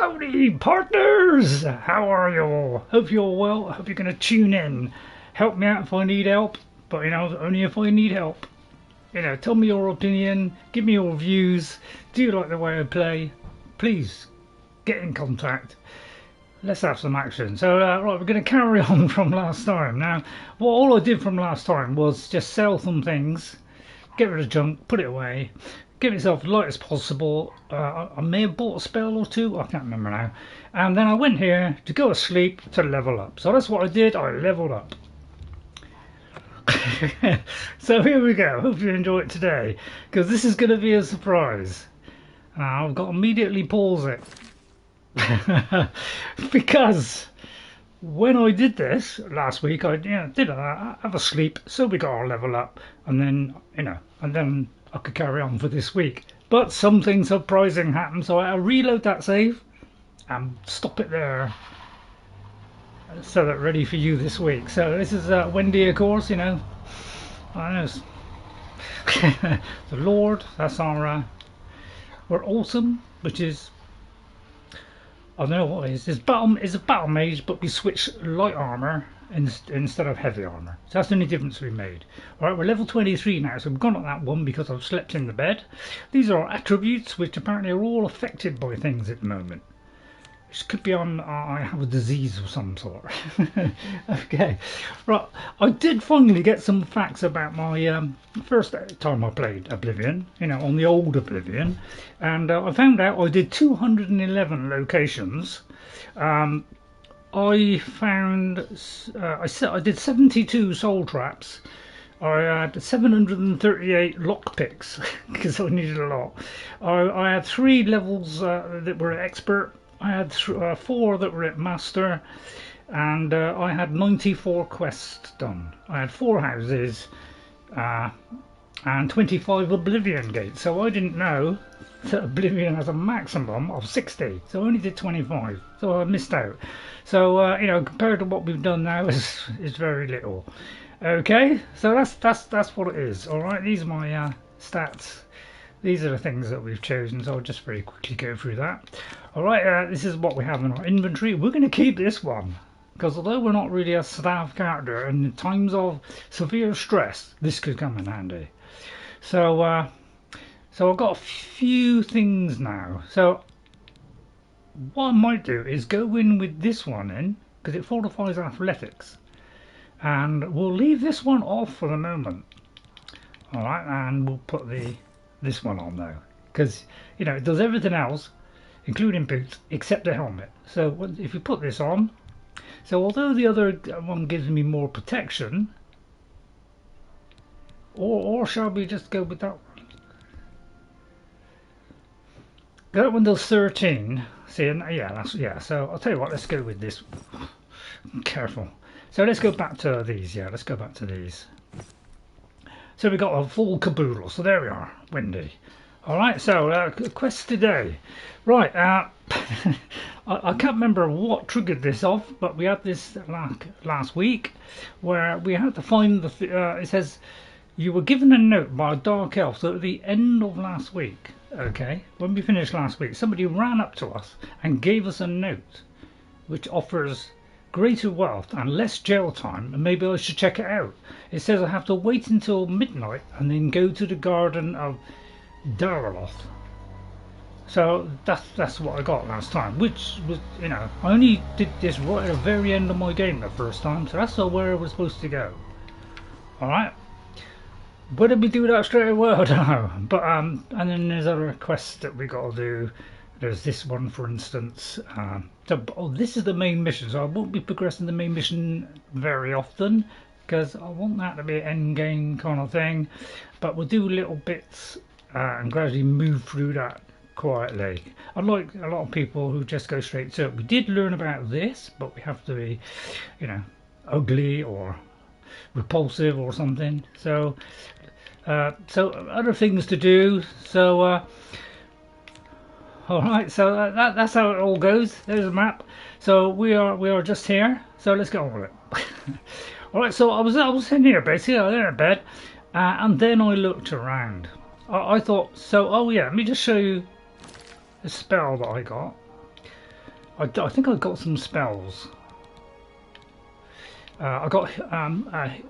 Howdy, partners! How are you all? Hope you're all well. Hope you're going to tune in. Help me out if I need help, but you know, only if I need help. You know, tell me your opinion, give me your views. Do you like the way I play? Please get in contact. Let's have some action. So, right, we're going to carry on from last time. Now, all I did from last time was just sell some things, get rid of junk, put it away, get myself as light as possible. I may have bought a spell or two, I can't remember now. And then I went here to go to sleep to level up. So that's what I did, I leveled up. So here we go, hope you enjoy it today, because this is going to be a surprise. I've got to immediately pause it. Because when I did this last week, I did have a sleep, so we got our level up, and then and then I could carry on for this week. But something surprising happened, so I reload that save and stop it there, so that ready for you this week. So this is Wendy, of course. You know, I know the Lord. That's our we're awesome, which is, I don't know what it is. It's a battle mage, but we switch light armor instead of heavy armor. So that's the only difference we made. Alright, we're level 23 now, so we've gone on that one because I've slept in the bed. These are attributes which apparently are all affected by things at the moment. Which could be on, I have a disease of some sort. Okay, right, I did finally get some facts about my first time I played Oblivion, you know, on the old Oblivion. And I found out I did 211 locations. I found, I did 72 soul traps. I had 738 lockpicks, because I needed a lot. I had 3 levels that were expert. I had 4 that were at master, and I had 94 quests done. I had 4 houses and 25 Oblivion gates. So I didn't know that Oblivion has a maximum of 60, so I only did 25, so I missed out. So you know, compared to what we've done now, is very little. Okay, so that's what it is. All right, these are my stats. These are the things that we've chosen, so I'll just very quickly go through that. Alright, this is what we have in our inventory. We're going to keep this one, because although we're not really a staff character, and in times of severe stress, this could come in handy. So, so I've got a few things now. So, what I might do is go in with this one in, because it fortifies athletics. And we'll leave this one off for the moment. Alright, and we'll put this one on though, because you know it does everything else, including boots, except the helmet. So if you put this on, so although the other one gives me more protection, or shall we just go with that one? That one does 13. See, and yeah. So I'll tell you what. Let's go with this. Careful. So let's go back to these. Yeah, let's go back to these. So we got a full caboodle. So there we are, Wendy. All right. So quest today. Right. I can't remember what triggered this off, but we had this last week where we had to find the. It says you were given a note by a dark elf. So at the end of last week, okay, when we finished last week, somebody ran up to us and gave us a note, which offers greater wealth and less jail time, and maybe I should check it out. It says I have to wait until midnight and then go to the garden of Darelliun. So that's what I got last time, which was, you know, I only did this right at the very end of my game the first time, so that's not where I was supposed to go. Alright, whether we do that straight away, I don't know. But and then there's other quests that we got to do. There's this one, for instance. So this is the main mission, so I won't be progressing the main mission very often, because I want that to be an end game kind of thing. But we'll do little bits and gradually move through that quietly. Unlike a lot of people who just go straight to it. We did learn about this, but we have to be, you know, ugly or repulsive or something. So, so other things to do. So. Alright, so that's how it all goes. There's a map. So we are just here. So let's get on with it. Alright, so I was in here basically. I was in bed, and then I looked around. I thought, so oh yeah, let me just show you the spell that I got. I think I got some spells. I got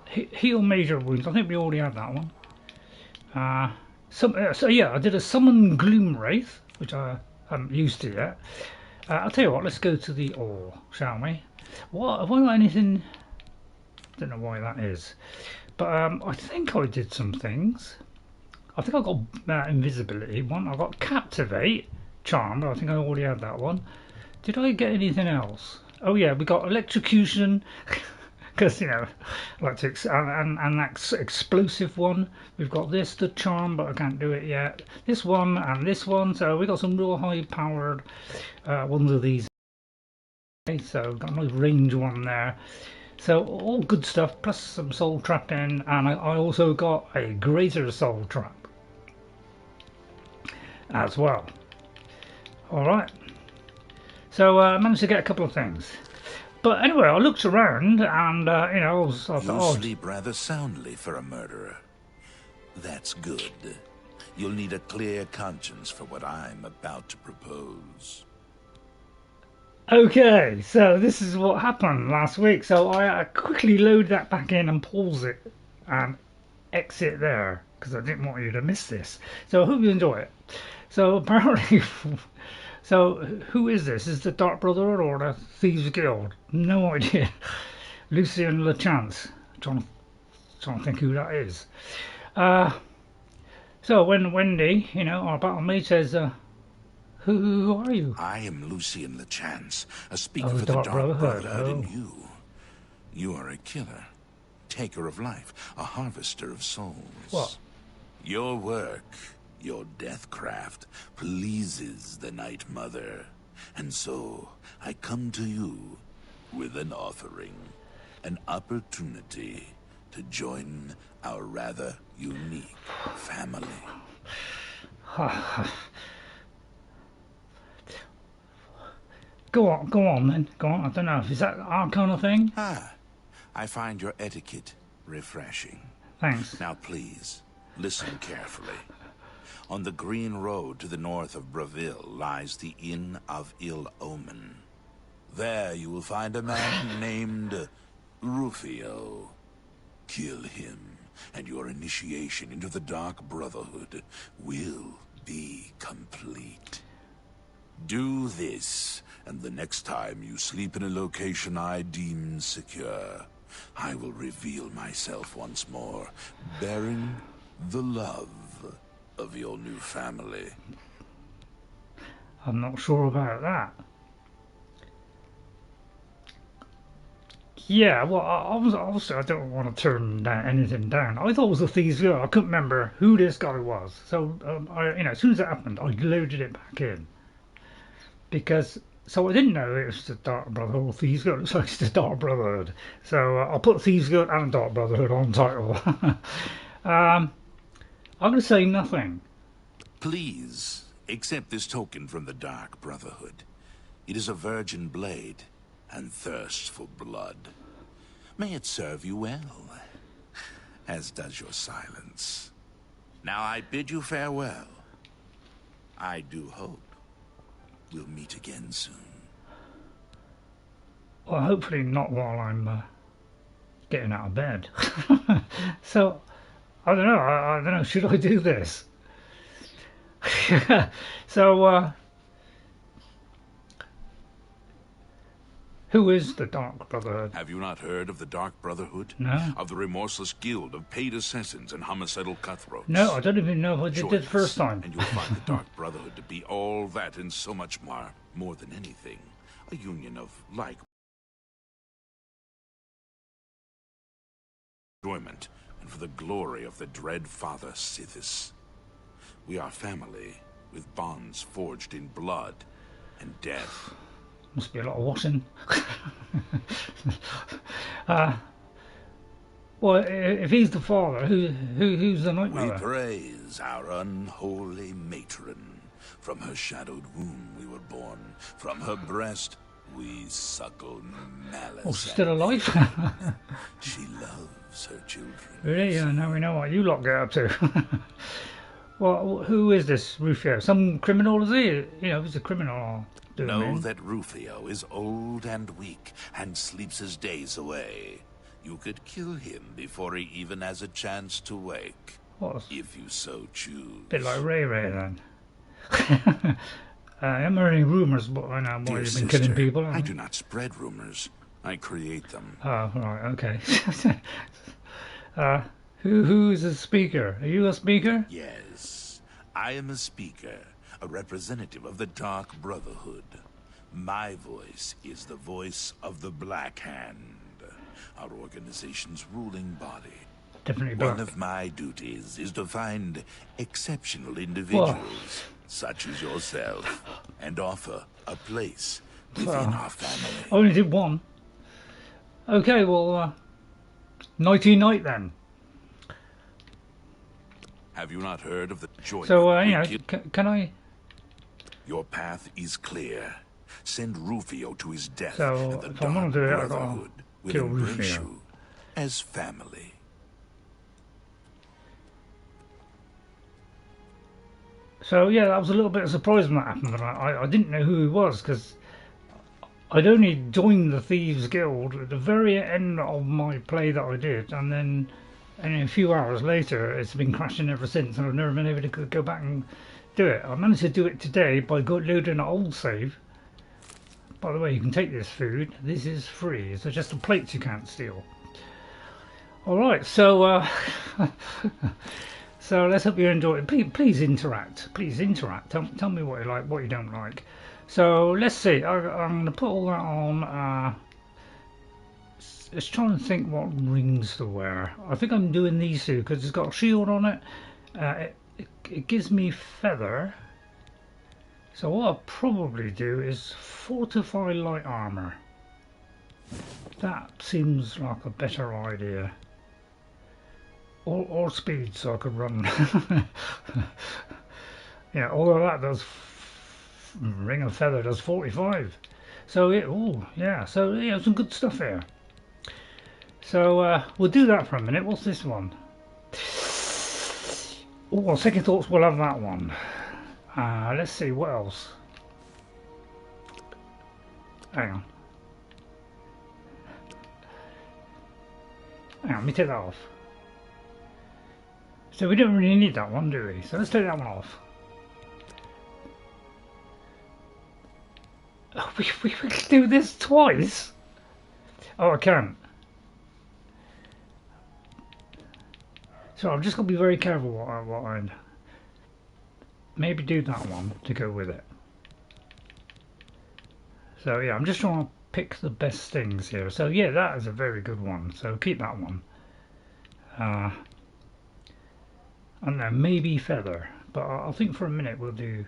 heal major wounds. I think we already had that one. So yeah, I did a summon gloom wraith, which I haven't used to yet. I'll tell you what. Let's go to the ore, shall we? What have I got anything? Don't know why that is, but I think I did some things. I think I got invisibility one. I got captivate, charm. I think I already had that one. Did I get anything else? Oh yeah, we got electrocution. Because you know, like to and that explosive one. We've got this, the charm, but I can't do it yet. This one and this one. So we got some real high-powered ones of these. Okay, so got a nice range one there. So all good stuff. Plus some soul trap in, and I also got a greater soul trap as well. All right. So I managed to get a couple of things. But anyway, I looked around and, you know, I thought, you sleep rather soundly for a murderer. That's good. You'll need a clear conscience for what I'm about to propose. Okay, so this is what happened last week. So I quickly load that back in and pause it and exit there because I didn't want you to miss this. So I hope you enjoy it. So apparently... So, who is this? Is the Dark Brotherhood or the Thieves Guild? No idea. Lucien Lechance. Trying to think who that is. So, when Wendy, you know, our Battlemage says, who are you? I am Lucien Lechance, a speaker Oh, for the Dark Brotherhood, Oh. and you are a killer, taker of life, a harvester of souls. What? Your work... Your deathcraft pleases the Night Mother, and so I come to you with an offering, an opportunity to join our rather unique family. Go on then. Go on. I don't know. Is that our kind of thing? I find your etiquette refreshing. Thanks. Now please, listen carefully. On the green road to the north of Bravil lies the Inn of Ill Omen. There you will find a man named Rufio. Kill him, and your initiation into the Dark Brotherhood will be complete. Do this, and the next time you sleep in a location I deem secure, I will reveal myself once more, bearing the love of your new family. I'm not sure about that. Yeah, well, obviously I don't want to turn anything down. I thought it was a Thieves Guild. I couldn't remember who this guy was. So, you know, as soon as it happened, I loaded it back in. Because, so I didn't know it was the Dark Brotherhood or Thieves Guild. It looks like it's the Dark Brotherhood. So I'll put Thieves Guild and Dark Brotherhood on title. I'm going to say nothing. Please, accept this token from the Dark Brotherhood. It is a virgin blade, and thirsts for blood. May it serve you well, as does your silence. Now I bid you farewell. I do hope we'll meet again soon. Well, hopefully not while I'm getting out of bed. So... I don't know. I don't know. Should I do this? So, who is the Dark Brotherhood? Have you not heard of the Dark Brotherhood? No. Of the remorseless guild of paid assassins and homicidal cutthroats? No, I don't even know if I did it the first time. And you'll find the Dark Brotherhood to be all that and so much more than anything. A union of like enjoyment. And for the glory of the dread Father Sithis. We are family, with bonds forged in blood and death. Must be a lot of washing. Well, if he's the father, who's the Night Mother? We praise our unholy matron. From her shadowed womb we were born. From her breast we suckle malice. Oh, she's still alive? She loves her children. Really? Yeah, now we know what you lot get up to. Well, who is this Rufio? Some criminal, is he? You know, if he's a criminal, Know that Rufio is old and weak and sleeps his days away. You could kill him before he even has a chance to wake. What? If you so choose. Bit like Ray Ray then. I haven't heard any rumours, but I know why you've been killing people. I do not spread rumors. I create them. Oh, right, okay. Who is a speaker? Are you a speaker? Yes, I am a speaker, a representative of the Dark Brotherhood. My voice is the voice of the Black Hand, our organization's ruling body. Definitely black. One of my duties is to find exceptional individuals, such as yourself, and offer a place within our family. I only did one. Okay, well, nighty night then. Have you not heard of the joy? So, can I? Your path is clear. Send Rufio to his death, So, and the if I want Dark to do it, I've got Brotherhood to will kill embrace Rufio. you as family. So yeah, that was a little bit of a surprise when that happened. But I didn't know who he was because I'd only joined the Thieves Guild at the very end of my play that I did, and then a few hours later it's been crashing ever since, and I've never been able to go back and do it. I managed to do it today by loading an old save. By the way, you can take this food. This is free. It's just the plates you can't steal. Alright, so so let's hope you enjoy it. Please interact. Please interact. Tell me what you like, what you don't like. So let's see. I'm going to put all that on. Let's try and think what rings to wear. I think I'm doing these two because it's got a shield on it. It gives me feather. So what I'll probably do is fortify light armor. That seems like a better idea. Or speed, so I could run. Yeah, although that does ring of feather does 45. So so yeah, some good stuff here. So we'll do that for a minute. What's this one? Oh, well, second thoughts, we'll have that one. Let's see what else. Hang on. Let me take that off. So we don't really need that one, do we? So let's take that one off. Oh, we can do this twice? Oh, I can't. So I've just got to be very careful what I maybe do that one to go with it. So yeah, I'm just trying to pick the best things here. So yeah, that is a very good one. So keep that one. I don't know, maybe feather, but I think for a minute we'll do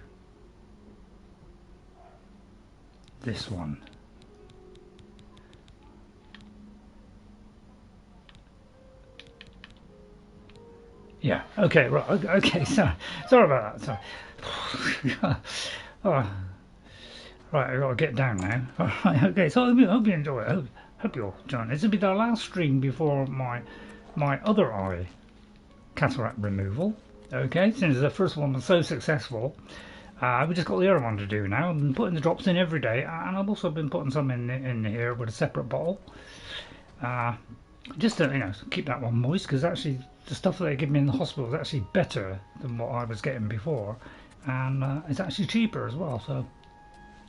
this one. Yeah, okay, right, okay, sorry about that, sorry. Oh, right, I've got to get down now. Alright, okay, so I hope you enjoy it, hope you'll join. This will be the last stream before my other eye cataract removal. Okay, since the first one was so successful, we just got the other one to do now. I've been putting the drops in every day, and I've also been putting some in here with a separate bottle, just to keep that one moist, because actually the stuff that they give me in the hospital is actually better than what I was getting before, and it's actually cheaper as well. So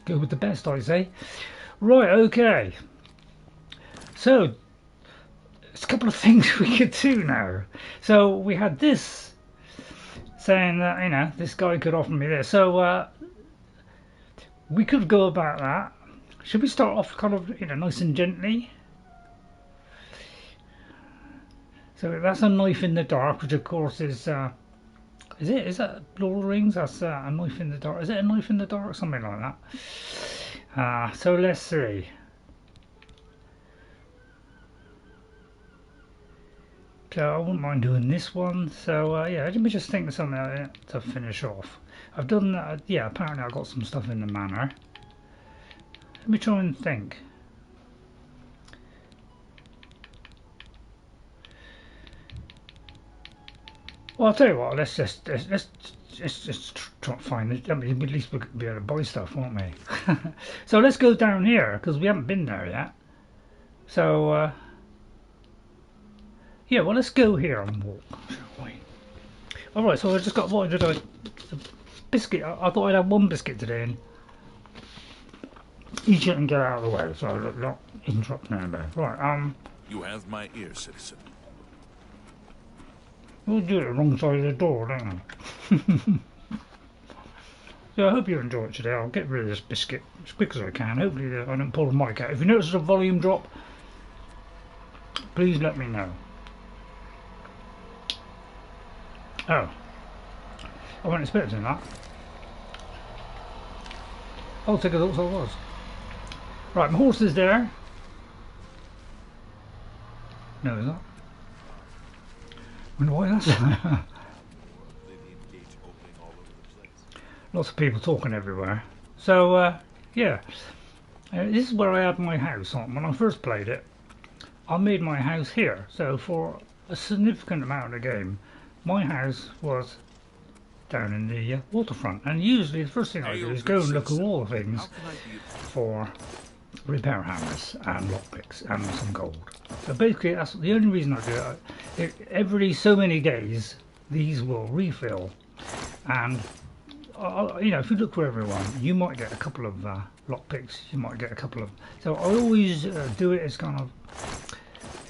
go with the best, I say. Right, okay. So there's a couple of things we could do now. So we had this saying that this guy could offer me this, so we could go about that. Should we start off kind of nice and gently? So that's a knife in the dark, which of course is that Lord of the Rings? That's a knife in the dark. Is it a knife in the dark? Something like that. So let's see. So I wouldn't mind doing this one. So yeah, let me just think of something to finish off. I've done yeah, apparently I've got some stuff in the manor. Let me try and think. Well, I'll tell you what, let's just try to find it. I mean, at least we'll be able to buy stuff, won't we? So let's go down here because we haven't been there yet. So yeah, well, let's go here and walk, shall we? All right. So I just got what did I? Biscuit. I thought I'd have one biscuit today and eat it and get out of the way, so I'm not interrupting anybody. Right. You have my ear, citizen. We'll do it the wrong side of the door, don't I? So I hope you enjoy it today. I'll get rid of this biscuit as quick as I can. Hopefully I don't pull the mic out. If you notice a volume drop, please let me know. Oh. I wasn't expecting that. I'll take a look as I was. Right, my horse is there. No, he's not. I wonder why that's. Lots of people talking everywhere. So, yeah. This is where I had my house on. When I first played it, I made my house here. So, for a significant amount of the game, my house was down in the waterfront. And usually the first thing I do is go and look at all the things for repair hammers and lockpicks and some gold. So basically that's the only reason I do it. Every so many days these will refill, and you know, if you look for everyone, you might get a couple of lockpicks, you might get a couple of, so I always do it as kind of,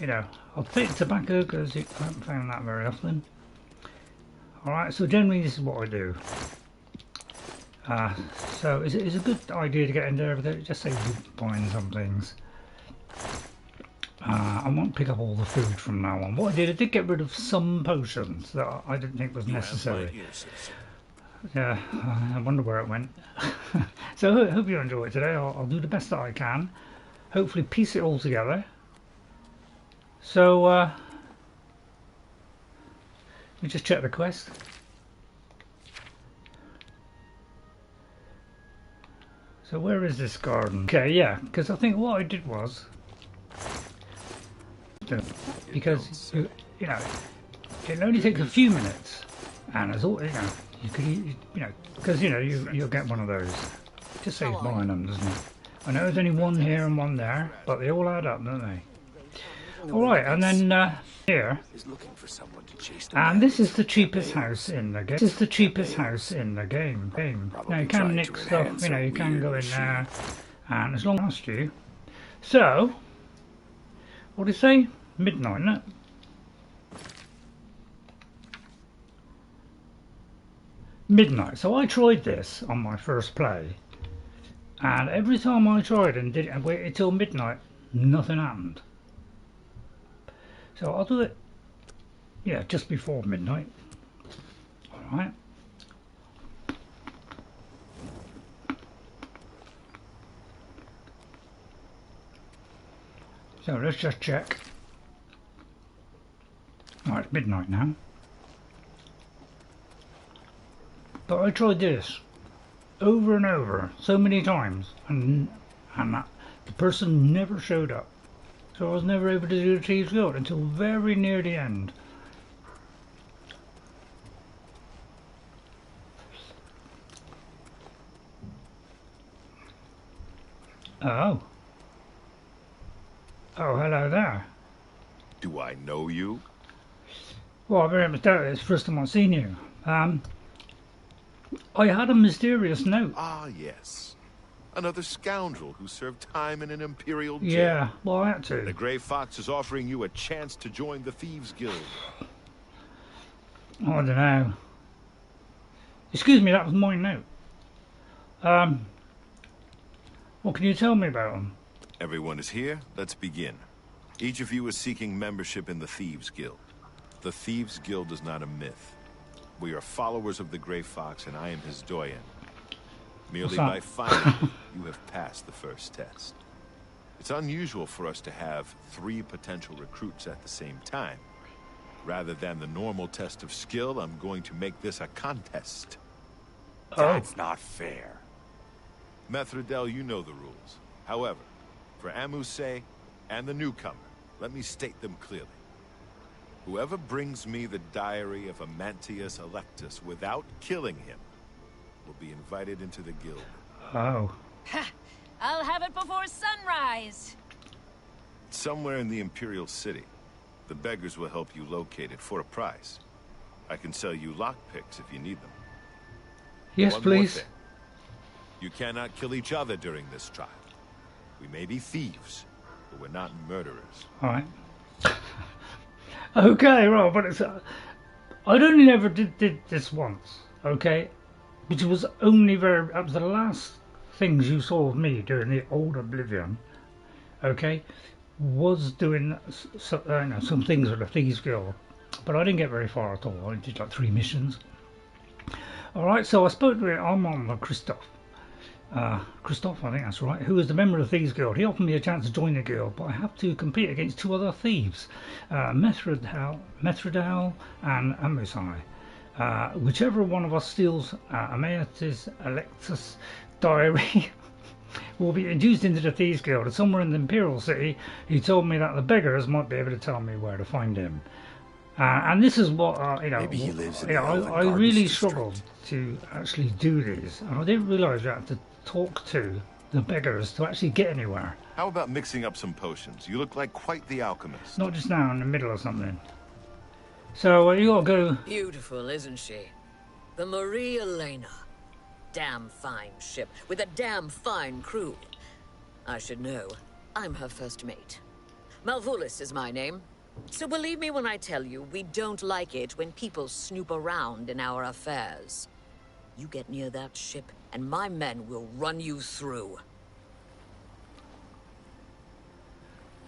you know, I'll take tobacco because I haven't found that very often. Alright, so generally this is what I do. So it's a good idea to get in there, but it just saves you buying some things. I won't pick up all the food from now on. What I did get rid of some potions that I didn't think was necessary. Yeah, I wonder where it went. So I hope you enjoy it today. I'll do the best that I can. Hopefully piece it all together. So, let me just check the quest. So where is this garden? Okay, yeah, because I think what I did was, because you know, it only takes a few minutes, and as all you know, you could you know, because you know you'll get one of those. Just saves buying them, doesn't it? I know there's only one here and one there, but they all add up, don't they? All right, and then here, and this is the cheapest house in the game. This is the cheapest house in the game. Now you can nick stuff, you know, you can go in there, and as long as it lasts you. So, what do you say? Midnight, isn't it? Midnight. So I tried this on my first play, and every time I tried and did it and waited till midnight, nothing happened. So I'll do it, yeah, just before midnight. Alright. So let's just check. Alright, it's midnight now. But I tried this over and over so many times, and the person never showed up. So I was never able to do the Thieves Guild until very near the end. Oh. Oh, hello there. Do I know you? Well, I very much doubt it. It's the first time I've seen you. I had a mysterious note. Ah, yes. Another scoundrel who served time in an imperial jail. Yeah, well, I had to. The Grey Fox is offering you a chance to join the Thieves Guild. I don't know. Excuse me, that was my note. What can you tell me about them? Everyone is here. Let's begin. Each of you is seeking membership in the Thieves Guild. The Thieves Guild is not a myth. We are followers of the Grey Fox, and I am his doyen. Merely by finding it, you have passed the first test. It's unusual for us to have 3 potential recruits at the same time. Rather than the normal test of skill, I'm going to make this a contest. That's not fair. Methredhel, you know the rules. However, for Amulet and the newcomer, let me state them clearly. Whoever brings me the diary of Amantius Electus without killing him will be invited into the guild. Oh. I'll have it before sunrise. Somewhere in the Imperial City. The beggars will help you locate it for a price. I can sell you lockpicks if you need them. Yes, One more please. thing. You cannot kill each other during this trial. We may be thieves, but we're not murderers. All right. Okay, right, but it's. I'd only ever did this once, okay? Which was only that was the last things you saw of me doing the old Oblivion, okay? Was doing some things with the Thieves Guild, but I didn't get very far at all. I did like 3 missions. All right, so I spoke to Armand and Christophe. Christophe, I think that's right, who is the member of the Thieves Guild. He offered me a chance to join the guild, but I have to compete against 2 other thieves, Methredhel and Amulet. Whichever one of us steals Amantius Electus' diary will be induced into the Thieves Guild. And somewhere in the Imperial City, he told me that the beggars might be able to tell me where to find him. And this is what, Maybe he lives in I really struggled to actually do these. And I didn't realise you had to talk to the beggars to actually get anywhere. How about mixing up some potions? You look like quite the alchemist. Not just now in the middle of something. So you gotta go. Beautiful, isn't she? The Marie Elena. Damn fine ship with a damn fine crew. I should know. I'm her first mate. Malvolus is my name. So believe me when I tell you, we don't like it when people snoop around in our affairs. You get near that ship, and my men will run you through.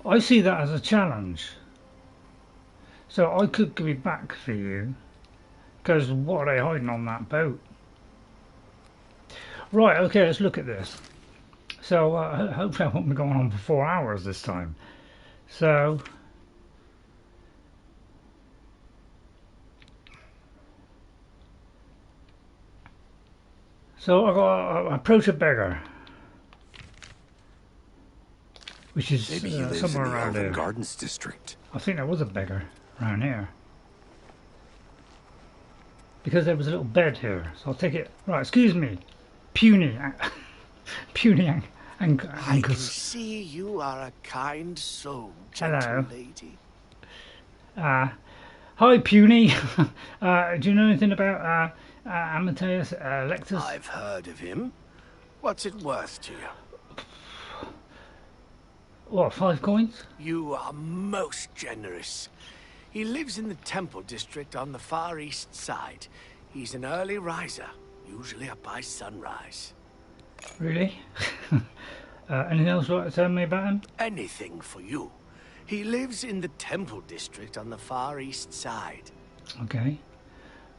I see that as a challenge. So I could be back for you. Because what are they hiding on that boat? Right, okay, let's look at this. So hopefully I won't be going on for 4 hours this time. So I got to approach a beggar, which is Maybe he lives somewhere in the around Elven here. Gardens district. I think there was a beggar around here. Because there was a little bed here, so I'll take it. Right, excuse me, puny, puny I can Angus. see you are a kind soul, Hello. gentle lady. Hi, puny. Do you know anything about Amantius Electus? I've heard of him. What's it worth to you? What, 5 coins? You are most generous. He lives in the Temple District on the far east side. He's an early riser, usually up by sunrise. Really? Anything else you'd like to tell me about him? Anything for you. He lives in the Temple District on the far east side. Okay.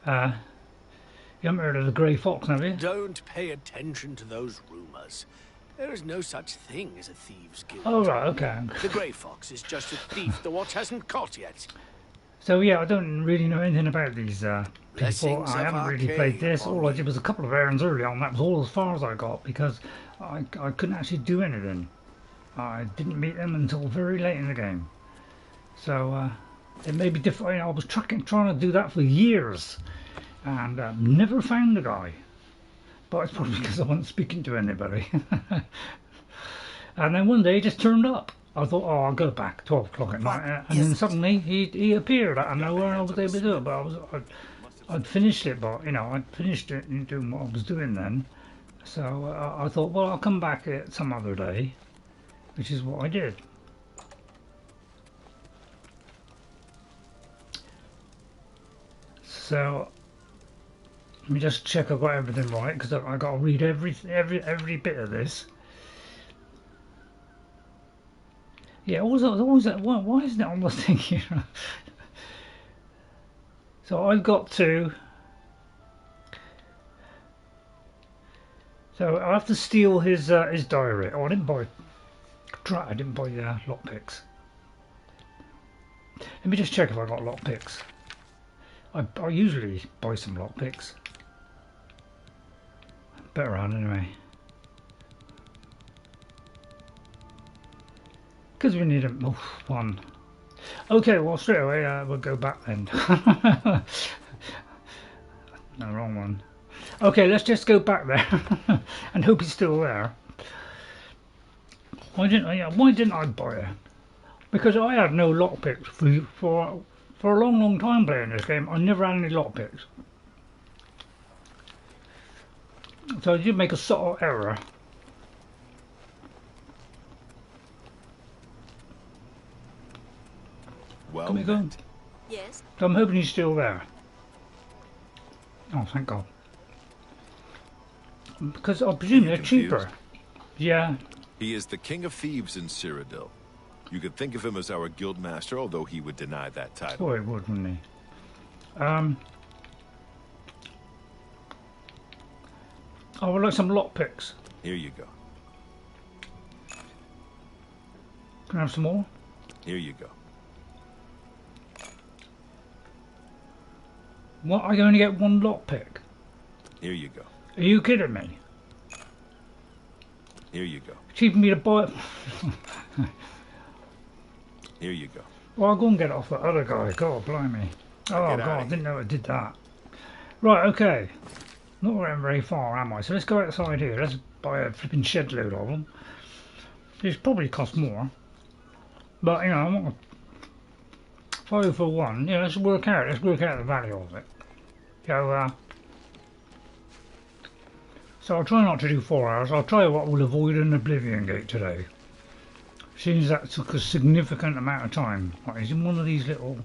You haven't heard of the Grey Fox, have you? Don't pay attention to those rumors. There is no such thing as a thieves' guild. Oh, right, okay. The Grey Fox is just a thief the watch hasn't caught yet. So, yeah, I don't really know anything about these people. Blessings I of haven't really Arcane played this. upon All I you. did was a couple of errands early on. That was all as far as I got because I couldn't actually do anything. I didn't meet them until very late in the game. So, it may be different. I was trying to do that for years and never found the guy. But it's probably because I wasn't speaking to anybody. And then one day he just turned up. I thought, oh, I'll go back 12 o'clock at night, and then suddenly he appeared out of nowhere, and I was able to do it. But I'd finished it, but I'd finished it and doing what I was doing then. So I thought, well, I'll come back at some other day, which is what I did. So let me just check I've got everything right, because I got to read every bit of this. Yeah, always that. Why isn't it on the thing here? So I've got to. So I have to steal his diary. Oh, I didn't buy lockpicks. Let me just check if I got lockpicks. I usually buy some lockpicks. Better on anyway. Because we need one. Okay, well, straight away we'll go back then. No, wrong one. Okay, let's just go back there and hope he's still there. Why didn't I buy it? Because I had no lockpicks for a long time playing this game. I never had any lockpicks. So I did make a subtle error. Well, Can we go? Yes? So I'm hoping he's still there. Oh, thank God. Because I presume they're cheaper. Yeah. He is the king of thieves in Cyrodiil. You could think of him as our guild master, although he would deny that title. Oh, he would, wouldn't he? I would like some lockpicks. Here you go. Can I have some more? Here you go. What? I only get one lockpick? Here you go. Are you kidding me? Here you go. Cheaping me to buy it. Here you go. Well, I'll go and get it off that other guy. God, blimey. Oh, Get God, out I of didn't know it did that. Right, okay. Not getting very far, am I? So let's go outside here. Let's buy a flipping shed load of them. These probably cost more. But, you know, I want a 5 for 1. Yeah, let's work out the value of it. So I'll try not to do 4 hours. I'll try what will avoid an Oblivion Gate today. Seems that took a significant amount of time. Right, he's in one of these little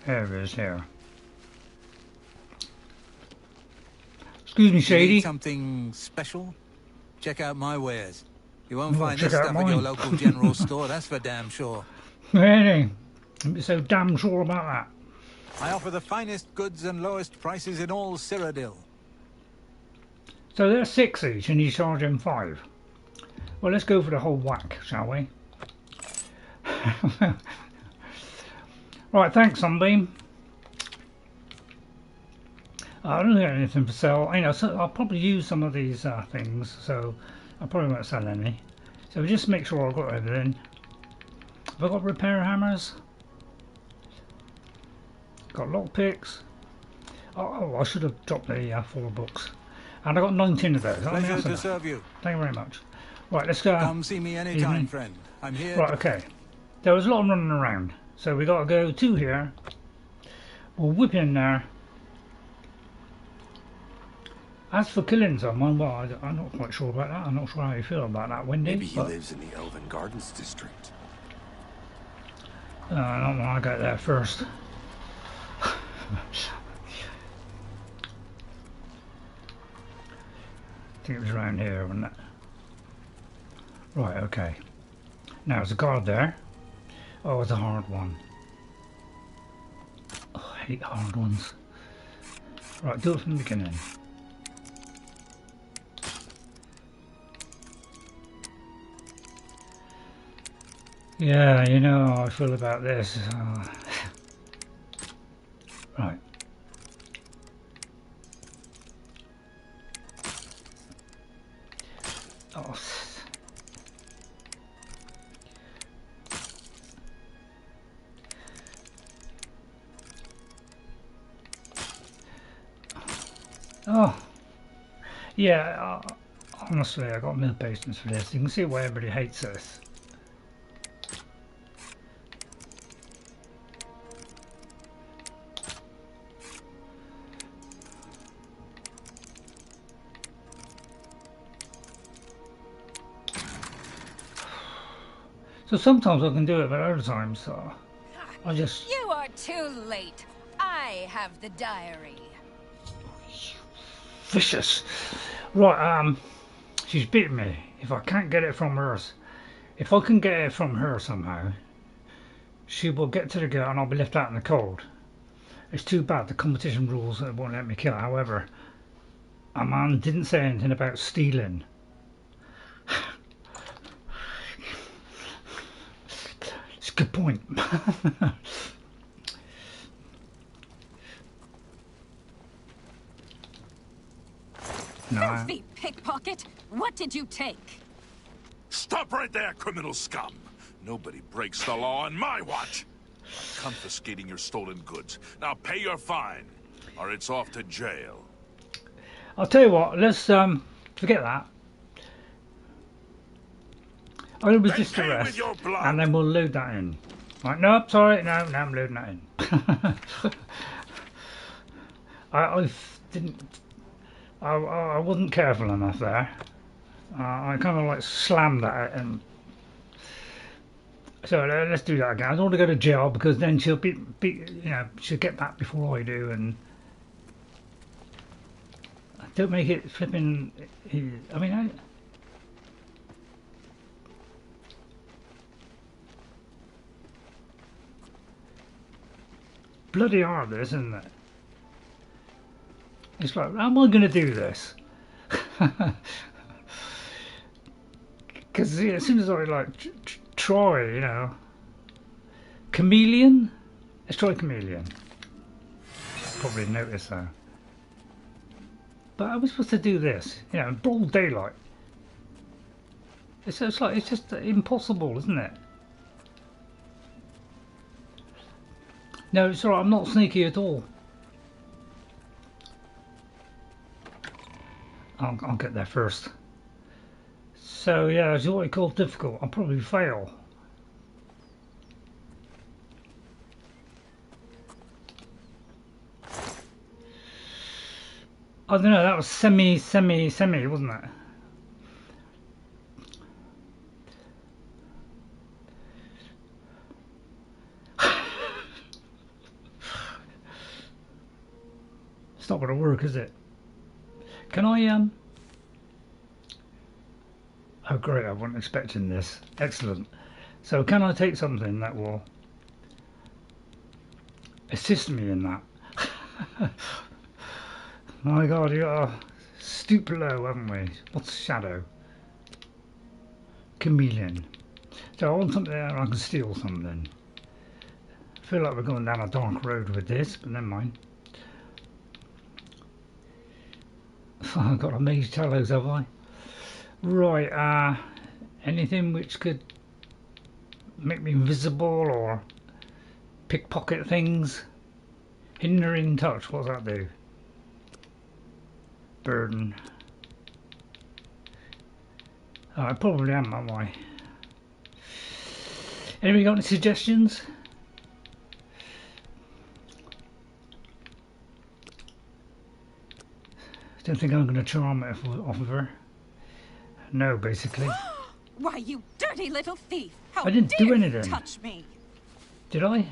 areas here. Excuse me, Shady. Need something special? Check out my wares. You won't find check this out stuff at your mine. local general store, that's for damn sure. Really? Don't be so damn sure about that. I offer the finest goods and lowest prices in all Cyrodiil. So they're 6 each and you charge him 5. Well, let's go for the whole whack, shall we? Right, thanks, Sunbeam. I don't have anything for sale. You know, so I'll probably use some of these things, so I probably won't sell any. So just make sure I've got everything. Have I got repair hammers? Got lockpicks. Oh, I should have dropped the 4 books. And I got 19 of those. Pleasure to serve you. Thank you very much. Right, let's go. Come see me anytime, friend. I'm here. Right, okay. There was a lot of running around, so we got to go to here. We'll whip in there. As for killing someone, well, I'm not quite sure about that. I'm not sure how you feel about that, Wendy. Maybe he lives in the Elven Gardens district. Not when I get there first. I think it was around here, wasn't it? Right, okay. Now there's a guard there. Oh, it's a hard one. Oh, I hate hard ones. Right, do it from the beginning. Yeah, you know how I feel about this. Right. Oh. Oh. Yeah, honestly, I got no patience for this. You can see why everybody hates this. So sometimes I can do it, but other times I just... You are too late. I have the diary. Vicious. Right, she's beaten me. If I can't get it from her, if I can get it from her somehow, she will get to the gate and I'll be left out in the cold. It's too bad the competition rules won't let me kill her. However, Armand didn't say anything about stealing. It's a good point. Filthy pickpocket! What did you take? Stop right there, criminal scum! Nobody breaks the law on my watch! confiscating your stolen goods. Now pay your fine, or it's off to jail. I'll tell you what, let's forget that. I'm going to resist arrest, and then we'll load that in. Right, no, sorry, no, I'm loading that in. I wasn't careful enough there. I kind of like slammed at it, and so let's do that again. I don't want to go to jail because then she'll she'll get back before I do, and don't make it flipping. I mean, bloody hard, this, isn't it? It's like, how am I going to do this? Because as soon as I like try, chameleon. Let's try chameleon. Probably notice that. But I was supposed to do this, in broad daylight. It's just impossible, isn't it? No, it's alright. I'm not sneaky at all. I'll get there first. So yeah, it's what I call difficult. I'll probably fail. I don't know, that was semi, wasn't it? It's not going to work, is it? Can I, Oh great, I wasn't expecting this. Excellent. So can I take something that will assist me in that? My god, you are stoop low, haven't we? What's shadow? Chameleon. So I want something there I can steal something. I feel like we're going down a dark road with this, but never mind. I've got a Mage Talos, have I? Right, anything which could make me invisible or pickpocket things? Hindering touch, what does that do? Burden. Oh, I probably am, aren't I? Anybody got any suggestions? Don't think I'm going to charm it off of her. No, basically. Why, you dirty little thief! How I didn't do anything. Touch me! Did I?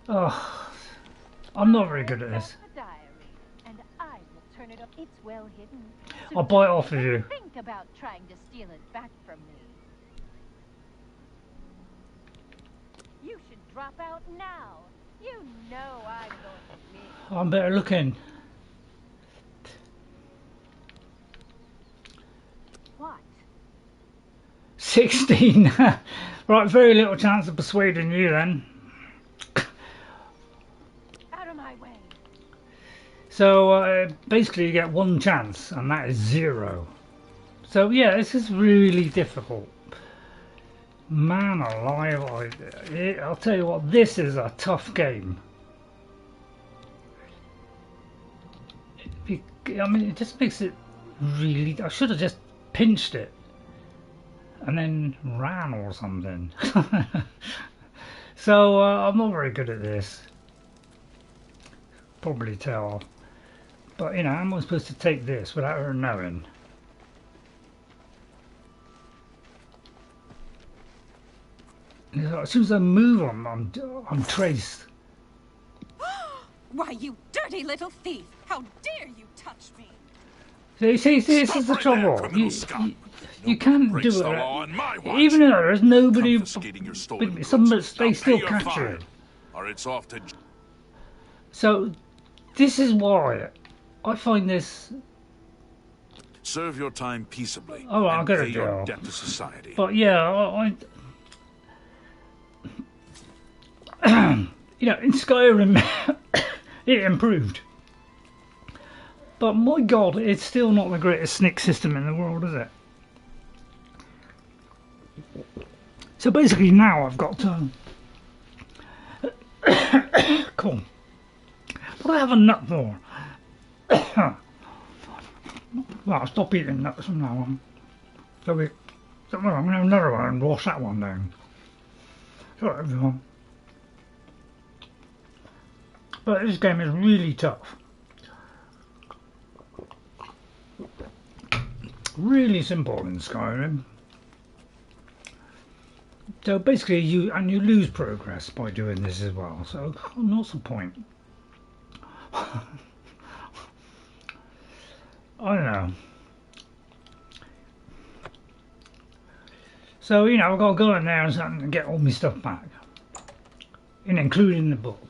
Oh, I'm not very good at this. And I will turn it up. It's well hidden. I'll buy it off of you. Think about trying to steal it back from me. You should drop out now. You know I'm going to win. I'm better looking. What? 16. Right, very little chance of persuading you then. Out of my way. So basically you get one chance and that is 0. So yeah, this is really difficult. Man alive, I'll tell you what, this is a tough game. I mean, it just makes it really... I should have just pinched it and then ran or something. So I'm not very good at this. Probably tell. But how am I supposed to take this without her knowing? As soon as I move, I'm traced. Why, you dirty little thief! How dare you touch me! See, this is the trouble. You can't do it. Even though there's nobody, they still catch you. Or it's off to... So, this is why I find this... Serve your time peaceably. Oh, I'll get a your deal. debt to society. But yeah, in Skyrim, it improved. But my God, it's still not the greatest sneak system in the world, is it? So basically now I've got to... Cool. What do I have a nut for? Well, I'll stop eating nuts from now on. So I'm going to have another one and wash that one down. Sorry everyone. But this game is really tough. Really simple in Skyrim. So basically you lose progress by doing this as well. So what's the point? I don't know. So, you know, I've got to go in there and get all my stuff back. And including the book.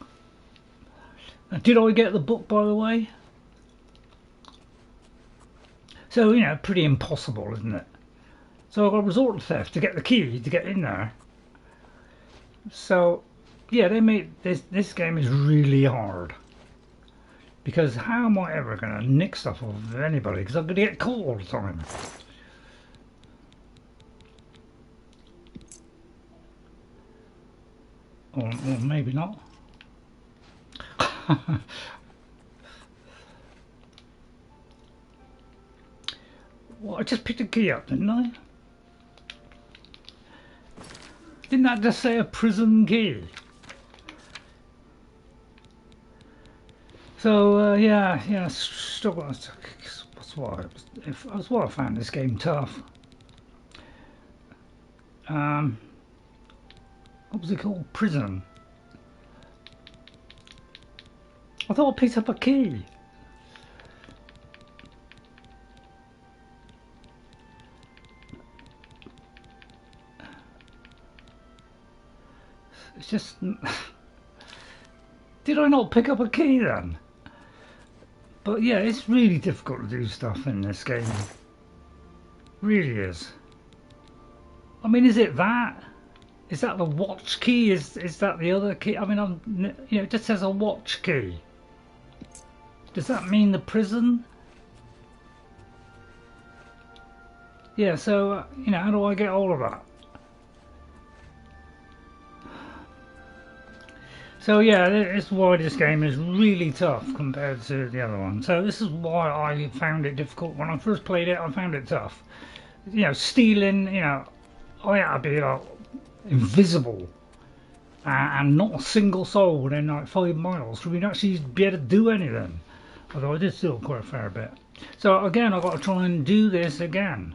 Now, did I get the book, by the way? So, you know, pretty impossible, isn't it? So I've got to resort to theft to get the key to get in there. So, yeah, they made this game is really hard. Because how am I ever going to nick stuff off of anybody? Because I'm going to get caught all the time. Or maybe not. Well, I just picked a key up, didn't I? Didn't that just say a prison key? So yeah, struggle. That's why I found this game tough. What was it called? Prison. I thought I picked up a key. It's just... Did I not pick up a key then? But yeah, it's really difficult to do stuff in this game. Really is. I mean, is it that? Is that the watch key? Is that the other key? I mean, you know, it just says a watch key. Does that mean the prison? Yeah, so, you know, how do I get all of that? So yeah, this is why this game is really tough compared to the other one. So this is why I found it difficult. When I first played it, I found it tough. You know, stealing, you know, I had to be like invisible. And not a single soul within like 5 miles for me to actually be able to do anything. Although I did steal quite a fair bit. So again, I've got to try and do this again.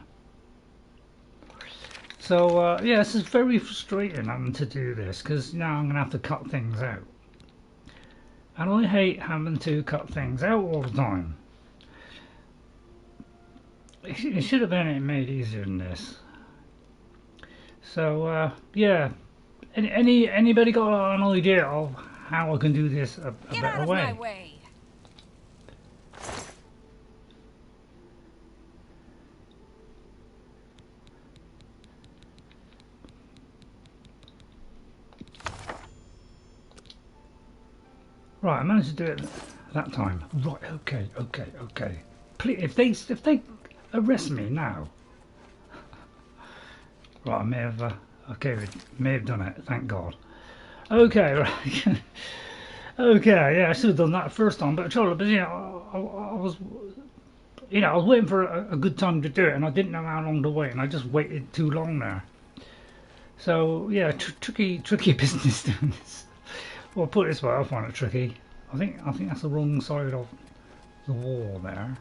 So yeah, this is very frustrating having to do this because now I'm going to have to cut things out. And I hate having to cut things out all the time. It should have been made easier than this. So yeah, anybody got an idea of how I can do this a better way? Get out of my way! Right, I managed to do it that time. Right, okay. Please, if they arrest me now, right, I may have may have done it. Thank God. Okay, right. Okay, yeah, I should have done that first time, but you know, I was, you know, I was waiting for a good time to do it, and I didn't know how long to wait, and I just waited too long there. So yeah, tricky business doing this. Well, put it this way, I find it tricky. I think that's the wrong side of the wall there.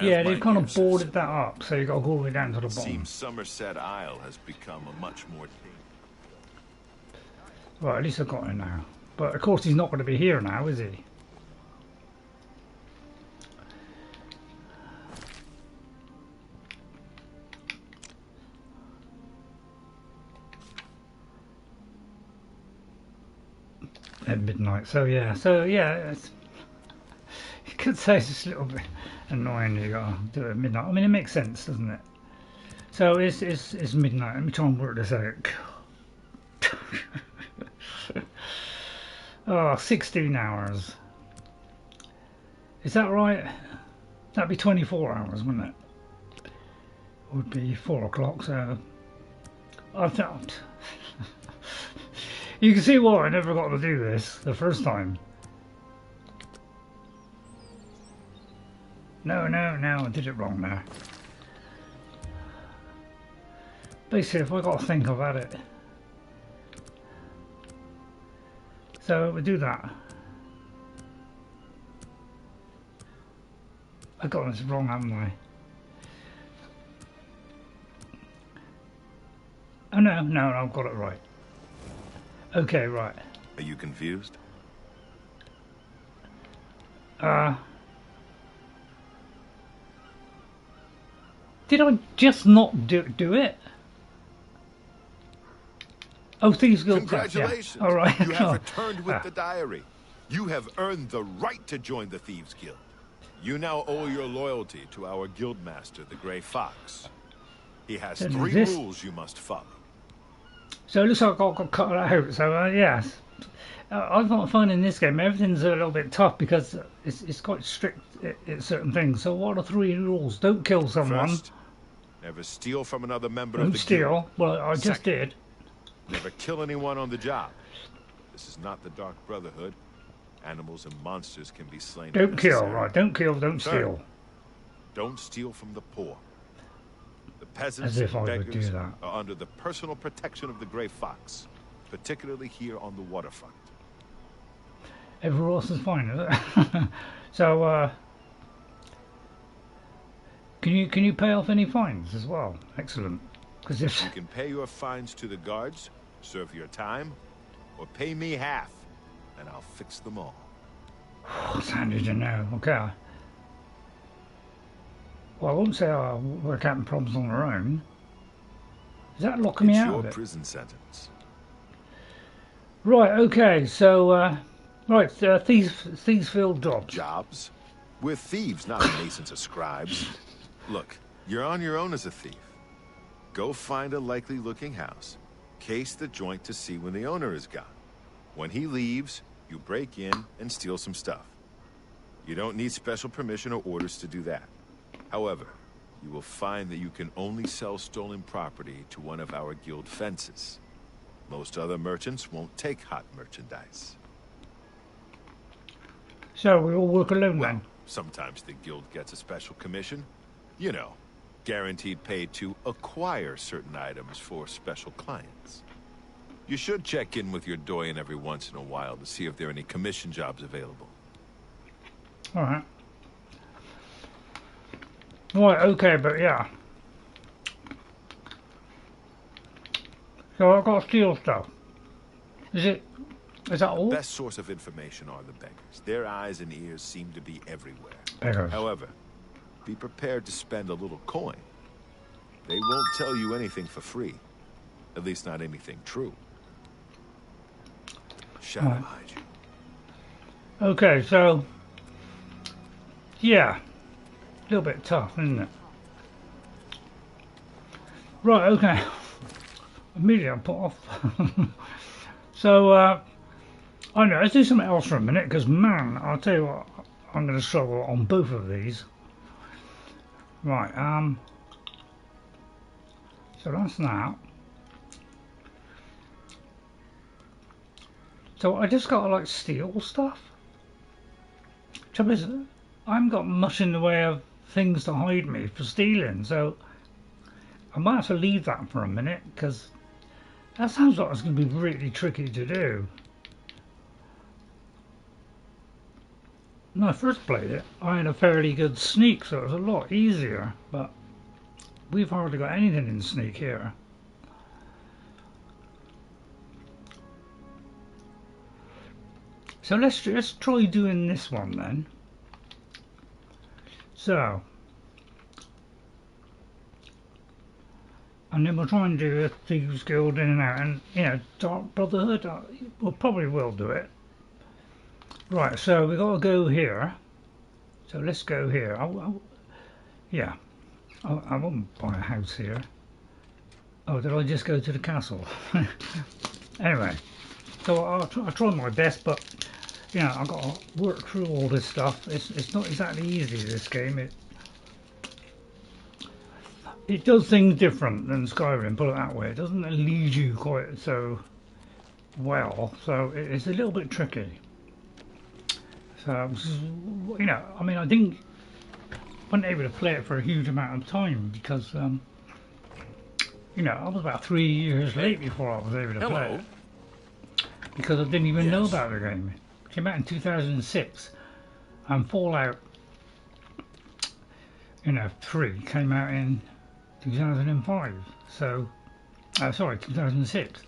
Yeah, they've kind of boarded that up, so you've got to go all the way down to the bottom. Seems Somerset Isle has become a much more... Right, at least I've got him now. But of course he's not going to be here now, is he? At midnight, so yeah, it's, you could say it's just a little bit annoying you gotta do it at midnight. I mean, it makes sense, doesn't it? So it's midnight. Let me try and work this out. Oh, 16 hours. Is that right? That'd be 24 hours, wouldn't it? Would be 4 o'clock, so I thought you can see why I never got to do this the first time. No, I did it wrong there. Basically, if I got to think about it. So we do that. I got this wrong, haven't I? Oh no, I've got it right. Okay, right. Are you confused? Did I just not do it? Oh, Thieves Guild. Congratulations! Yeah. All right. You have returned with the diary. You have earned the right to join the Thieves Guild. You now owe your loyalty to our guildmaster, the Grey Fox. He has 3 rules you must follow. So it looks like I got cut out. So yes, I'm not finding this game. Everything's a little bit tough because it's quite strict at certain things. So what are 3 rules? Don't kill someone. First, never steal from another member Don't of the steal. guild. Well, I just did. Never kill anyone on the job. This is not the Dark Brotherhood. Animals and monsters can be slain. Don't kill, right? Don't kill, don't steal. Don't steal from the poor. The peasants As if I and would do beggars that. are under the personal protection of the Grey Fox, particularly here on the waterfront. Everywhere else is fine, is it? So, can you pay off any fines as well? Excellent. Because if you can pay your fines to the guards, serve your time, or pay me half, and I'll fix them all. It's handy to know. Okay. Well, I won't say I'll work out problems on their own. Is that locking me out of it? It's your prison sentence. Right. Okay. So, right. Thieves field jobs. Jobs? We're thieves, not masons or scribes. Look, you're on your own as a thief. Go find a likely-looking house, case the joint to see when the owner is gone. When he leaves, you break in and steal some stuff. You don't need special permission or orders to do that. However, you will find that you can only sell stolen property to one of our guild fences. Most other merchants won't take hot merchandise. So we all work alone then? Sometimes the guild gets a special commission. You know, guaranteed pay to acquire certain items for special clients. You should check in with your doyen every once in a while to see if there are any commission jobs available. All right. Right, okay, but yeah. So I've got to steal stuff. Is that all? The best source of information are the beggars. Their eyes and ears seem to be everywhere. Beggars. However, be prepared to spend a little coin. They won't tell you anything for free. At least not anything true. Shadow hide you. Okay, so yeah, a little bit tough, isn't it? Right, okay. Immediately I'm put off. So I know, let's do something else for a minute, because man, I'll tell you what, I'm going to struggle on both of these. Right, so that's that. So I just got to like steal stuff. Trouble is, I haven't got much in the way of things to hide me for stealing, so I might have to leave that for a minute, because that sounds like it's going to be really tricky to do. When I first played it, I had a fairly good sneak, so it was a lot easier, but we've hardly got anything in sneak here. So let's try doing this one then. So, and then we'll try and do a Thieves Guild in and out, and you know, Dark Brotherhood, we'll probably will do it. Right, so we got to go here. So let's go here. Yeah, I won't buy a house here. Oh, did I just go to the castle? Anyway, so I'll try my best, but you know, I've got to work through all this stuff. It's not exactly easy, this game. It does things different than Skyrim, put it that way. It doesn't lead you quite so well, so it's a little bit tricky. So, you know, I mean, I wasn't able to play it for a huge amount of time because, you know, I was about 3 years late before I was able to play it. Because I didn't even know about the game. It came out in 2006, and Fallout, you know, 3 came out in 2005. So, sorry, 2006.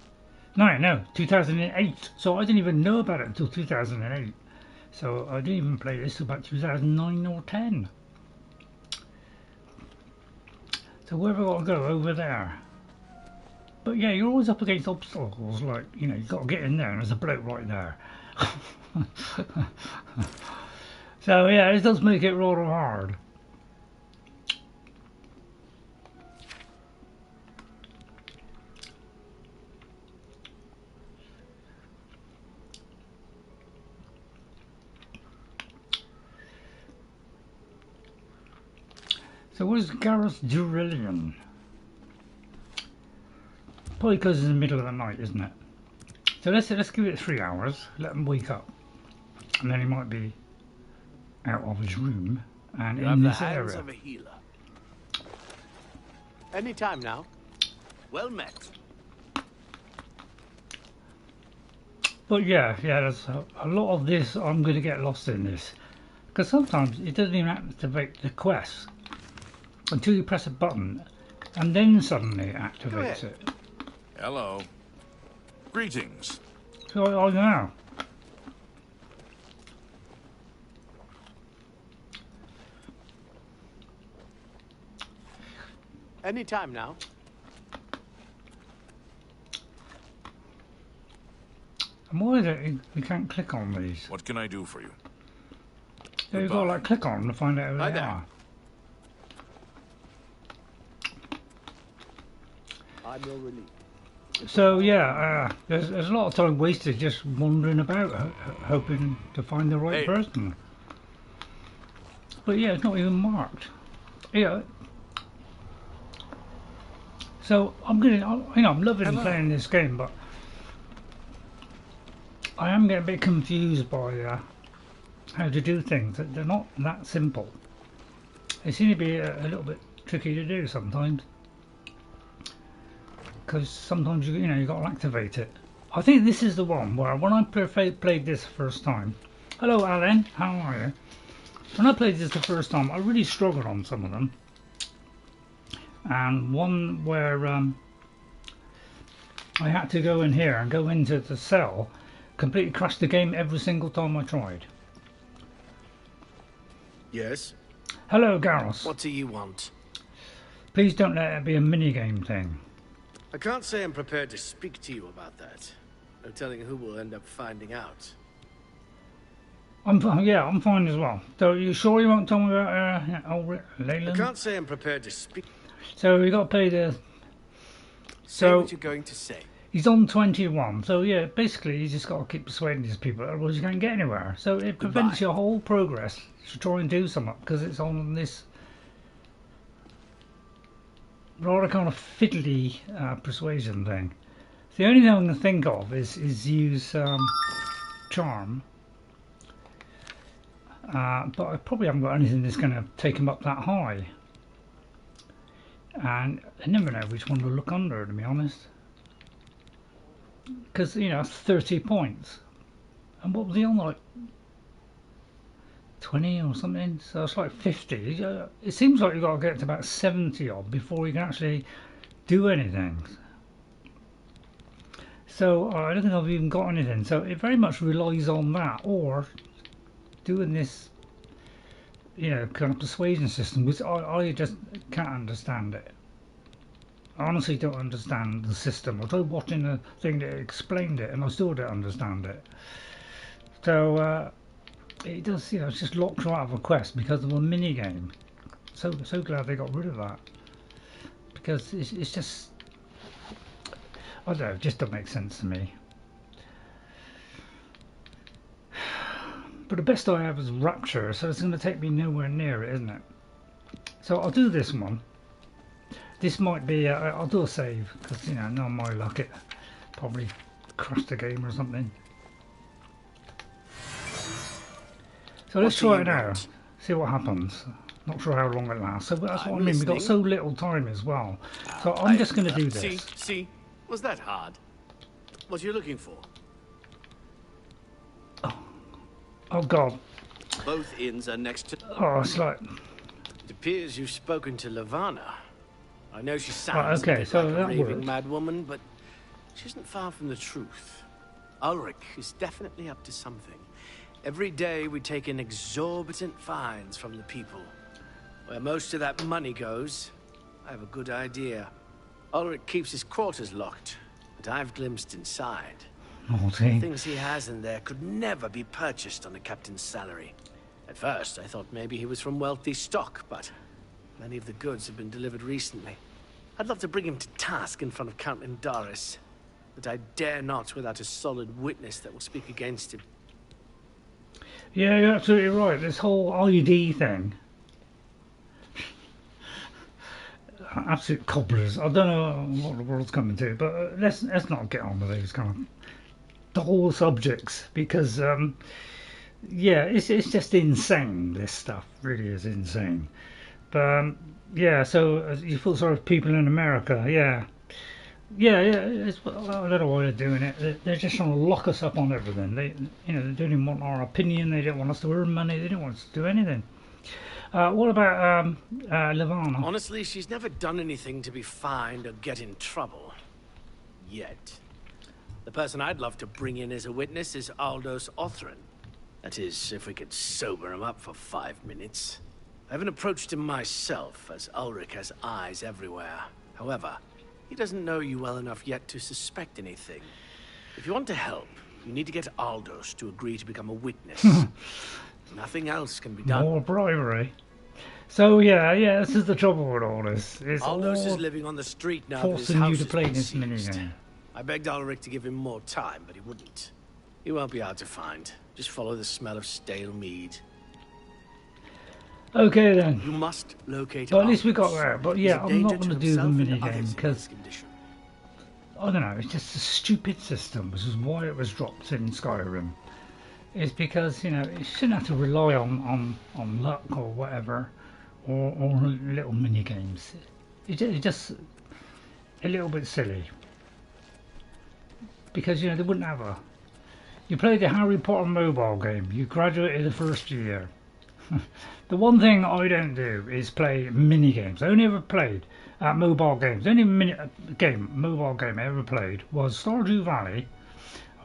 No, 2008. So I didn't even know about it until 2008. So I didn't even play this till about 2009 or 10. So where have I got to go? Over there. But yeah, you're always up against obstacles, like, you know, you've got to get in there and there's a bloke right there. So yeah, it does make it rather hard. So what is Garrus Darelliun? Probably because it's in the middle of the night, isn't it? So let's give it 3 hours, let him wake up, and then he might be out of his room and in this area. Of a healer. Any time now. Well met. But yeah, there's a lot of this. I'm going to get lost in this because sometimes it doesn't even activate the quest until you press a button, and then suddenly it activates it. Hello. Greetings. So I don't know. Any time now. And why is it you can't click on these? What can I do for you? So you've got to like click on them to find out who they are. I'm your relief. So yeah, there's a lot of time wasted just wandering about, hoping to find the right person. But yeah, it's not even marked. Yeah. So I'm loving playing this game, but I am getting a bit confused by how to do things. They're not that simple. They seem to be a little bit tricky to do sometimes. Because sometimes you got to activate it. I think this is the one where when I played this first time. Hello Alan, how are you? When I played this the first time, I really struggled on some of them. And one where I had to go in here and go into the cell, completely crashed the game every single time I tried. Yes. Hello Garrus. What do you want? Please don't let it be a minigame thing. I can't say I'm prepared to speak to you about that. No telling who will end up finding out. I'm fine as well. So you sure you won't tell me about Leyland? I can't say I'm prepared to speak. So we got to play the. Say what you're going to say. He's on 21, so yeah, basically you just got to keep persuading these people, otherwise you can't get anywhere. So it prevents your whole progress to try and do something because it's on this rather kind of fiddly persuasion thing. The only thing I can think of is use charm, but I probably haven't got anything that's going to take him up that high, and I never know which one to look under, to be honest, because it's 30 points, and what was he on, like 20 or something? So it's like 50. It seems like you've got to get to about 70 odd before you can actually do anything. So I don't think I've even got anything. So it very much relies on that, or doing this, kind of persuasion system, which I just can't understand it. I honestly don't understand the system. I tried watching a thing that explained it, and I still don't understand it. So it does, it just locks you out of a quest because of a mini game. So glad they got rid of that, because it's just, I don't know, it just doesn't make sense to me. But the best I have is Rapture, so it's going to take me nowhere near it, isn't it? So I'll do this one. This might be, I'll do a save, because, you know, not my luck, it probably crashed the game or something. So let's try it out, see what happens. Not sure how long it lasts, so that's what I mean, we've got so little time as well. So I'm just going to do this. See? Was that hard? What are you looking for? Oh God. Both inns are next to... Oh, it's like... It appears you've spoken to Llevana. I know she sounds okay, a bit so like a that raving worked. mad woman, but she isn't far from the truth. Ulrich is definitely up to something. Every day we take in exorbitant fines from the people. Where most of that money goes, I have a good idea. Ulrich keeps his quarters locked, but I've glimpsed inside. Naughty. Things he has in there could never be purchased on a captain's salary. At first, I thought maybe he was from wealthy stock, but many of the goods have been delivered recently. I'd love to bring him to task in front of Count Indaris, but I dare not without a solid witness that will speak against him. Yeah, you're absolutely right. This whole ID thing. Absolute cobblers. I don't know what the world's coming to, but let's not get on with those kind of the whole subjects, because yeah, it's just insane. This stuff really is insane. But yeah, so you feel sorry for people in America. Yeah. It's, I don't know why they're doing it. They're just trying to lock us up on everything. They don't even want our opinion. They don't want us to earn money. They don't want us to do anything. What about Llevana? Honestly, she's never done anything to be fined or get in trouble. Yet. The person I'd love to bring in as a witness is Aldos Othran. That is, if we could sober him up for 5 minutes. I haven't approached him myself, as Ulrich has eyes everywhere. However, he doesn't know you well enough yet to suspect anything. If you want to help, you need to get Aldos to agree to become a witness. Nothing else can be done. More bribery. So yeah, this is the trouble with all this. It's Aldos all is living on the street now. forcing you to play this minigame. I begged Ulrich to give him more time, but he wouldn't. He won't be hard to find. Just follow the smell of stale mead. Okay then. You must locate. But at least we got that. But yeah, I'm not going to do the minigame because I don't know. It's just a stupid system, which is why it was dropped in Skyrim. It's because you shouldn't have to rely on luck or whatever, or little mini games. It's just a little bit silly because they wouldn't have a. You played the Harry Potter mobile game. You graduated the first year. The one thing I don't do is play mini games. I only ever played mobile games. The only mobile game I ever played was Stardew Valley.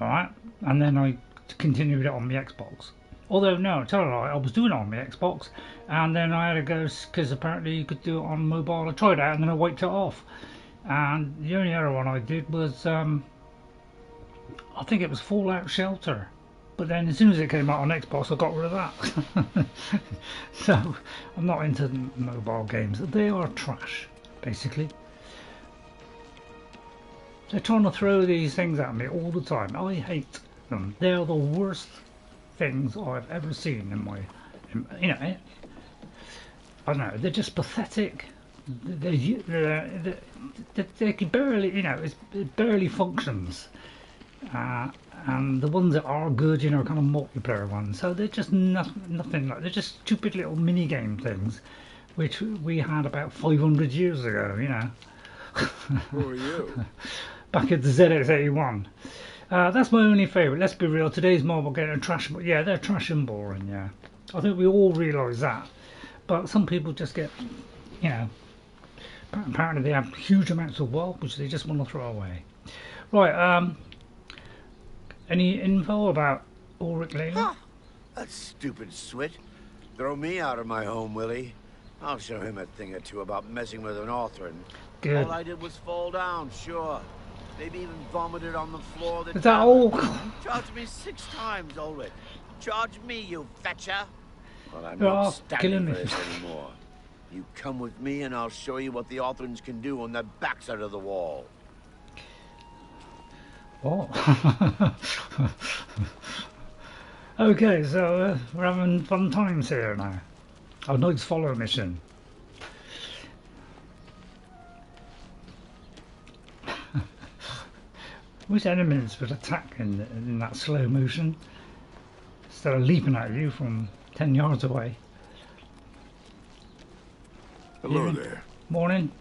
All right, and then I continued it on the Xbox. Although no, tell a lie, I was doing it on the Xbox, and then I had to go because apparently you could do it on mobile. I tried it out and then I wiped it off. And the only other one I did was I think it was Fallout Shelter. But then as soon as it came out on Xbox, I got rid of that. So I'm not into mobile games. They are trash, basically. They're trying to throw these things at me all the time. I hate them. They're the worst things I've ever seen in my, I don't know. They're just pathetic. They can barely, it barely functions. And the ones that are good, are kind of multiplayer ones. So they're just nothing like. They're just stupid little mini game things, which we had about 500 years ago. Who are you? Back at the ZX81. That's my only favourite. Let's be real. Today's mobile game are trash. Yeah, they're trash and boring. Yeah, I think we all realise that. But some people just get, apparently they have huge amounts of wealth which they just want to throw away. Right. Any info about Ulrich Llevana? Huh. That stupid swit. Throw me out of my home, will he? I'll show him a thing or two about messing with an Othran. Good. All I did was fall down, sure. Maybe even vomited on the floor. Is that all? Charge me 6 times, Ulrich. Charge me, you fetcher. Well, I'm You're not off standing killing for me. this anymore. You come with me and I'll show you what the Othrans can do on the backside of the wall. Oh. Okay, so we're having fun times here now. Oh, Knight's Follow mission. Which enemies would attack in that slow motion instead of leaping at you from 10 yards away? Hello there. Morning.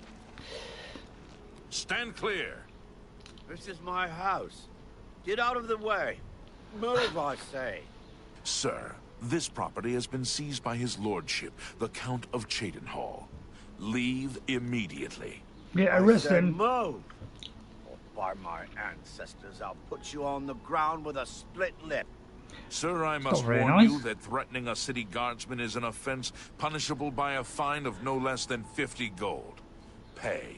Stand clear. This is my house. Get out of the way. Move, I say. Sir, this property has been seized by his lordship, the Count of Cheydinhal. Leave immediately. Yeah, arrest him. Move. Or by my ancestors, I'll put you on the ground with a split lip. Sir, I must very warn nice. you that threatening a city guardsman is an offense punishable by a fine of no less than 50 gold. Pay,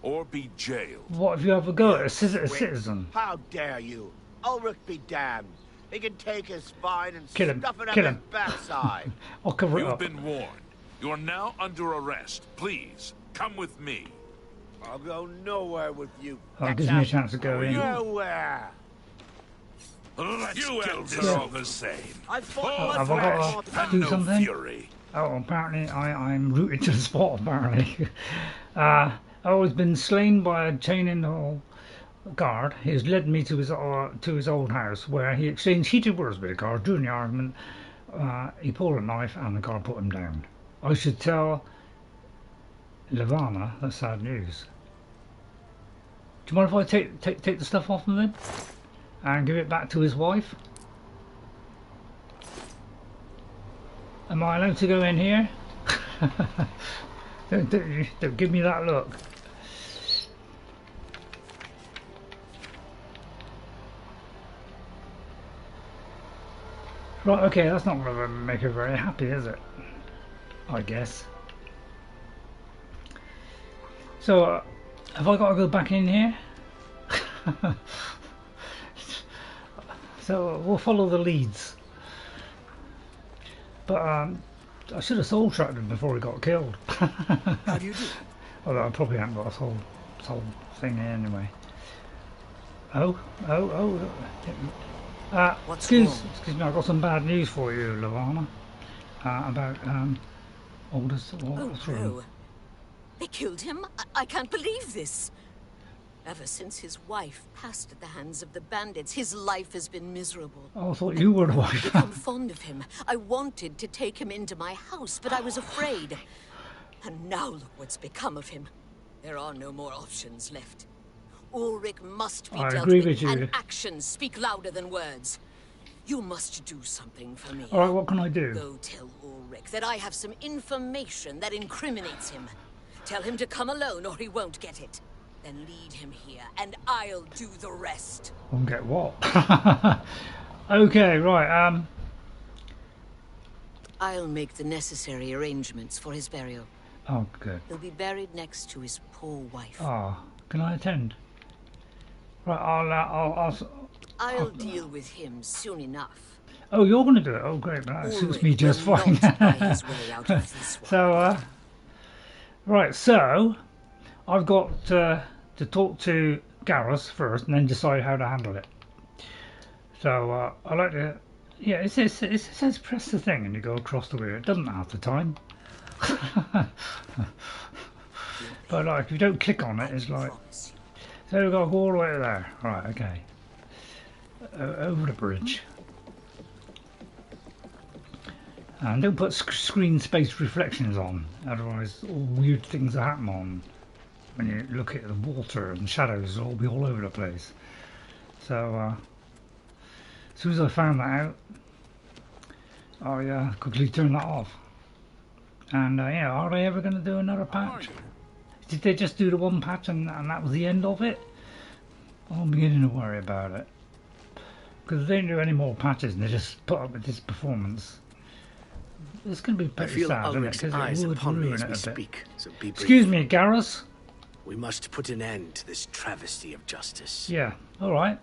or be jailed. What if you have a go at a citizen? How dare you? Ulrich be damned. He can take his fine and Kill him. stuff it up Kill his him. backside. I'll cover it You've up. been warned. You are now under arrest. Please, come with me. I'll go nowhere with you. Oh, it gives me a chance to go in. Nowhere. You elves are all the same. I fought Have I got to do no something? fury. Oh, apparently I'm rooted to the spot, apparently. I've always been slain by a Cheydinhal guard. He has led me to his old house, where he exchanged heated words with the guard. During the argument, he pulled a knife and the guard put him down. I should tell Llevana that's sad news. Do you mind if I take the stuff off of him and give it back to his wife? Am I allowed to go in here? don't give me that look. Right, okay, that's not going to make her very happy, is it? I guess. So, have I got to go back in here? So, we'll follow the leads. But, I should have soul tracked him before he got killed. How do you do? Although I probably haven't got a soul thing here anyway. Excuse me, I've got some bad news for you, Llevana. About Aldos Othran. No. They killed him? I can't believe this. Ever since his wife passed at the hands of the bandits, his life has been miserable. Oh, I thought you were the wife. I've become fond of him. I wanted to take him into my house, but I was afraid. And now look what's become of him. There are no more options left. Ulrich must be dealt with, and actions speak louder than words. You must do something for me. Alright, what can I do? Go tell Ulrich that I have some information that incriminates him. Tell him to come alone or he won't get it. Then lead him here, and I'll do the rest. Won't get what? Okay, right, I'll make the necessary arrangements for his burial. Oh, good. He'll be buried next to his poor wife. Ah, can I attend? Right, I'll deal with him soon enough. Oh, you're going to do it? Oh, great, that suits me just fine. His way out of this one. So, right, so I've got to talk to Garrus first and then decide how to handle it. So, I like to, yeah, it says press the thing and you go across the wheel. It doesn't have the time. But like, if you don't click on it, it's like, so we've got to go all the way to there. Right, okay. Over the bridge. And don't put screen space reflections on, otherwise all weird things will happen on when you look at the water and shadows will all be all over the place. So as soon as I found that out, I quickly turned that off. And yeah, are they ever going to do another patch? Did they just do the one patch and that was the end of it? I'm beginning to worry about it. Because if they don't do any more patches and they just put up with this performance, it's going to be pretty sad, isn't it? Because it would ruin it a bit. So be brief. Excuse me, Garrus? We must put an end to this travesty of justice. Yeah, alright.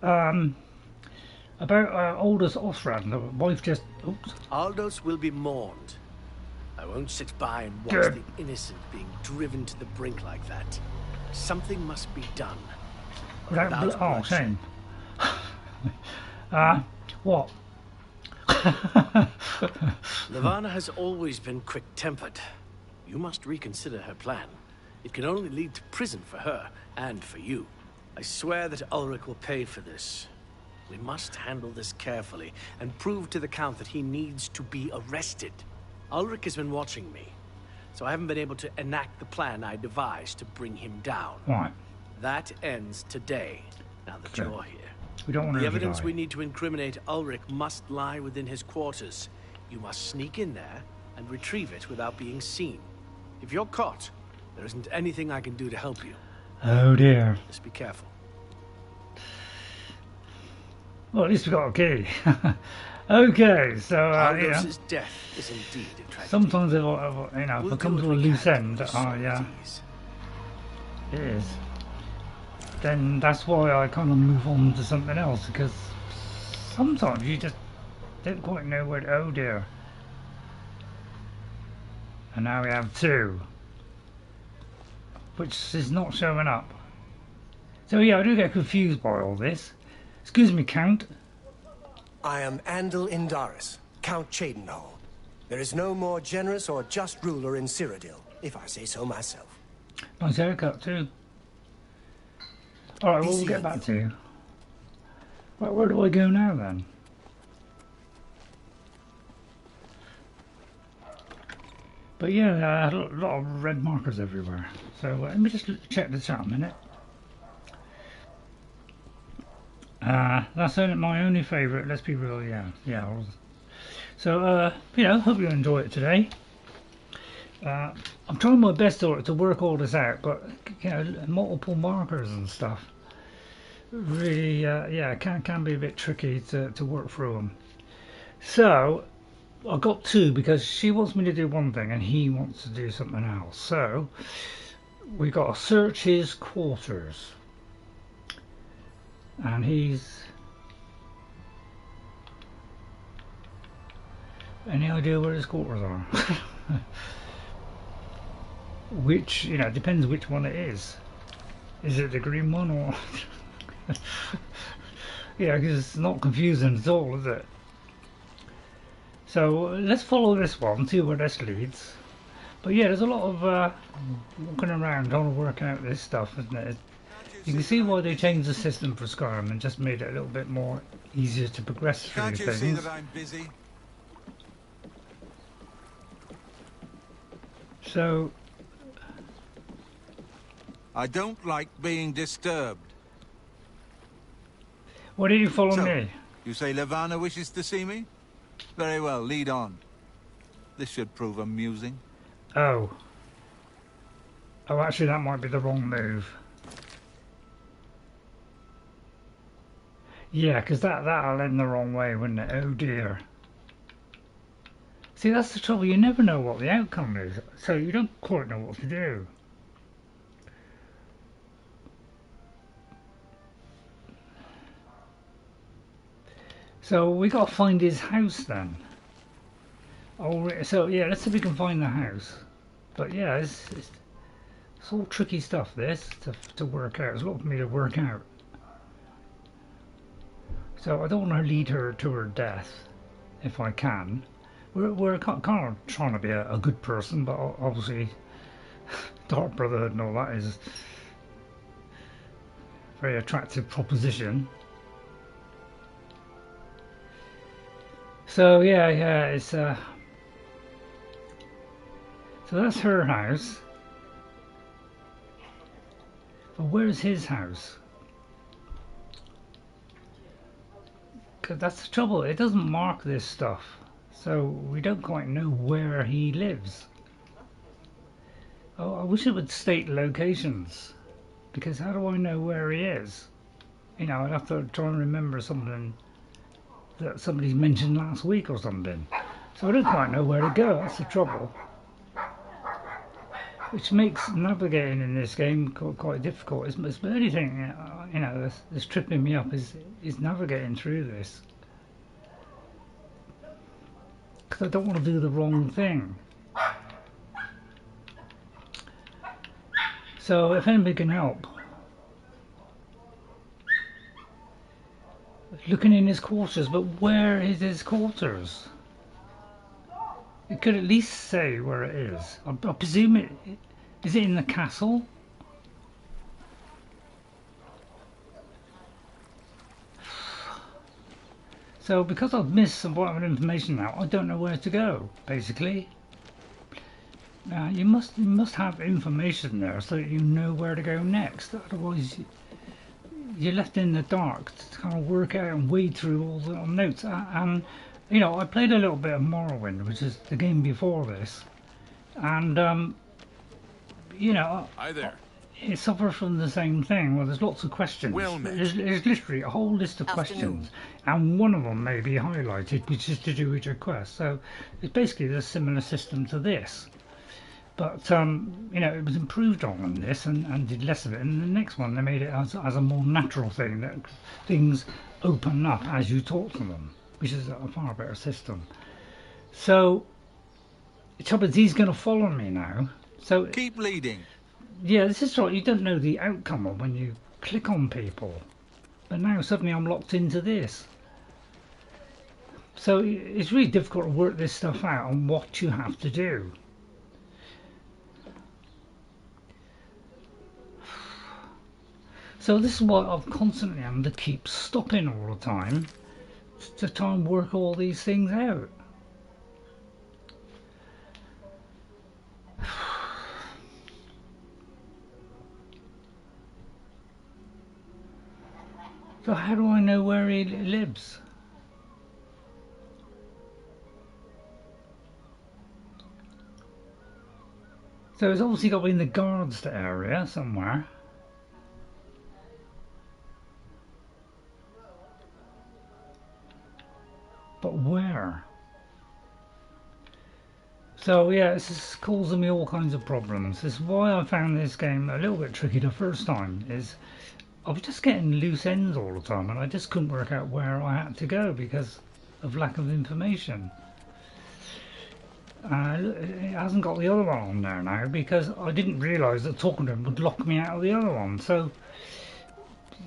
About Aldos Othran, the wife just... Oops. Aldos will be mourned. I won't sit by and watch the innocent being driven to the brink like that. Something must be done. Oh, shame. What? Llevana has always been quick-tempered. You must reconsider her plan. It can only lead to prison for her, and for you. I swear that Ulrich will pay for this. We must handle this carefully, and prove to the Count that he needs to be arrested. Ulrich has been watching me, so I haven't been able to enact the plan I devised to bring him down. Right. That ends today, now that you're here. We don't want The evidence we need to incriminate Ulrich must lie within his quarters. You must sneak in there and retrieve it without being seen. If you're caught, there isn't anything I can do to help you. Oh dear. Just be careful. Well, at least we got a key. Okay, so Aldous' death is indeed a tragedy. sometimes if I come to a loose end, it is. Then that's why I kind of move on to something else, because sometimes you just don't quite know where. Oh dear. And now we have 2, which is not showing up. So yeah, I do get confused by all this. Excuse me, Count. I am Andal Indaris, Count Cheydinhal. There is no more generous or just ruler in Cyrodiil, if I say so myself. Nice haircut too. Alright, well, we'll get back to you. Right, where do I go now then? But yeah, I had a lot of red markers everywhere. So let me just check the chat a minute. That's my only favourite, let's be real, yeah. So, hope you enjoy it today. I'm trying my best to work all this out, but, multiple markers and stuff really, can be a bit tricky to work through them. So, I got 2 because she wants me to do one thing and he wants to do something else. So, we got to search his quarters. And he's... Any idea where his quarters are? Which, depends which one it is. Is it the green one or... Yeah, because it's not confusing at all, is it? So, let's follow this one, see where this leads. But yeah, there's a lot of walking around trying to work out this stuff, isn't it? You can see why they changed the system for Skyrim and just made it a little bit more easier to progress through Can't you things. see that I'm busy? So I don't like being disturbed. Why did you follow me? You say Llevana wishes to see me? Very well, lead on. This should prove amusing. Oh, actually that might be the wrong move. Yeah, because that'll end the wrong way, wouldn't it? Oh dear. See, that's the trouble, you never know what the outcome is, so you don't quite know what to do. So we got to find his house then. So yeah, let's see if we can find the house. But yeah, it's all tricky stuff, this, to work out. It's a lot for me to work out. So I don't want to lead her to her death, if I can. We're kind of trying to be a good person, but obviously Dark Brotherhood and all that is a very attractive proposition. So yeah, it's so that's her house. But where's his house? That's the trouble, it doesn't mark this stuff, so we don't quite know where he lives. Oh, I wish it would state locations, because how do I know where he is? I'd have to try and remember something that somebody mentioned last week or something, so I don't quite know where to go. That's the trouble, which makes navigating in this game quite difficult. It's the only thing that's tripping me up is navigating through this, because I don't want to do the wrong thing. So if anybody can help, looking in his quarters, but where is his quarters? It could at least say where it is. I presume it... Is it in the castle? So because I've missed some whatever information now, I don't know where to go, basically. You must have information there so that you know where to go next. Otherwise, you're left in the dark to kind of work out and wade through all the notes. And you know, I played a little bit of Morrowind, which is the game before this, and you know, hi there. It suffers from the same thing. Well, there's lots of questions. Well, there's literally a whole list of questions, and one of them may be highlighted, which is to do with your quest. So it's basically a similar system to this, but you know, it was improved on this and did less of it. And the next one, they made it as a more natural thing, that things open up as you talk to them, which is a far better system. So the trouble is, he's going to follow me now. So keep leading. Yeah, this is right. You don't know the outcome of when you click on people, but now suddenly I'm locked into this. So it's really difficult to work this stuff out on what you have to do. So this is why I've constantly having to keep stopping all the time to try and work all these things out. So how do I know where he lives? So it's obviously got to be in the guards area somewhere. But where? So yeah, this is causing me all kinds of problems. This is why I found this game a little bit tricky the first time. Is I was just getting loose ends all the time, and I just couldn't work out where I had to go because of lack of information. It hasn't got the other one on there now because I didn't realise that talking to him would lock me out of the other one. So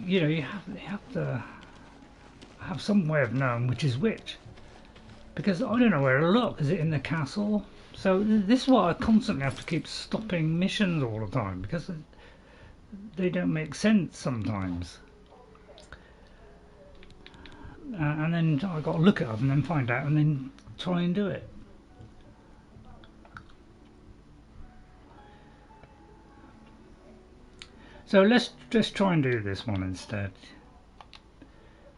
you know, you have to have some way of knowing which is which, because I don't know where to look. Is it in the castle? So this is why I constantly have to keep stopping missions all the time, because they don't make sense sometimes. And then I've got to look at them and then find out and then try and do it. So let's just try and do this one instead,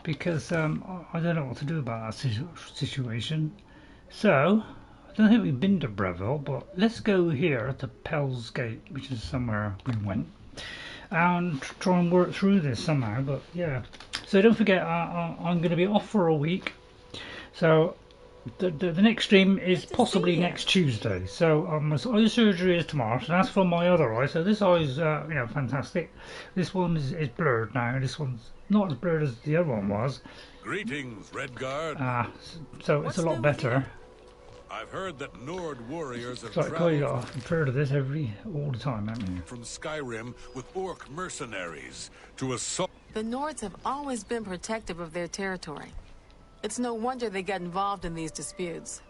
because I don't know what to do about that situation. So I don't think we've been to Bravil, but let's go here to Pell's Gate, which is somewhere we went, and try and work through this somehow. But yeah, so don't forget, I'm going to be off for a week, so the next stream is possibly next Tuesday. So my eye surgery is tomorrow, so that's for my other eye. So this eye is you know, fantastic. This one is blurred now. This one's not as blurred as the other one was. Greetings, Redguard. So it's a lot better. I've heard that Nord warriors have traveled. I've heard of this all the time, haven't you? From Skyrim with orc mercenaries to assault. The Nords have always been protective of their territory. It's no wonder they get involved in these disputes.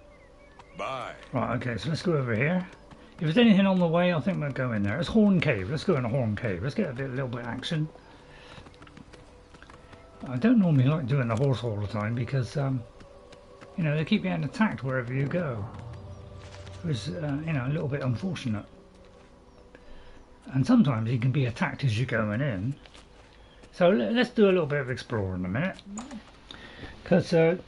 Bye. Right, okay, so let's go over here. If there's anything on the way, I think we'll go in there. It's Horn Cave. Let's go in a Horn Cave. Let's get a little bit of action. I don't normally like doing the horse all the time because, you know, they keep getting attacked wherever you go. It's, you know, a little bit unfortunate. And sometimes you can be attacked as you're going in. So let's do a little bit of exploring in a minute. Because I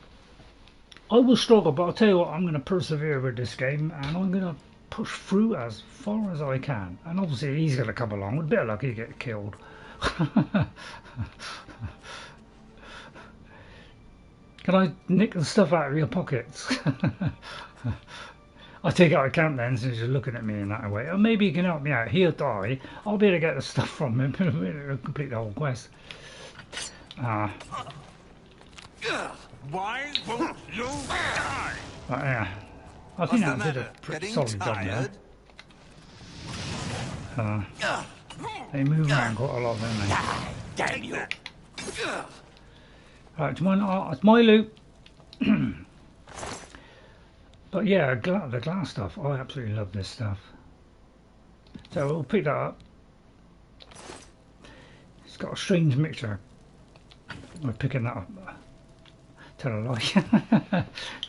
will struggle, but I'll tell you what, I'm going to persevere with this game, and I'm going to push through as far as I can. And obviously he's going to come along. With a bit of luck, he'll get killed. Can I nick the stuff out of your pockets? I take it I can't then, since you're looking at me in that way. Or maybe you can help me out. He'll die. I'll be able to get the stuff from him. It'll complete the whole quest. Why won't you die? Right, yeah. I think that did a pretty solid job there. They move around quite a lot, don't they? Damn you! Right, it's my loot. But yeah, the glass stuff, I absolutely love this stuff. So we'll pick that up. It's got a strange mixture. We're picking that up. Tell a lie.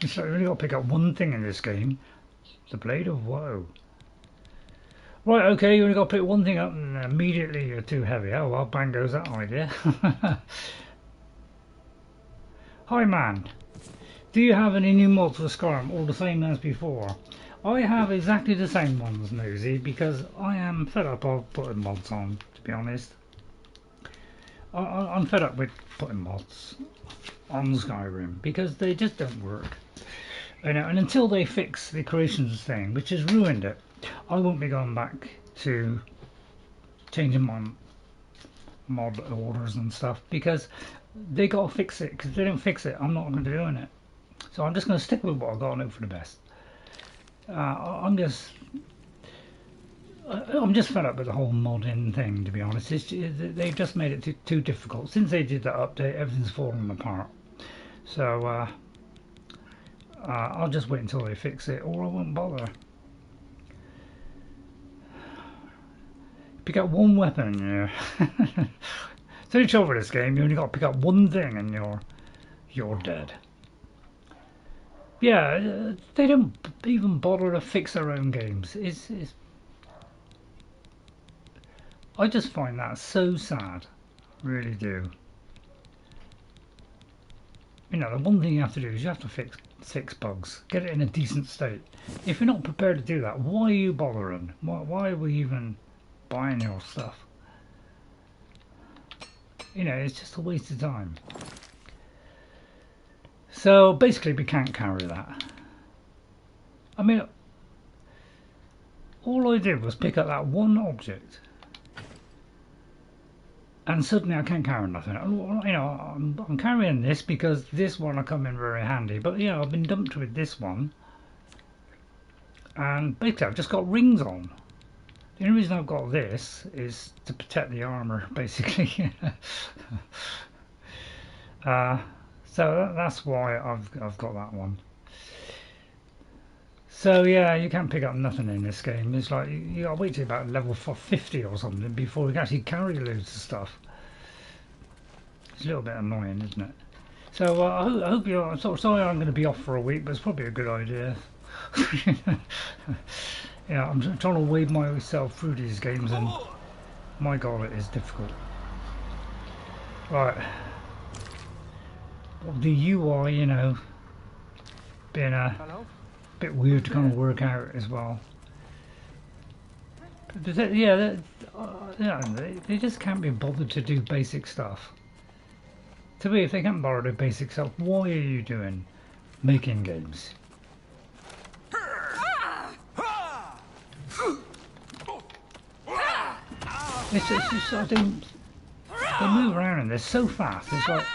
So we've only got to pick up one thing in this game. The Blade of Woe. Right, okay, you only got to pick one thing up and immediately you're too heavy. Oh well, bang goes that idea. Hi man. Do you have any new mods for Skyrim, all the same as before? I have exactly the same ones, Nosy, because I am fed up of putting mods on, to be honest. I'm fed up with putting mods on Skyrim, because they just don't work. And until they fix the creations thing, which has ruined it, I won't be going back to changing my mod orders and stuff, because they got to fix it, because if they don't fix it, I'm not going to be doing it. So I'm just going to stick with what I've got and hope for the best. I'm just fed up with the whole modding thing, to be honest. They've just made it too difficult. Since they did that update, everything's fallen apart. So I'll just wait until they fix it, or I won't bother. Pick up one weapon, yeah. So you over this game, you only got to pick up one thing and you're dead. Yeah, they don't even bother to fix their own games. I just find that so sad, really do. You know, the one thing you have to do is you have to fix bugs, get it in a decent state. If you're not prepared to do that, why are you bothering? Why are we even buying your stuff? You know, it's just a waste of time. So basically we can't carry that. I mean, all I did was pick up that one object and suddenly I can't carry nothing. You know, I'm carrying this because this one will come in very handy, but you know, I've been dumped with this one and basically I've just got rings on. The only reason I've got this is to protect the armor, basically. So that's why I've got that one. So yeah, you can't pick up nothing in this game. It's like you gotta wait till about level 50 or something before you can actually carry loads of stuff. It's a little bit annoying, isn't it? So I hope you're. I'm sorry I'm going to be off for a week, but it's probably a good idea. Yeah, I'm trying to wade myself through these games, and my god, it is difficult. Right. The UI, you know, being a bit weird to kind of work out as well. But yeah, they just can't be bothered to do basic stuff. To me, if they can't bother to do basic stuff, why are you making games? It's just, they move around and they're so fast. It's like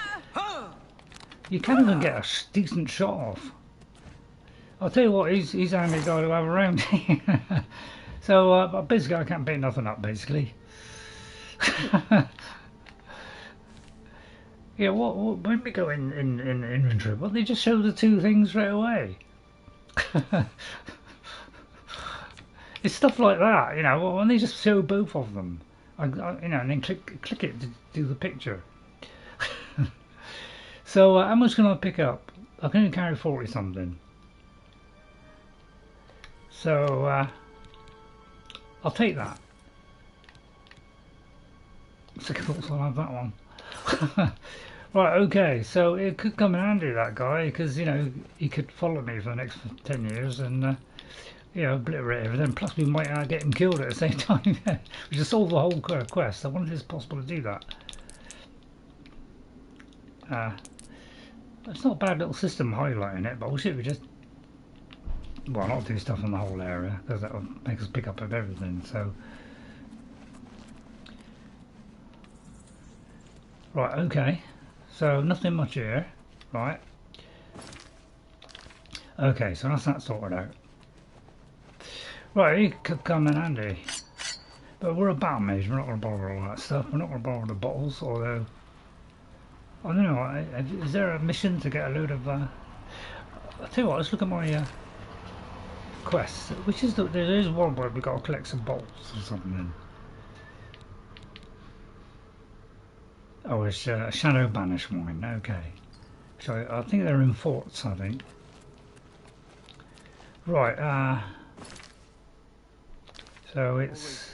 you can't even get a decent shot off. I'll tell you what, he's the only guy to have around. So basically, I can't pick nothing up. Basically, yeah. When we go in inventory, well, they just show the two things straight away. It's stuff like that, you know. When they just show both of them. You know, and then click it to do the picture. So how much can I pick up? I can only carry 40 something. So I'll take that. Second thoughts, I'll have that one. Right, okay. So it could come in handy, that guy, because you know he could follow me for the next 10 years and. You know, obliterate everything. Plus, we might get him killed at the same time. We just solve the whole quest. I wonder if it's possible to do that. It's not a bad little system highlighting it, but I wish it would just, well, not do stuff in the whole area, because that would make us pick up of everything. So, right, okay. So nothing much here, right? Okay, so that's that sorted out. Right, he could come in handy. But we're a Battlemage, we're not going to bother all that stuff. We're not going to bother the bottles, although I don't know. Is there a mission to get a load of? I'll tell you what. Let's look at my quests. Which is there is one where we got to collect some bolts or something. Oh, it's Shadow Banish Wine. Okay. So I think they're in forts. I think. Right. So it's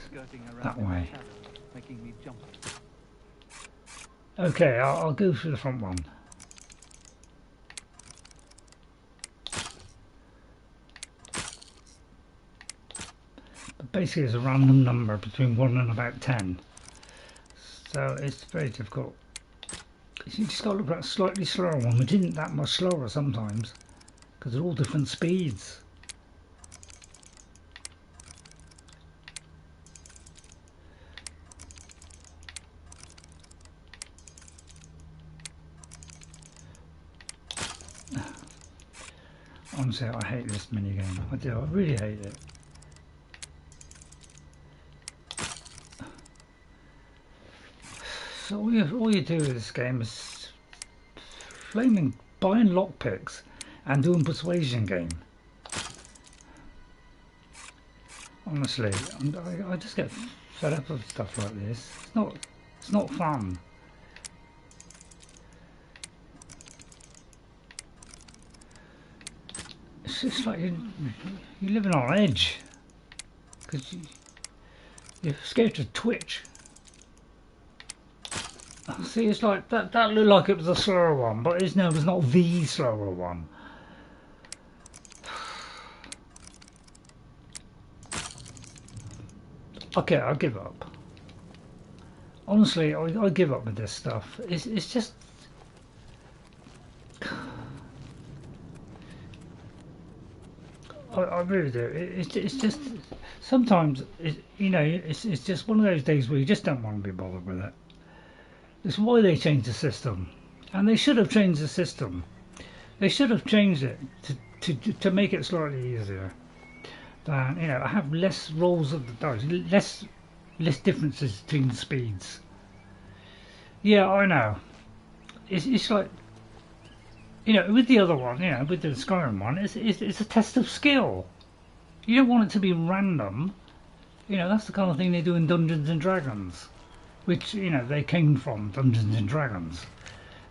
that way. Okay, I'll go through the front one. But basically it's a random number between 1 and about 10. So it's very difficult. You just got to look at a slightly slower one, which isn't that much slower sometimes, because they're all different speeds. Honestly, I hate this minigame. I do. I really hate it. So all you do with this game is buying lockpicks and doing persuasion game. Honestly, I just get fed up of stuff like this. It's not fun. It's like you're living on edge because you're scared to twitch. See, it's like that looked like it was a slower one, but it's not the slower one. Okay, I'll give up. Honestly, I give up with this stuff. It's just. I really do. It's just sometimes it's just one of those days where you just don't want to be bothered with it. It's why they changed the system, and they should have changed the system. They should have changed it to make it slightly easier. I have less rolls of the dice, less differences between speeds. Yeah, I know. It's like. With the other one, with the Skyrim one, it's a test of skill. You don't want it to be random. That's the kind of thing they do in Dungeons and Dragons, which, they came from Dungeons and Dragons.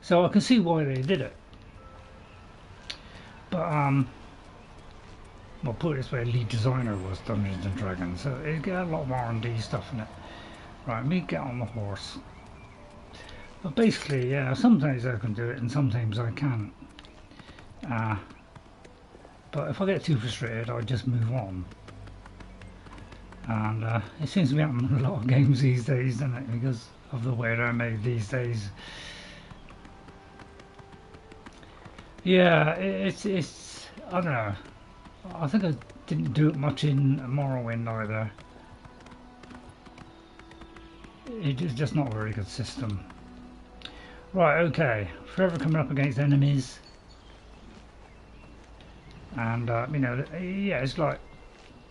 So I can see why they did it. But, well, put it this way, lead designer was Dungeons and Dragons, so it got a lot of R&D stuff in it. Right, me get on the horse. But basically, yeah, sometimes I can do it and sometimes I can't. But if I get too frustrated, I just move on. And it seems to be happening in a lot of games these days, doesn't it? Because of the way they're made these days. Yeah, it's I don't know. I think I didn't do it much in Morrowind either. It's just not a very good system. Right, okay. Forever coming up against enemies. And, yeah, it's like,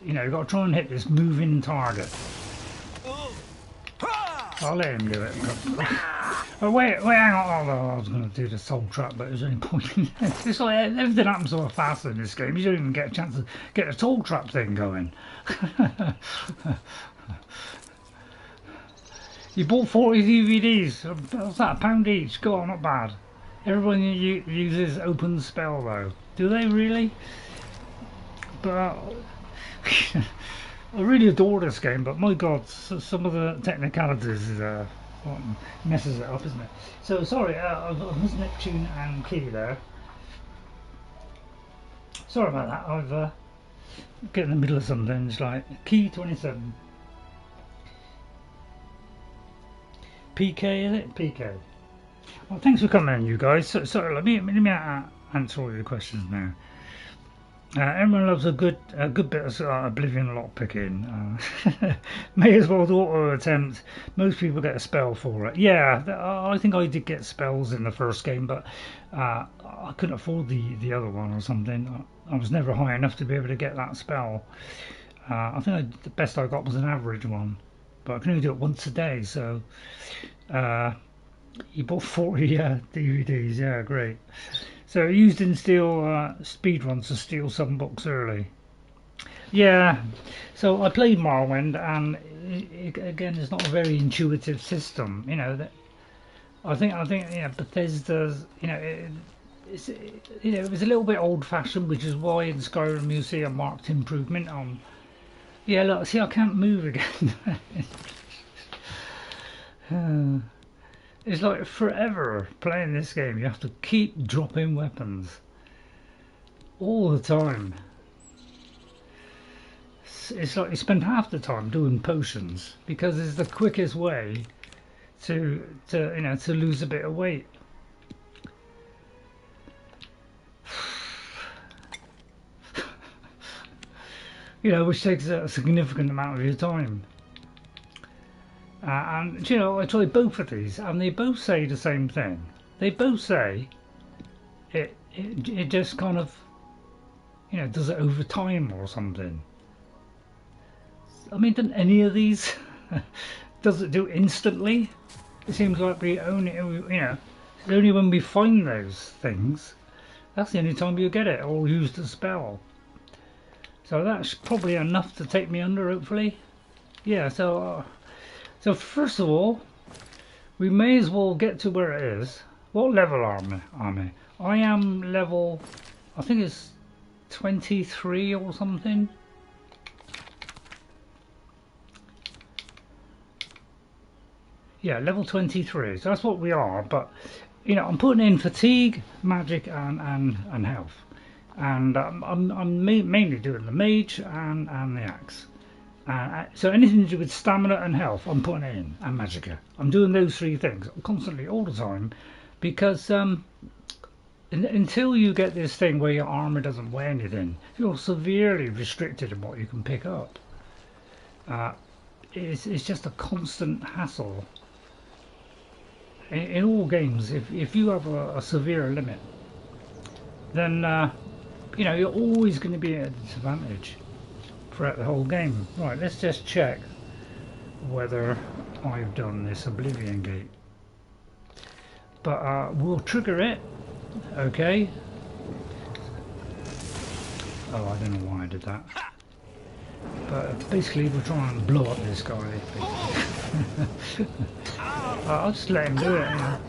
you've got to try and hit this moving target. I'll let him do it. Oh, wait, hang on. Oh, I was going to do the soul trap, but there's only point in it. It's like everything happens so fast in this game, you don't even get a chance to get the soul trap thing going. You bought 40 DVDs. What's that? £1 each. Go on, not bad. Everyone uses open spell though. Do they really? But I really adore this game. But my God, some of the technicalities messes it up, isn't it? So sorry, I've missed Neptune and Key there. Sorry about that. I've get in the middle of something. It's like Key 27. PK, is it? PK. Well, thanks for coming in, you guys. So let me answer all your questions now. Everyone loves a good bit of Oblivion lockpicking. May as well auto attempt. Most people get a spell for it. Yeah, I think I did get spells in the first game, but I couldn't afford the other one or something. I was never high enough to be able to get that spell. I think the best I got was an average one. But I can only do it once a day, so You bought 40 DVDs, yeah, great. So used in steel speedruns to steal some books early. Yeah, so I played Morrowind, and again, it's not a very intuitive system. You know, that I think Bethesda's, it was a little bit old-fashioned, which is why in Skyrim you see a marked improvement on. Yeah, look, see, I can't move again. It's like forever playing this game. You have to keep dropping weapons all the time. It's like you spend half the time doing potions because it's the quickest way to lose a bit of weight. Which takes a significant amount of your time. And I tried both of these, and they both say the same thing. They both say it just kind of, does it over time or something. I mean, doesn't any of these does it do instantly? It seems like we only, only when we find those things, that's the only time you get it or use the spell. So that's probably enough to take me under, hopefully. Yeah. So first of all, we may as well get to where it is. What level are me? I am level, I think it's 23 or something. Yeah, level 23. So that's what we are. But I'm putting in fatigue, magic, and health, and I'm mainly doing the mage and the axe. So anything to do with stamina and health, I'm putting it in, and magicka. I'm doing those three things constantly, all the time, because until you get this thing where your armor doesn't weigh anything, you're severely restricted in what you can pick up. It's just a constant hassle. In all games, if you have a severe limit, then you're always going to be at a disadvantage throughout the whole game. Right, let's just check whether I've done this Oblivion Gate. But we'll trigger it, okay? Oh, I don't know why I did that. But basically we're trying to blow up this guy. I'll just let him do it,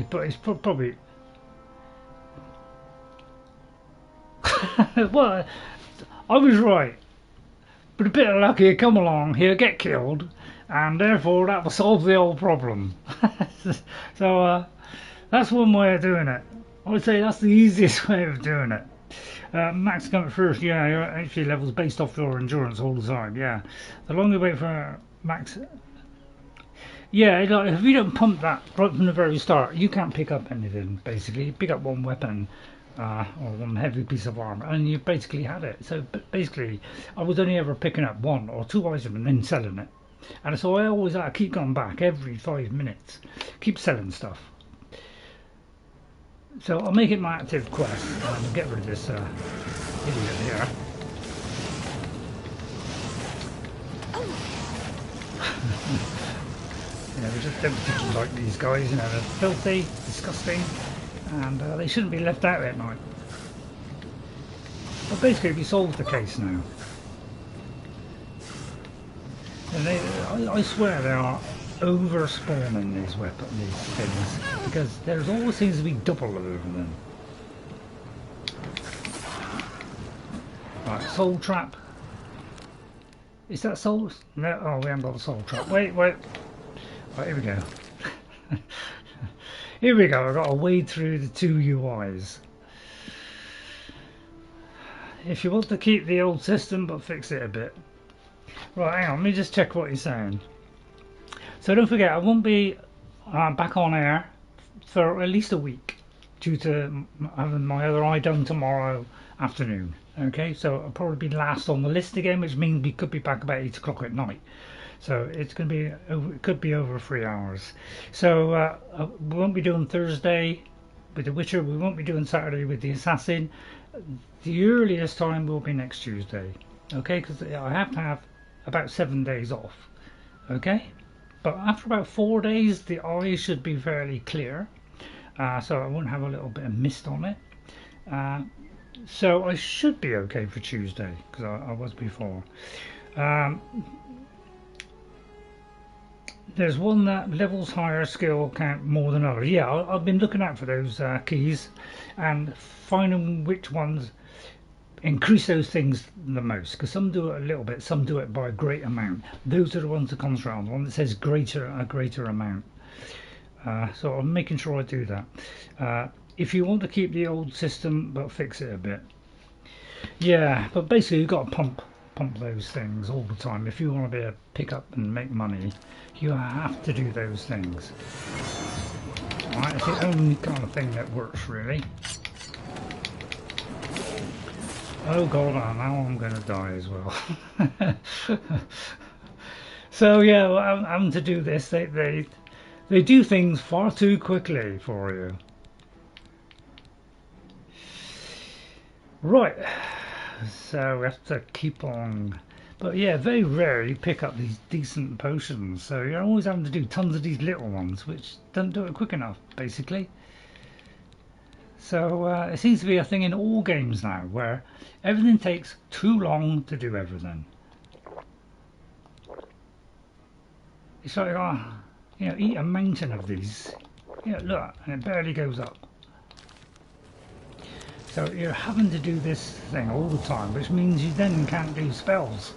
But he's probably... Well, I was right. But a bit of luck he'll come along, he'll get killed, and therefore that will solve the whole problem. So that's one way of doing it. I would say that's the easiest way of doing it. Max coming first, yeah, your HP levels based off your endurance all the time, yeah. The longer you wait for max... Yeah, like, if you don't pump that right from the very start, you can't pick up anything, basically. You pick up one weapon, or one heavy piece of armor, and you basically had it. So basically, I was only ever picking up one or two items and then selling it. And so I always had to keep going back every 5 minutes, keep selling stuff. So I'll make it my active quest, and I'll get rid of this idiot here. We just don't particularly like these guys, they're filthy, disgusting, and they shouldn't be left out at night. But basically we solved the case now. And I swear they are over spawning these things, because there's always seems to be double over them. Right, soul trap. Is that soul? No, oh, we haven't got the soul trap. Wait. Right, here we go. Here we go. I've got to wade through the two UIs. If you want to keep the old system but fix it a bit. Right, hang on. Let me just check what he's saying. So don't forget, I won't be back on air for at least a week due to having my other eye done tomorrow afternoon. Okay, so I'll probably be last on the list again, which means we could be back about 8 o'clock at night. So it's going to be, it could be over 3 hours. So we won't be doing Thursday with The Witcher. We won't be doing Saturday with The Assassin. The earliest time will be next Tuesday. Okay, because I have to have about 7 days off. Okay, but after about 4 days, the eye should be fairly clear, so I won't have a little bit of mist on it. So I should be okay for Tuesday, because I was before. There's one that levels higher skill count more than others. Yeah, I've been looking out for those keys and finding which ones increase those things the most, because some do it a little bit, some do it by a great amount. Those are the ones to concentrate on, the one that says a greater amount. So I'm making sure I do that. If you want to keep the old system but fix it a bit, yeah, but basically you've got to pump those things all the time. If you want to be able to pick up and make money, you have to do those things. Right, it's the only kind of thing that works, really. Oh god, now I'm going to die as well. So yeah, well, I'm having to do this. They do things far too quickly for you. Right, so we have to keep on. But yeah, very rare you pick up these decent potions, so you're always having to do tons of these little ones, which don't do it quick enough, basically. So it seems to be a thing in all games now, where everything takes too long to do everything. It's like, you know, eat a mountain of these. Yeah, look, and it barely goes up. So you're having to do this thing all the time, which means you then can't do spells.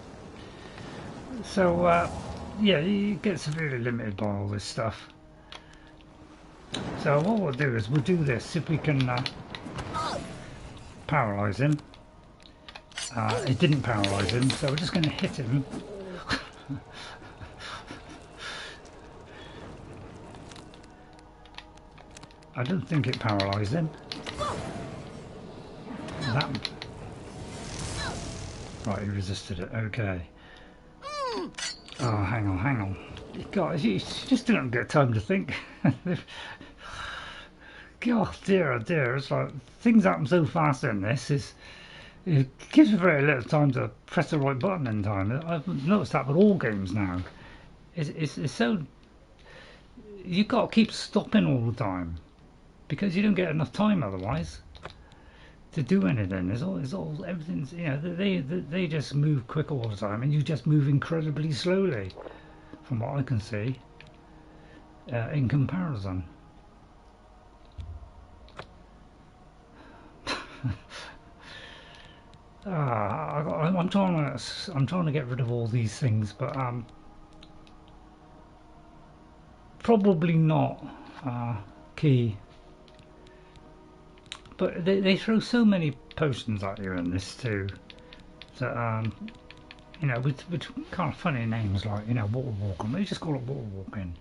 So yeah, you get severely limited by all this stuff. So what we'll do is we'll do this, see if we can paralyze him. It didn't paralyze him, so we're just going to hit him. I don't think it paralyzed him. That... Right, he resisted it, okay. Oh, hang on. God, you just don't get time to think. God, dear, oh dear, it's like things happen so fast in this. It gives you very little time to press the right button in time. I've noticed that with all games now. It's so... You've got to keep stopping all the time, because you don't get enough time otherwise to do anything. It's all everything's, you know, they just move quick all the time, and you just move incredibly slowly, from what I can see, in comparison. I'm trying to get rid of all these things, but probably not key. But they throw so many potions at you in this too, that you know, with kind of funny names like, you know, water walking. They just call it water walking.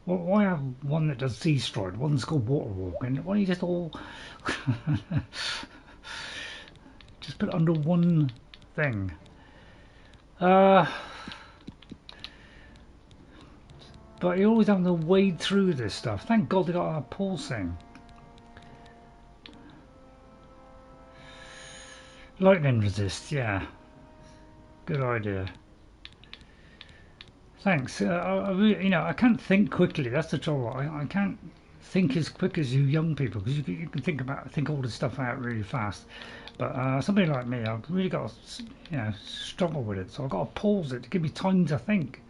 Well, why have one that does sea stride? One's called water walking. Why don't you just all just put it under one thing? But you always have to wade through this stuff. Thank God they got a pulsing. Lightning resist, yeah. Good idea. Thanks. I really, you know, I can't think quickly. That's the trouble. I can't think as quick as you young people, because you can think all this stuff out really fast. But somebody like me, I've really got to, you know, struggle with it. So I've got to pause it to give me time to think.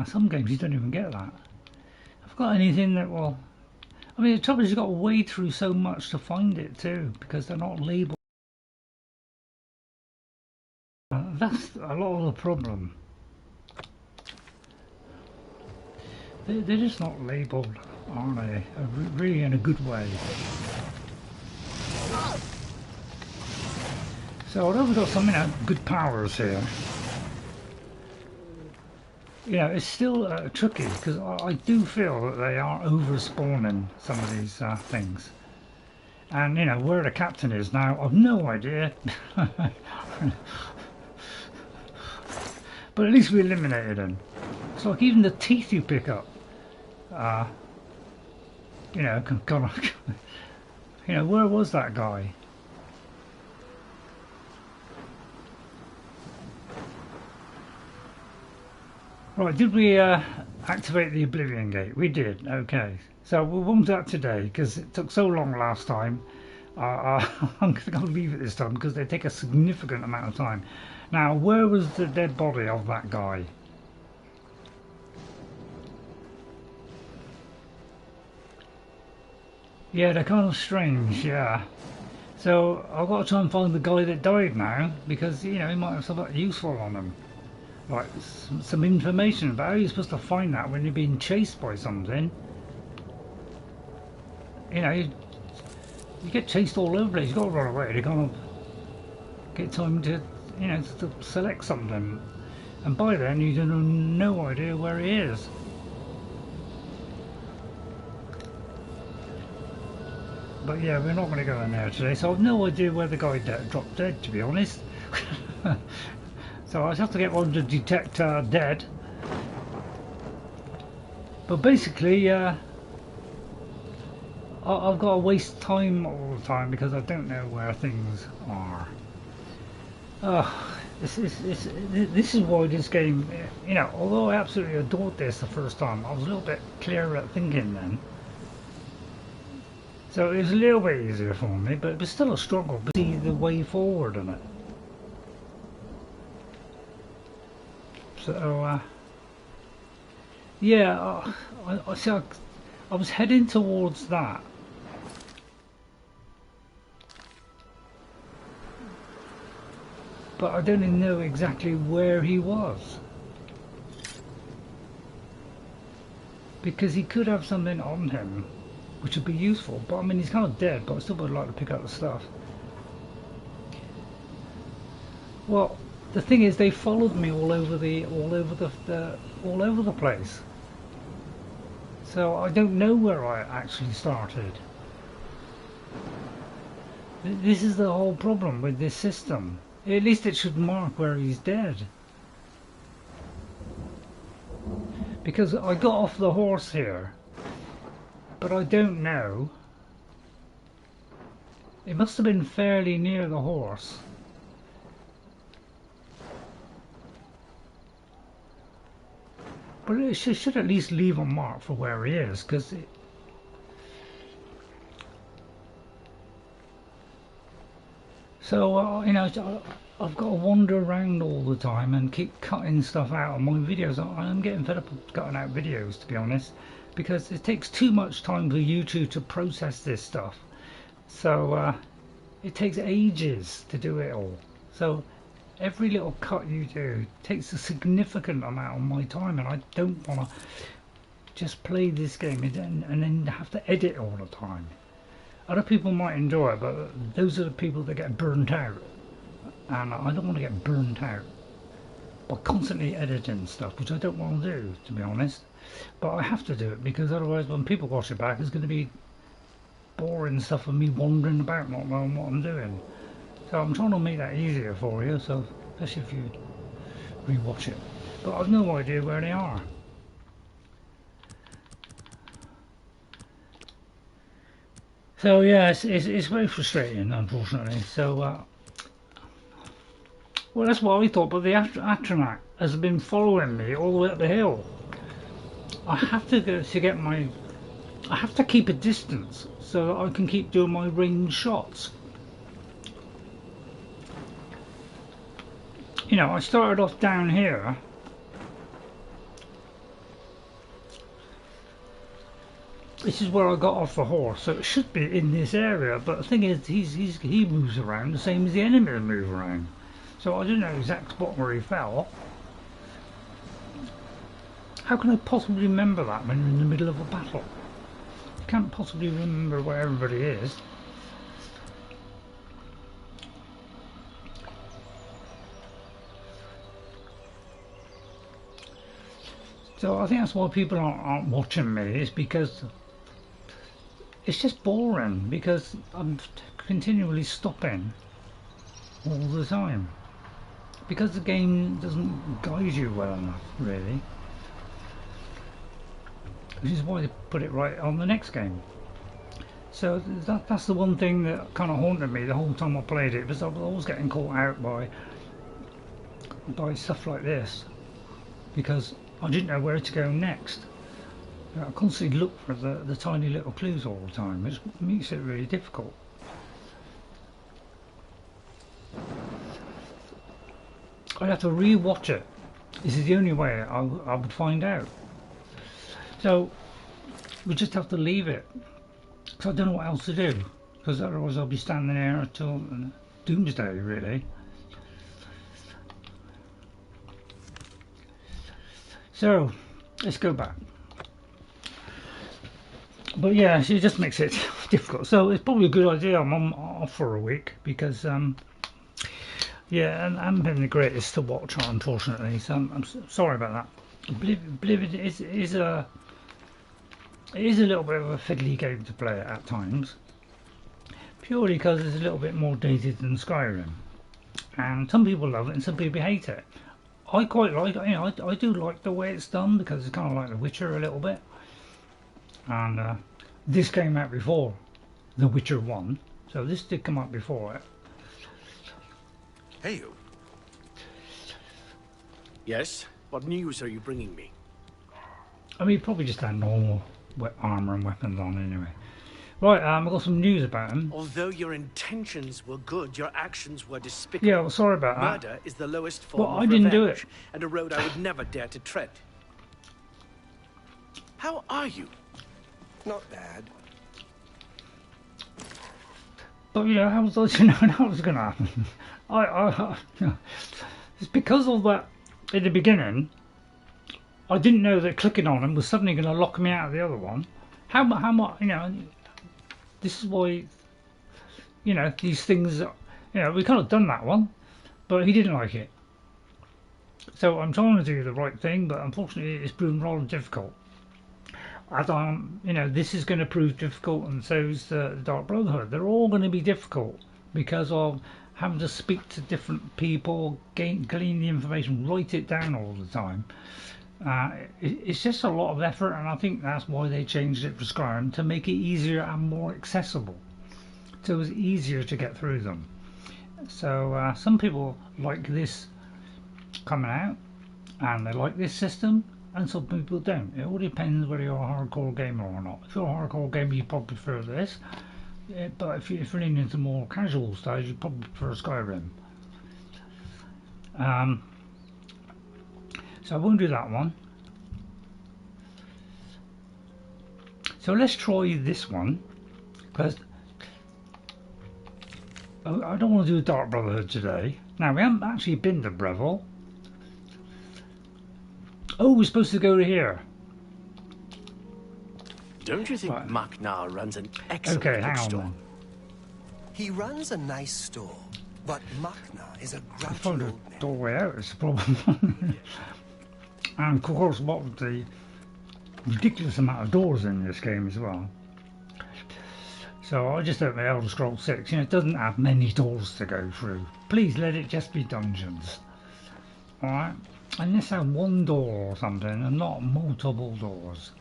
Some games you don't even get that. I've got anything that will. I mean, the trouble is you've got to wade through so much to find it too, because they're not labelled. That's a lot of the problem. They're just not labelled, are they? Really in a good way. So although we've got some, you know, good powers here, you know, it's still tricky, because I do feel that they are over-spawning some of these things. And, you know, where the captain is now, I've no idea. But at least we eliminated him. It's like even the teeth you pick up, you know, kind of, you know, where was that guy? Right, did we activate the Oblivion Gate? We did, okay. So we'll do that today because it took so long last time. I'm going to leave it this time because they take a significant amount of time. Now, where was the dead body of that guy? Yeah, they're kind of strange, yeah. So I've got to try and find the guy that died now because, you know, he might have something useful on him. Like some information about how you're supposed to find that when you're being chased by something. You know, you get chased all over the place. You've got to run away to kind of get time to, you know, to select something. And by then you don't have no idea where he is. But yeah, we're not going to go in there today, so I've no idea where the guy dropped dead, to be honest. So I just have to get one to detect dead. But basically, I've got to waste time all the time because I don't know where things are. This is why this game, you know, although I absolutely adored this the first time, I was a little bit clearer at thinking then. So it was a little bit easier for me, but it was still a struggle to see the way forward in it. So, yeah, I was heading towards that. But I don't even know exactly where he was. Because he could have something on him, which would be useful. But I mean, he's kind of dead, but I still would like to pick up the stuff. Well, the thing is, they followed me all over the place. So I don't know where I actually started. This is the whole problem with this system. At least it should mark where he's dead. Because I got off the horse here, but I don't know. It must have been fairly near the horse. But it should at least leave a mark for where he is, because so you know, I've got to wander around all the time and keep cutting stuff out of my videos. I'm getting fed up of cutting out videos, to be honest, because it takes too much time for YouTube to process this stuff. So it takes ages to do it all. So every little cut you do takes a significant amount of my time, and I don't want to just play this game and then have to edit all the time. Other people might enjoy it, but those are the people that get burnt out, and I don't want to get burnt out by constantly editing stuff, which I don't want to do, to be honest. But I have to do it because otherwise when people watch it back, it's going to be boring stuff of me wandering about not knowing what I'm doing. So I'm trying to make that easier for you, so especially if you rewatch it. But I've no idea where they are. So yeah, it's very frustrating, unfortunately. So well, that's what I thought. But the Atronach has been following me all the way up the hill. I have to go to get my. I have to keep a distance so that I can keep doing my range shots. You know, I started off down here. This is where I got off the horse, so it should be in this area. But the thing is, he moves around the same as the enemy move around. So I don't know the exact spot where he fell. How can I possibly remember that when you're in the middle of a battle? You can't possibly remember where everybody is. So I think that's why people aren't watching me, is because it's just boring, because I'm continually stopping all the time. Because the game doesn't guide you well enough, really. Which is why they put it right on the next game. So that's the one thing that kind of haunted me the whole time I played it, because I was always getting caught out by stuff like this. Because I didn't know where to go next. I constantly look for the tiny little clues all the time. It makes it really difficult. I'd have to re-watch it. This is the only way I would find out. So we just have to leave it. Because I don't know what else to do. Because otherwise I'll be standing there until doomsday, really. So let's go back. But yeah, it just makes it difficult. So it's probably a good idea I'm off for a week because yeah, and I haven't been the greatest to watch, unfortunately. So I'm sorry about that. Oblivion is a little bit of a fiddly game to play at times, purely because it's a little bit more dated than Skyrim, and some people love it and some people hate it. I quite like it. You know, I do like the way it's done because it's kind of like The Witcher a little bit. And this came out before The Witcher 1, so this did come out before it. Hey, you. Yes? What news are you bringing me? I mean, probably just had normal armour and weapons on anyway. Right, I've got some news about him. Although your intentions were good, your actions were despicable. Yeah, well, sorry about that. Murder is the lowest form of I didn't do revenge, it. and a road I would never dare to tread. How are you? Not bad. But you know, how was I to know that was going to happen? It's because of that in the beginning. I didn't know that clicking on him was suddenly going to lock me out of the other one. How much? You know, this is why. You know, these things. You know, we could have done that one, but he didn't like it. So I'm trying to do the right thing, but unfortunately, it's proven rather difficult. As you know, this is going to prove difficult, and so's the Dark Brotherhood. They're all going to be difficult because of having to speak to different people, glean the information, write it down all the time. It's just a lot of effort, and I think that's why they changed it for Skyrim, to make it easier and more accessible, so it was easier to get through them. So some people like this coming out, and they like this system. And some people don't. It all depends whether you're a hardcore gamer or not. If you're a hardcore gamer, you probably prefer this. Yeah, but if you're leaning into more casual styles, you probably prefer Skyrim. So I won't do that one. So let's try this one, because I don't want to do Dark Brotherhood today. Now, we haven't actually been to Bravil. Oh, we're supposed to go to here. Don't you think Maknar runs an excellent bookstore? On. He runs a nice store, but Maknar is a grouchy I found a old man. doorway out, it's a problem. And of course, what with the ridiculous amount of doors in this game as well. So I just opened Elder Scrolls 6. You know, it doesn't have many doors to go through. Please let it just be dungeons. Alright? And let's have one door or something and not multiple doors,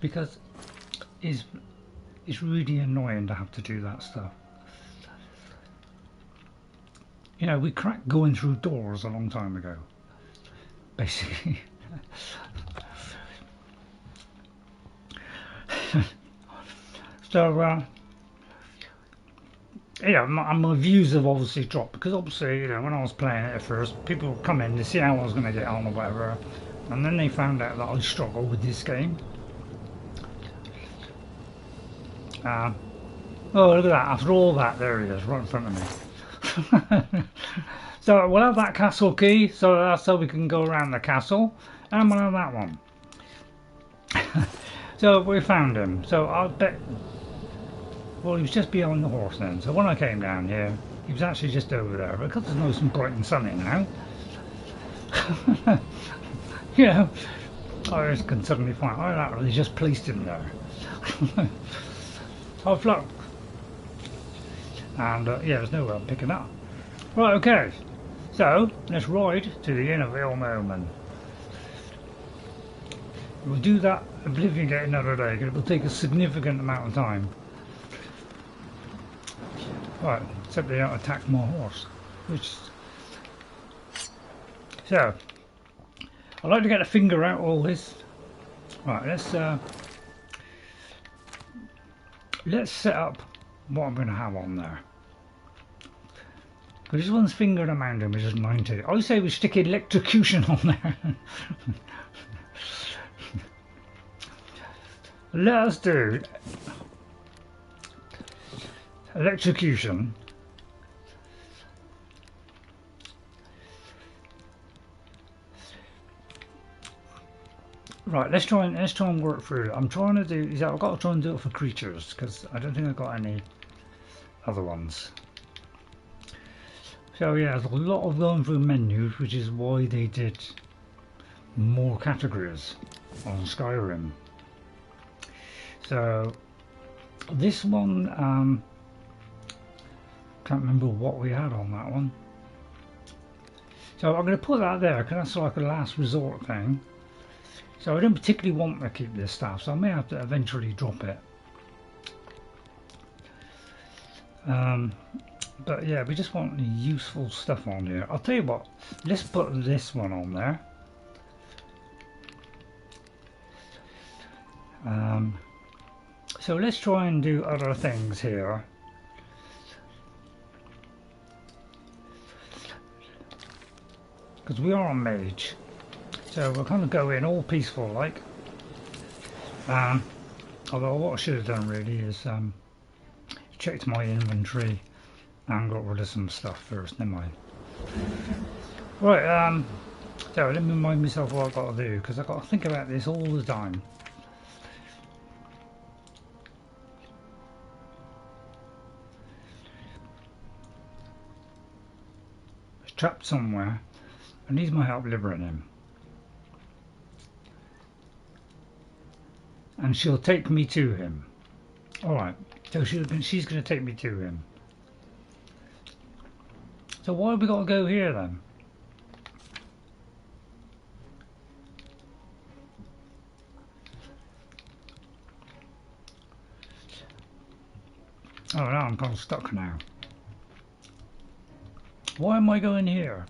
because it's really annoying to have to do that stuff. You know, we cracked going through doors a long time ago, basically. So yeah, my views have obviously dropped, because obviously, you know, when I was playing it at first, people would come in to see how I was going to get on or whatever, and then they found out that I struggle with this game. Oh, look at that, after all that, there he is, right in front of me. So we'll have that castle key, so that's so we can go around the castle, and we'll have that one. So we found him, so I bet. Well, he was just behind the horse then, so when I came down here, he was actually just over there, but because it's nice and bright and sunny now, you know, I just can suddenly find, oh, that really just placed him there. I've looked, and yeah, there's nowhere I'm picking up. Right, okay, so let's ride to the Inn of Ill Omen. We'll do that Oblivion Gate another day, because it will take a significant amount of time. Right, except they don't attack my horse, which. So, I like to get a finger out all this. Right, let's set up what I'm going to have on there. Because this one's finger in a mountain, which is 90. I say we stick electrocution on there. Let us do electrocution. Right, let's try and work through it. I'm trying to do. I've got to try and do it for creatures because I don't think I've got any other ones. So yeah, there's a lot of going through menus, which is why they did more categories on Skyrim. So this one, can't remember what we had on that one. So I'm going to put that there because that's like a last resort thing. So I don't particularly want to keep this stuff, so I may have to eventually drop it. But yeah, we just want useful stuff on here. I'll tell you what, let's put this one on there. So let's try and do other things here. Because we are a mage. So we'll kind of go in all peaceful like. Although what I should have done really is checked my inventory and got rid of some stuff first, never mind. Right, so let me remind myself what I've got to do because I've got to think about this all the time. He's trapped somewhere. I need my help liberating him. And she'll take me to him. Alright, so she's going to take me to him. So why have we got to go here then? Oh no, I'm kind of stuck now. Why am I going here?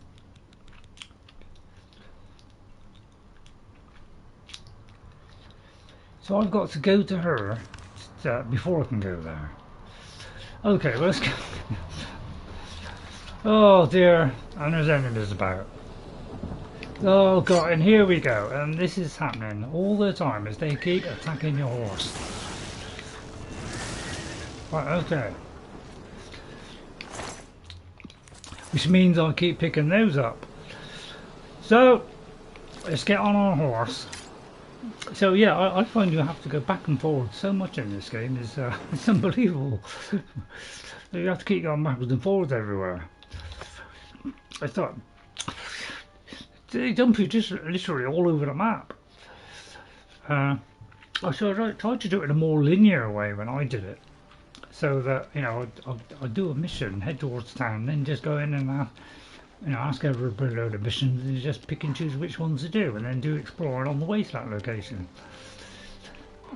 So I've got to go to her before I can go there. Okay, well, let's go. Oh dear, and there's enemies about. Oh god, and here we go, and this is happening all the time as they keep attacking your horse. Right, okay. Which means I keep picking those up. So, let's get on our horse. So yeah, I find you have to go back and forward so much in this game. It's unbelievable. You have to keep going backwards and forwards everywhere. I thought they dump you just literally all over the map. I tried to do it in a more linear way when I did it, so that I'd do a mission, head towards town, then just go in and ask everybody a load of missions and just pick and choose which ones to do, and then do exploring on the way to that location,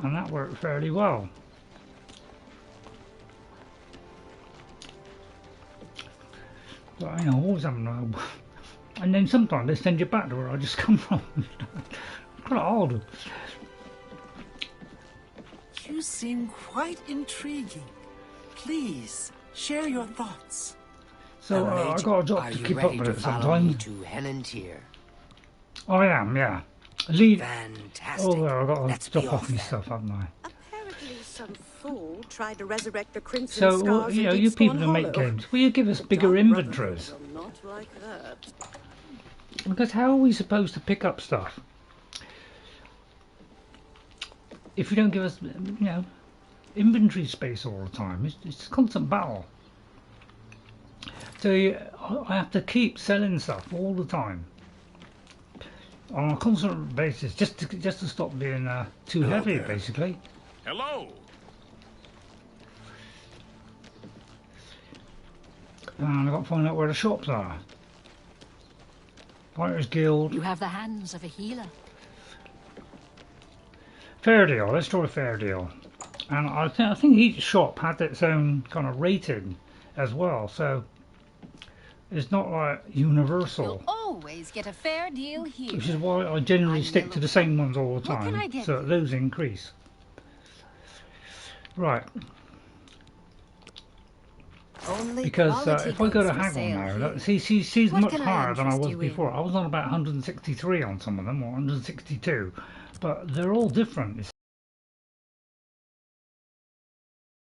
and that worked fairly well. But always having and then sometimes they send you back to where I just come from. Quite odd. You seem quite intriguing. Please share your thoughts. So I got a job to keep up with it sometimes. To Henantier? I am, yeah. Lead. Fantastic. Oh, well, I've got to stop off myself, haven't I? Apparently, some fool tried to resurrect the Crimson So, Scars you people who make games, will you give us bigger inventories? Not like that. Because how are we supposed to pick up stuff if you don't give us, inventory space all the time? It's a constant battle. So I have to keep selling stuff all the time on a constant basis, just to stop being too heavy, basically. Hello. And I've got to find out where the shops are. Fighters Guild. You have the hands of a healer. Fair deal. Let's try a fair deal. And I think each shop had its own kind of rating as well, so it's not like universal. You'll always get a fair deal here. Which is why I generally stick to the same ones all the What can I time, get so that those increase. Right. Only Because if I go to goods for haggle sale now, here. she's What much can I higher than I interest was you before. in? I was on about 163 on some of them, or 162, but they're all different. It's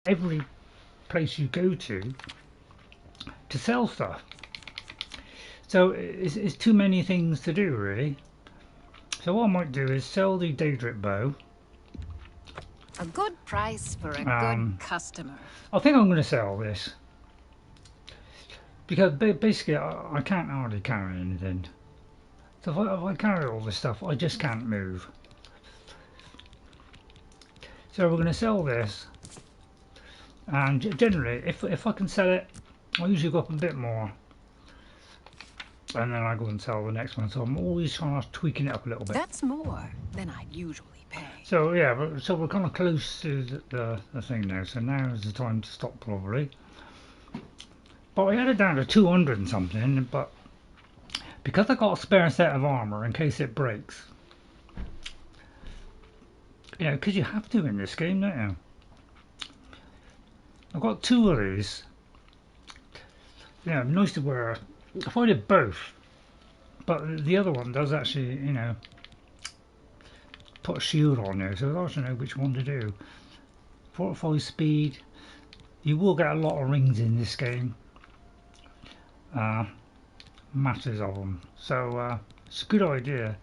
every place you go to sell stuff. So it's too many things to do, really. So what I might do is sell the Daedric bow. A good price for a good customer. I think I'm going to sell this. Because basically I can't hardly carry anything. So if I carry all this stuff, I just can't move. So we're going to sell this. And generally, if I can sell it, I usually go up a bit more. And then I go and sell the next one. So I'm always trying to tweaking it up a little bit. That's more than I'd usually pay. So yeah, so we're kind of close to the thing now. So now is the time to stop probably. But I had it down to 200 and something. But because I got a spare set of armor in case it breaks. You know, because you have to in this game, don't you? I've got 2 of these. Yeah, nice to wear. If I did both, but the other one does actually, you know, put a shield on there, so I also know which one to do. 45 speed. You will get a lot of rings in this game. Masses of them. So it's a good idea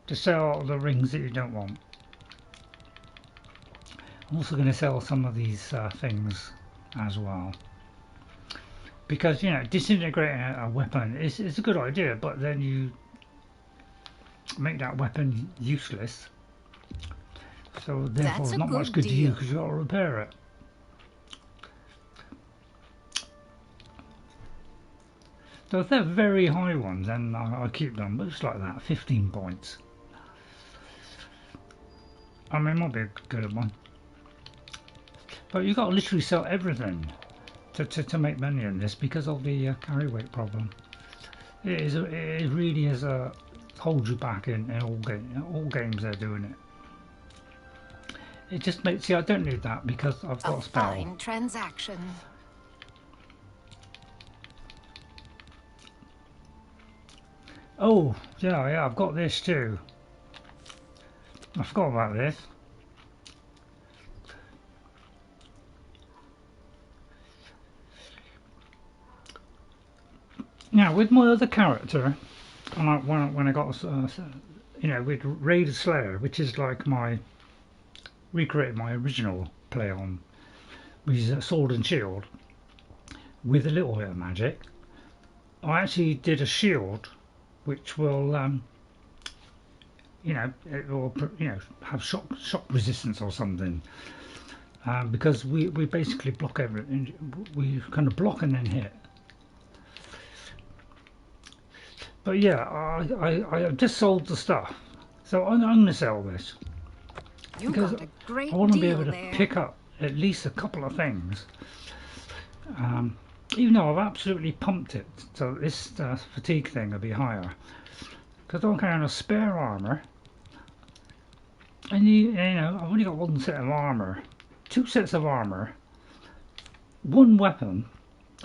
to sell the rings that you don't want. I'm also going to sell some of these things as well. Because, you know, disintegrating a weapon is a good idea, but then you make that weapon useless. So therefore not much good to you because you've got to repair it. So if they're very high ones, then I keep them. Looks like that, 15 points. I mean, it might be a good one. But you've got to literally sell everything to make money in this because of the carry weight problem. It really is holds you back in all games they're doing it. It just makes, see, I don't need that because I've got a spell. Fine transaction. Oh, yeah, I've got this too. I forgot about this. Now, with my other character, and when I got, you know, with Raider Slayer, which is like recreated my original play on, which is a sword and shield, with a little bit of magic, I actually did a shield, which will, you know, it will, you know, have shock resistance or something, because we basically block everything. We kind of block and then hit. But yeah, I just sold the stuff, so I'm going to sell this because I want to be able to pick up at least a couple of things, even though I've absolutely pumped it, so this fatigue thing will be higher, because I'm carrying a spare armor, and you know, I've only got 1 set of armor, 2 sets of armor, 1 weapon,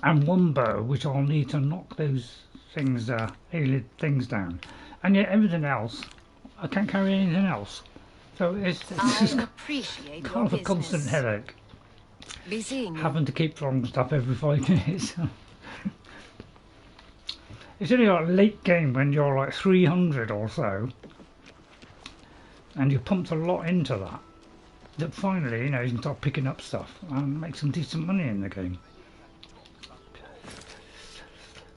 and 1 bow, which I'll need to knock those things, alien things down, and yet everything else, I can't carry anything else. So it's just kind of a constant headache. Having to keep throwing stuff every 5 minutes. It's only like late game when you're like 300 or so, and you pumped a lot into that. That finally, you know, you can start picking up stuff and make some decent money in the game.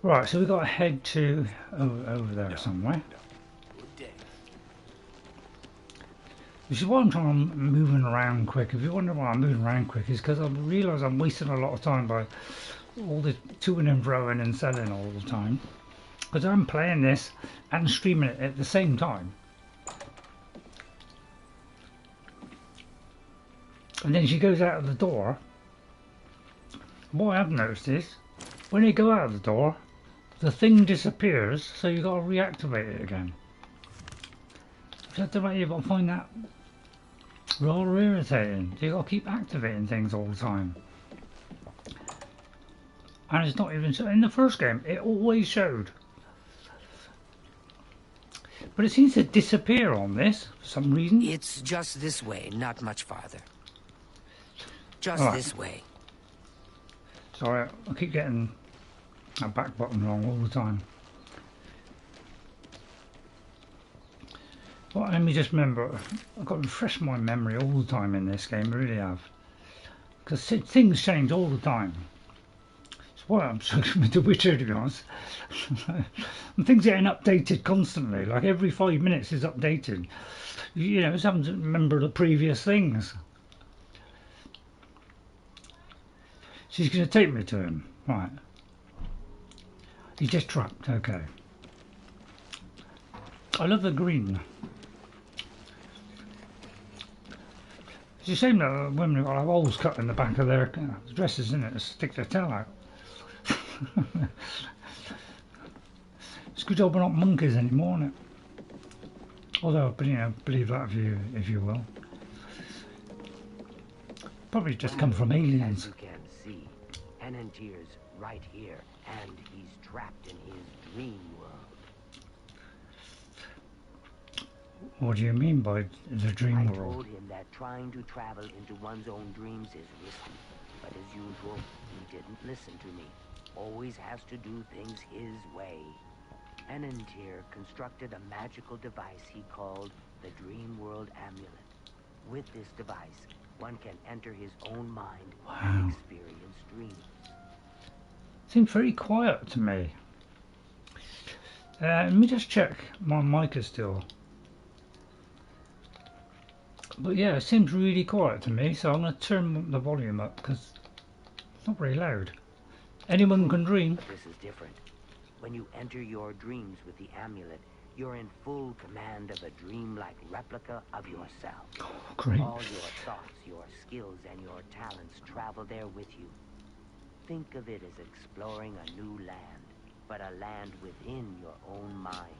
Right, so we've got to head to over there somewhere. Which is why I'm trying to moving around quick. If you wonder why I'm moving around quick, is because I realise I'm wasting a lot of time by all the to-ing and fro-ing and selling all the time. Because I'm playing this and streaming it at the same time. And then she goes out of the door. What I have noticed is, when you go out of the door, the thing disappears, so you got to reactivate it again. So I don't know, you've got to find that rather irritating. You got to keep activating things all the time. And it's not even so. In the first game, it always showed. But it seems to disappear on this for some reason. It's just this way, not much farther. Just Right. this way. Sorry, I keep getting that back button wrong all the time. Well, let me just remember, I've got to refresh my memory all the time in this game, I really have. Because things change all the time. That's why I'm struggling with The Witcher, to be honest. And things getting updated constantly, like every 5 minutes is updated. You know, it's having to remember the previous things. She's going to take me to him, right. He's just trapped, okay. I love the green. It's a shame that women have holes cut in the back of their dresses, isn't it, to stick their tail out. It's a good job we're not monkeys anymore, isn't it? Although, but you know, believe that if you will. Probably just come from aliens. As you can see, Henantier's right here, and he's trapped in his dream world. What do you mean by the dream I world? told him that trying to travel into one's own dreams is risky, but as usual, he didn't listen to me. Always has to do things his way. Henantier constructed a magical device he called the Dreamworld Amulet. With this device, one can enter his own mind and experience dreams. Seems very quiet to me. Let me just check my mic is still. But yeah, it seems really quiet to me, so I'm going to turn the volume up because it's not very loud. Anyone can dream. But this is different. When you enter your dreams with the amulet, you're in full command of a dreamlike replica of yourself. Oh, great. All your thoughts, your skills, and your talents travel there with you. Think of it as exploring a new land, but a land within your own mind.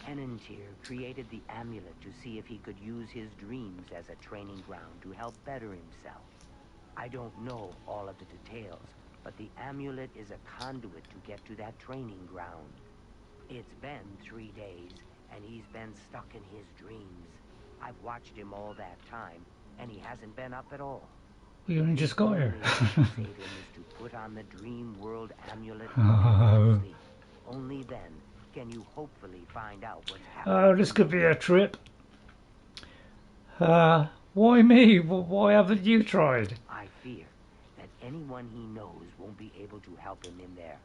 Henantier created the amulet to see if he could use his dreams as a training ground to help better himself. I don't know all of the details, but the amulet is a conduit to get to that training ground. It's been 3 days, and he's been stuck in his dreams. I've watched him all that time, and he hasn't been up at all. We only just got here. Save him is to put on the Dream World Amulet. Oh. Only then can you hopefully find out what's happening. Oh, this could be a trip. Why me? Why haven't you tried? I fear that anyone he knows won't be able to help him in there.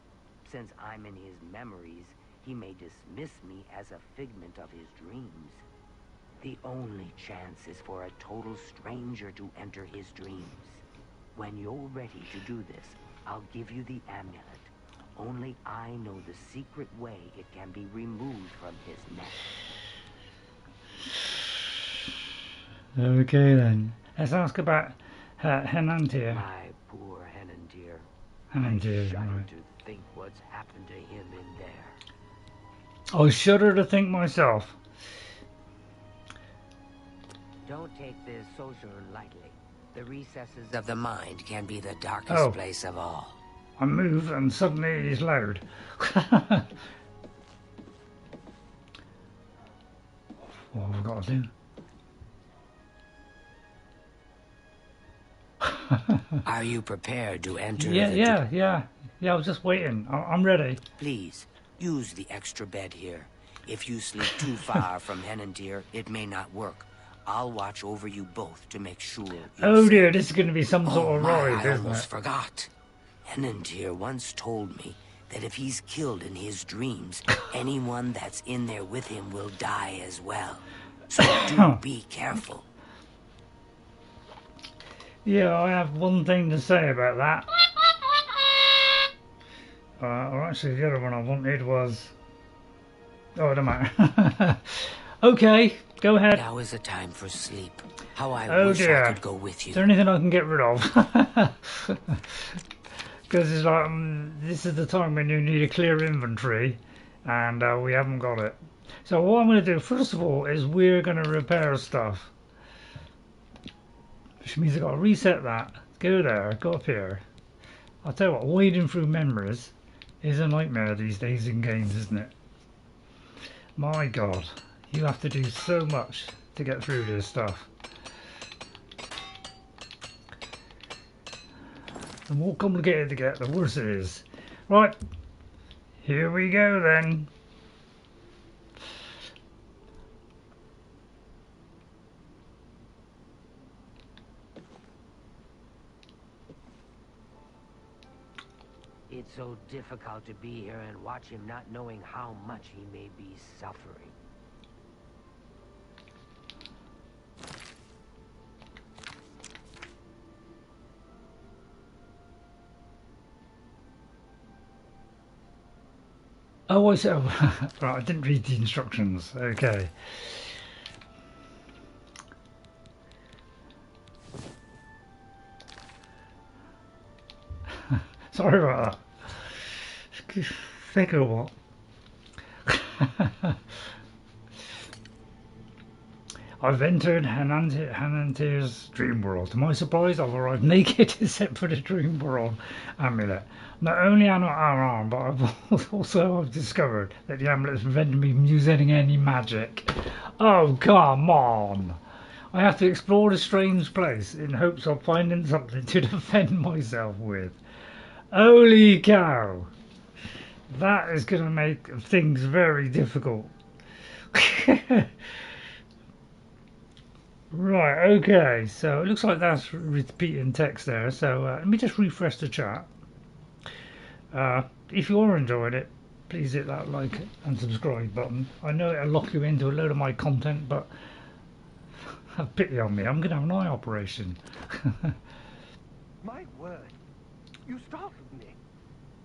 Since I'm in his memories, he may dismiss me as a figment of his dreams. The only chance is for a total stranger to enter his dreams. When you're ready to do this, I'll give you the amulet. Only I know the secret way it can be removed from his neck. Okay then. Let's ask about Henantier. My poor Henantier. Henantier, I shudder right. to think what's happened to him in there. I shudder to think myself. Don't take this social lightly. The recesses of the mind can be the darkest place of all. I move and suddenly he's loud. What have I got to do? Are you prepared to enter? Yeah, I was just waiting. I'm ready. Please, use the extra bed here. If you sleep too far from Henantier, it may not work. I'll watch over you both to make sure. Oh dear, this is going to be some sort of ride, I isn't almost it? forgot. Henantier once told me that if he's killed in his dreams, anyone that's in there with him will die as well. So do be careful. Yeah, I have one thing to say about that. Or actually, the other one I wanted was... Oh, it don't matter. Okay, go ahead. Now is the time for sleep. How I Oh wish dear. I could go with you. Is there anything I can get rid of? Because it's like, this is the time when you need a clear inventory, and we haven't got it. So what I'm going to do, first of all, is we're going to repair stuff. Which means I've got to reset that, go there, go up here. I'll tell you what, wading through memories is a nightmare these days in games, isn't it? My God, you have to do so much to get through this stuff. The more complicated to get, the worse it is. Right, here we go then. It's so difficult to be here and watch him not knowing how much he may be suffering. Oh, I said, right, I didn't read the instructions. Okay. Sorry about that. Think of what? I've entered Henantier's Dreamworld. To my surprise, I've arrived naked except for the Dreamworld amulet. Not only am I unarmed, but I've discovered that the amulet has prevented me from using any magic. Oh, come on! I have to explore this strange place in hopes of finding something to defend myself with. Holy cow! That is going to make things very difficult. Right, okay, so it looks like that's repeating text there, so let me just refresh the chat. If you're enjoying it, please hit that like and subscribe button. I know it'll lock you into a load of my content, but have pity on me, I'm going to have an eye operation. My word, you startled me.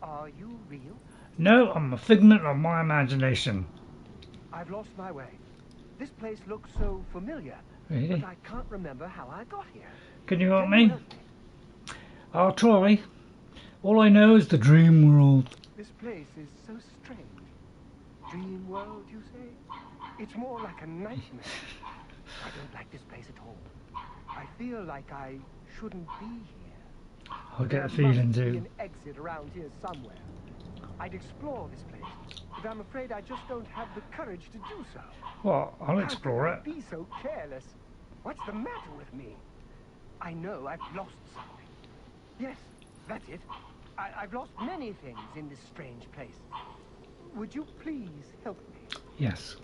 Are you real? No, I'm a figment of my imagination. I've lost my way. This place looks so familiar. Really? But I can't remember how I got here. Can you help me? I'll try. All I know is the Dreamworld. This place is so strange. Dreamworld, you say? It's more like a nightmare. I don't like this place at all. I feel like I shouldn't be here. I get a feeling There too. must be an exit around here somewhere. I'd explore this place, but I'm afraid I just don't have the courage to do so. Well, I'll explore it. Be so careless. What's the matter with me? I know I've lost something. Yes, that's it. I've lost many things in this strange place. Would you please help me? Yes.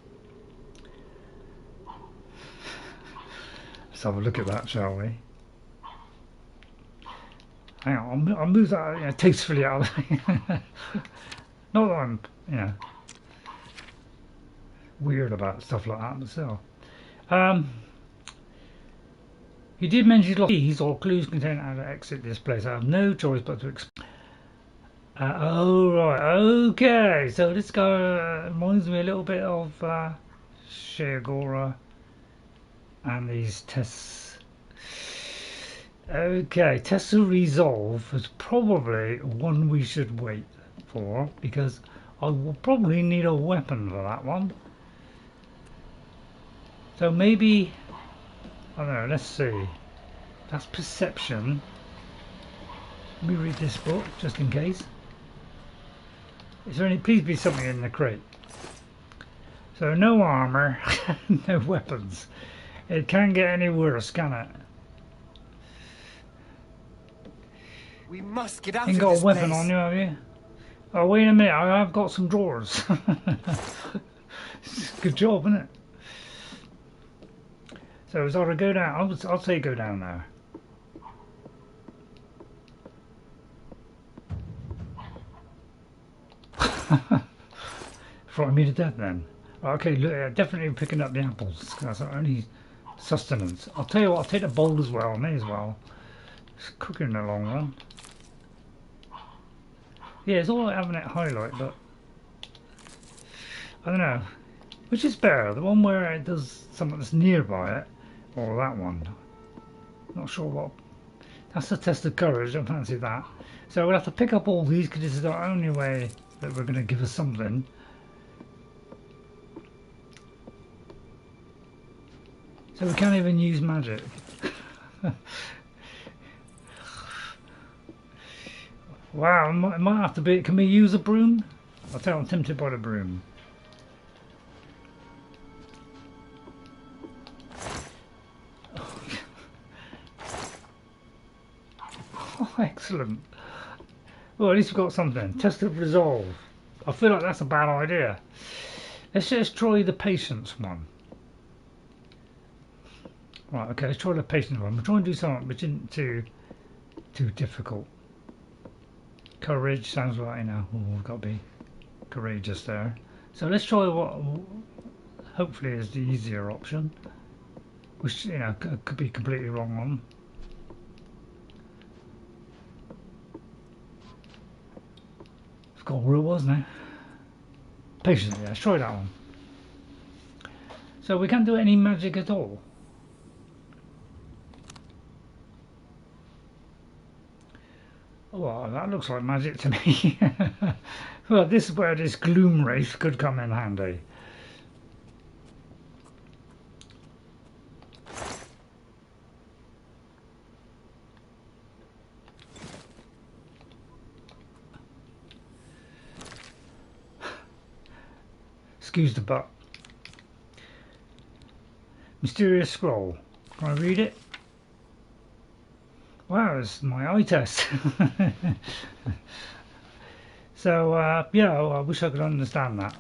Let's have a look at that, shall we? Hang on, I'll move that tastefully out of the way. Not that I'm, weird about stuff like that myself. He did mention keys or clues contain how to exit this place. I have no choice but to explore. Oh right, okay. So this guy reminds me a little bit of Sheagora and these tests. Okay, tests of resolve is probably one we should wait for because I will probably need a weapon for that one. So maybe, I don't know, let's see. That's perception. Let me read this book just in case. Is there any, please be something in the crate. So no armor, no weapons. It can't get any worse, can it? We must get out Ain't of got this a weapon place. on you, have you? Oh, wait a minute, I have got some drawers. Good job, isn't it? So as I go down, I'll say go down there. Frighten me to death then. Okay, look, definitely picking up the apples. That's our only sustenance. I'll tell you what, I'll take the bowl as well, may as well. It's cooking in the long run. Yeah, it's all right having it highlight, but I don't know. Which is better, the one where it does something that's nearby it, or that one? Not sure what. That's a test of courage, I don't fancy that. So we'll have to pick up all these because this is the only way that we're going to give us something. So we can't even use magic. Wow, it might have to be. Can we use a broom? I'll tell you, I'm tempted by the broom. Oh, excellent. Well, at least we've got something. Test of resolve. I feel like that's a bad idea. Let's just try the patience one. Right, okay, let's try the patience one. We're trying to do something which isn't too difficult. Courage sounds right, you know. Oh, we've got to be courageous there. So let's try what hopefully is the easier option, which, you know, could be completely wrong on. It's got real, wasn't it? Patience, yeah, let's try that one. So we can't do any magic at all. Well, that looks like magic to me. Well, this is where this gloom wraith could come in handy. Excuse the butt. Mysterious scroll. Can I read it? Wow, it's my eye test. So, yeah, I wish I could understand that.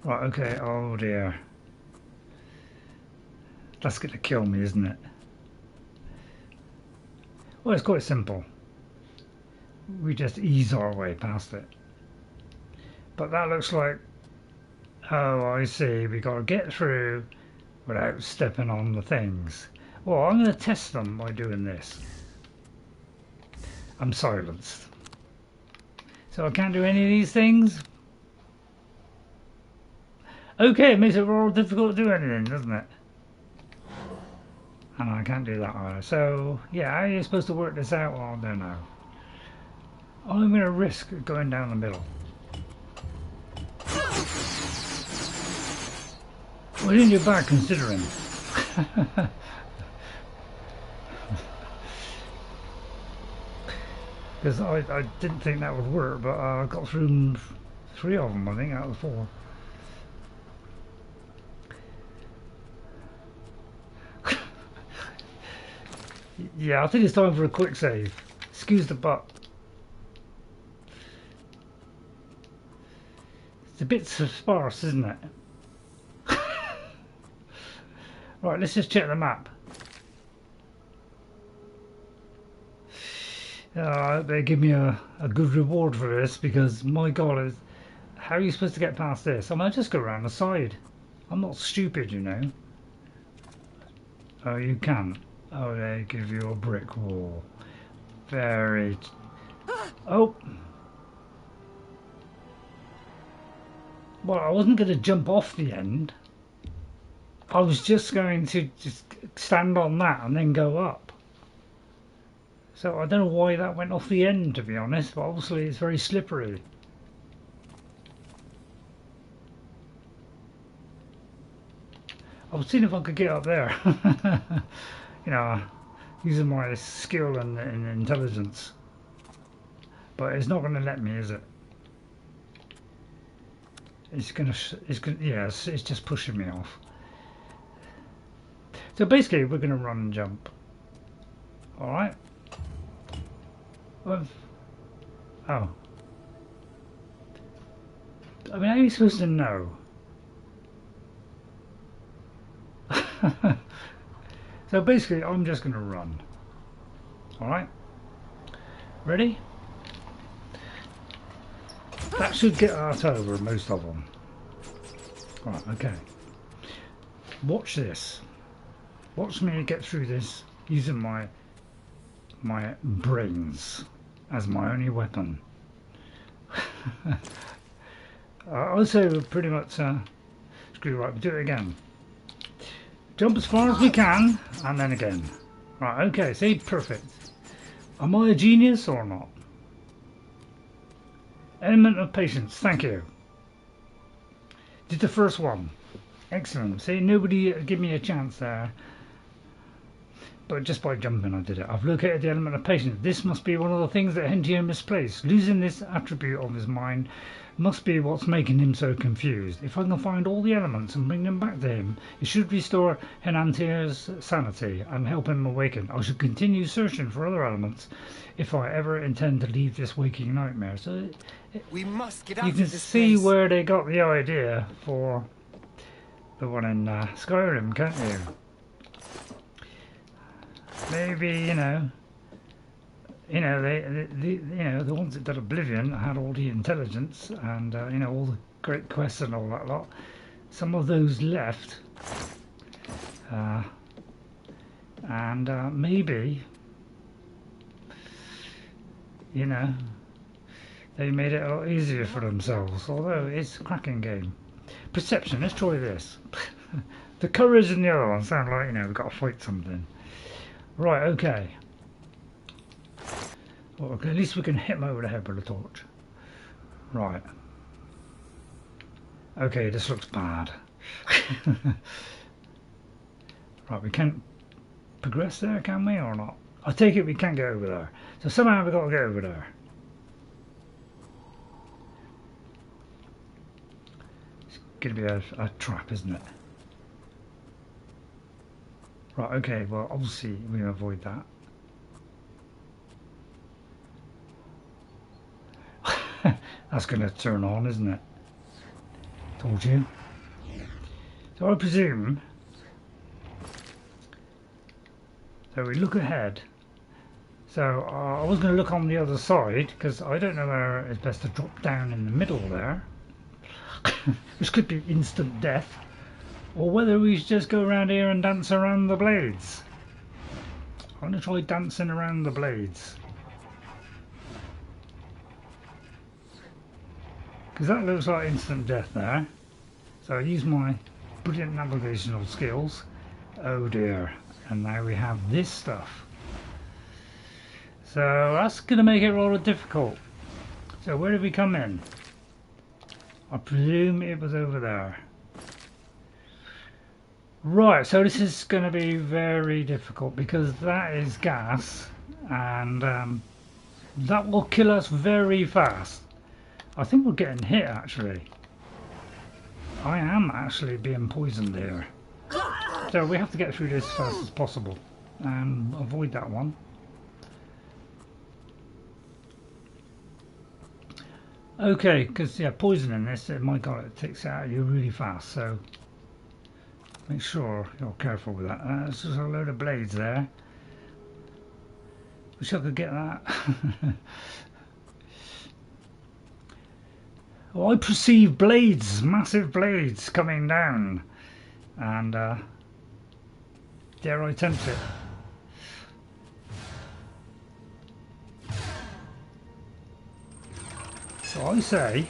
Right, okay, oh dear. That's going to kill me, isn't it? Well, it's quite simple. We just ease our way past it. But that looks like... Oh, I see, we got to get through without stepping on the things. Well, I'm going to test them by doing this. I'm silenced. So I can't do any of these things? Okay, it makes it real difficult to do anything, doesn't it? And I can't do that either. So, yeah, how are you supposed to work this out? Well, I don't know. I'm going to risk going down the middle. Well, isn't too bad considering. Because I didn't think that would work, but I got through 3 of them, I think, out of 4. Yeah, I think it's time for a quick save. Excuse the butt. It's a bit sparse, isn't it? Right, let's just check the map. I hope they give me a good reward for this, because my god, how are you supposed to get past this? I might just go around the side. I'm not stupid, you know. Oh, you can't. Oh, they give you a brick wall. Very... Oh! Well, I wasn't going to jump off the end. I was just going to just stand on that and then go up. So I don't know why that went off the end, to be honest, but obviously it's very slippery. I was seeing if I could get up there. You know, using my skill and intelligence. But it's not going to let me, is it? Yeah, it's just pushing me off. So basically, we're going to run and jump. Alright. Oh. I mean, how are you supposed to know? So basically, I'm just going to run. Alright? Ready? That should get us over most of them. Right, okay. Watch this. Watch me get through this using my brains as my only weapon. Also, pretty much screw right. We'll do it again. Jump as far as we can, and then again. Right, okay, see, perfect. Am I a genius or not? Element of patience, thank you. Did the first one. Excellent. See, nobody give me a chance there. But just by jumping I did it. I've located the element of patience. This must be one of the things that Henantier misplaced. Losing this attribute of his mind must be what's making him so confused. If I can find all the elements and bring them back to him, it should restore Henantier's sanity and help him awaken. I should continue searching for other elements if I ever intend to leave this waking nightmare. So we must get out you can of this see place. where they got the idea for the one in Skyrim, can't you? Maybe the ones that did Oblivion had all the intelligence and all the great quests and all that lot. Some of those left, and maybe they made it a lot easier for themselves. Although it's a cracking game. Perception. Let's try this. The courage and the other one sound like we've got to fight something. Right, okay. Well, okay. At least we can hit him over the head with a torch. Right. Okay, this looks bad. Right, we can't progress there, can we, or not? I take it we can't get over there. So somehow we've got to get over there. It's going to be a trap, isn't it? Right, okay, well, obviously we can avoid that. That's going to turn on, isn't it? Told you. So I presume... So we look ahead. So I was going to look on the other side, because I don't know where it's best to drop down in the middle there. Which could be instant death. Or whether we should just go around here and dance around the blades. I'm going to try dancing around the blades. Because that looks like instant death there. So I use my brilliant navigational skills. Oh dear. And now we have this stuff. So that's going to make it rather difficult. So where did we come in? I presume it was over there. Right, so this is going to be very difficult because that is gas and that will kill us very fast. I think we're getting hit actually. I am actually being poisoned here. So we have to get through this as fast as possible and avoid that one. Okay, because poisoning this, my god, it takes it out of you really fast, so make sure you're careful with that. There's just a load of blades there. Wish I could get that. Well, I perceive blades, massive blades coming down, and dare I tempt it? So I say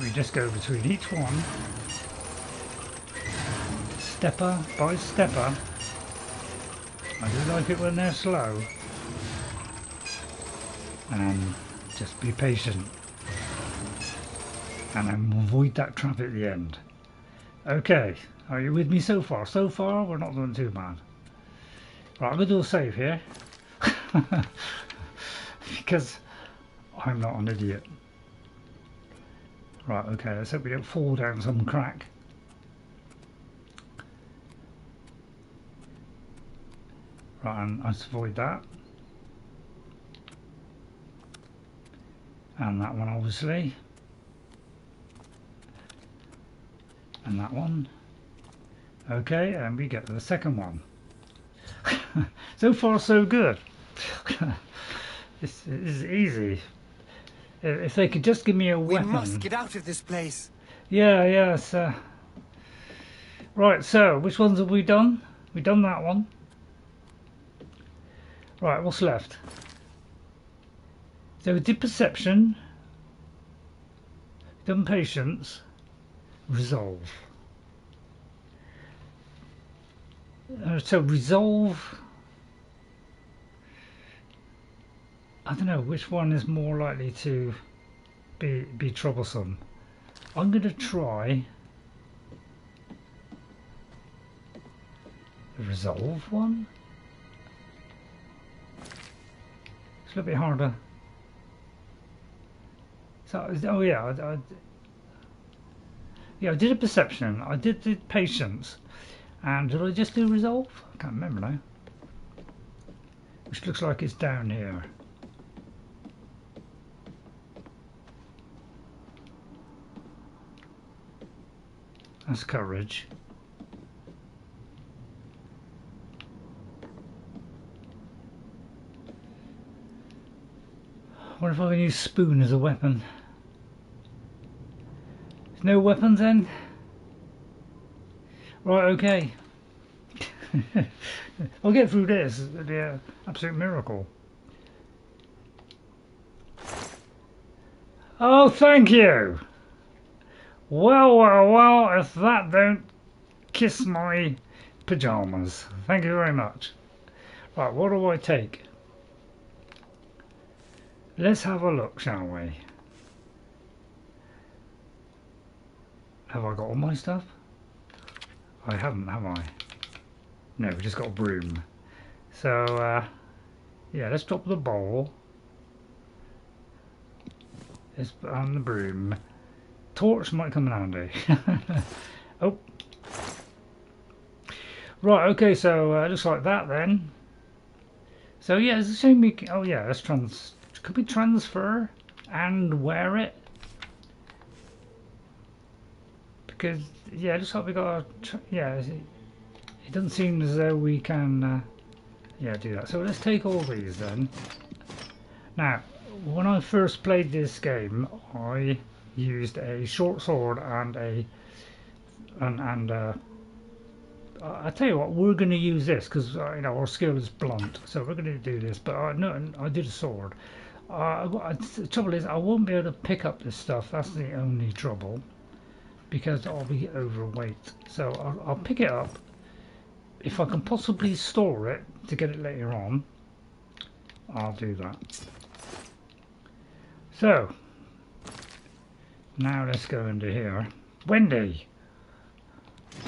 we just go between each one. Stepper by stepper. I do like it when they're slow. And just be patient. And then avoid that trap at the end. Okay, are you with me so far? So far, we're not doing too bad. Right, I'm going to do a save here. Because I'm not an idiot. Right, okay, let's hope we don't fall down some crack. Right, and let's avoid that. And that one, obviously. And that one. Okay, and we get the second one. So far, so good. This is easy. If they could just give me a weapon. We must get out of this place. Yeah, yes. Right, so which ones have we done? We've done that one. Right, what's left? So we did perception, done patience, resolve. So resolve I don't know which one is more likely to be troublesome. I'm going to try the resolve one. It's a little bit harder. So, oh yeah, I did a perception. I did the patience, and did I just do resolve? I can't remember now. Which looks like it's down here. That's courage. What if I can use spoon as a weapon? There's no weapons then? Right, okay. I'll get through this. It'll be an absolute miracle. Oh, thank you! Well, well, well, if that don't kiss my pyjamas. Thank you very much. Right, what do I take? Let's have a look, shall we? Have I got all my stuff? I haven't, have I? No, we just got a broom. So, yeah, let's drop the bowl. Let's put on the broom. Torch might come in handy. Oh. Right, okay, so looks like that then. So yeah, it's a shame we can, oh yeah, let's could we transfer and wear it? Because yeah, it looks like we got yeah, it doesn't seem as though we can yeah, do that. So let's take all these then. Now, when I first played this game, I used a short sword and I tell you what, we're going to use this because you know, our skill is blunt, so we're going to do this. But no, I did a sword. The trouble is, I won't be able to pick up this stuff. That's the only trouble, because I'll be overweight. So I'll pick it up if I can possibly store it to get it later on. I'll do that. So now let's go into here, Wendy,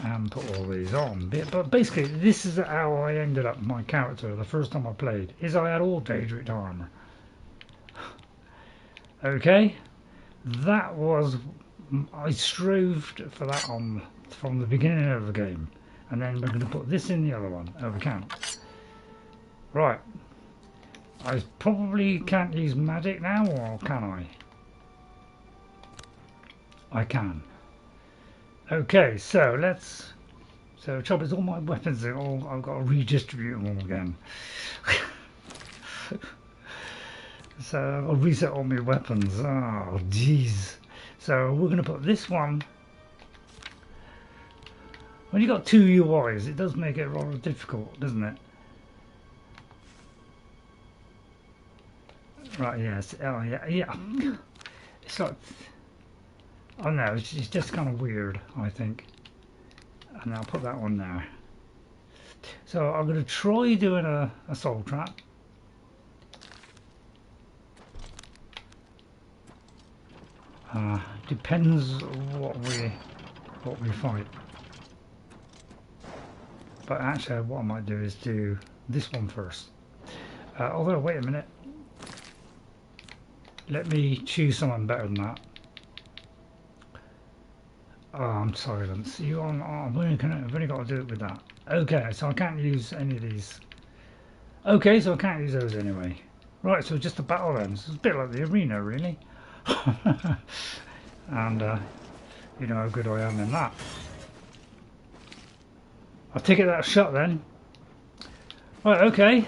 and put all these on. But basically, this is how I ended up my character the first time I played. Is I had all Daedric armor. Okay, that was, I strove for that on from the beginning of the game, and then we're going to put this in the other one. Oh, we can't. Right. I probably can't use magic now, or can I? I can. Okay, so let's. So trouble is, all my weapons are all. I've got to redistribute them all again. So I'll reset all my weapons. Oh, jeez. So we're going to put this one. When you've got two UIs, it does make it rather difficult, doesn't it? Right, yes. Oh, yeah, yeah. It's like. Oh no, it's just kind of weird, I think. And I'll put that one there. So I'm going to try doing a soul trap. Depends what we fight. But actually, what I might do is do this one first. Although, wait a minute. Let me choose someone better than that. Oh, I'm silence. You on? Oh, I've only got to do it with that. Okay, so I can't use any of these. Okay, so I can't use those anyway. Right, so just a battle then. So it's a bit like the arena, really. And you know how good I am in that. I'll take it that shot then. Right, okay.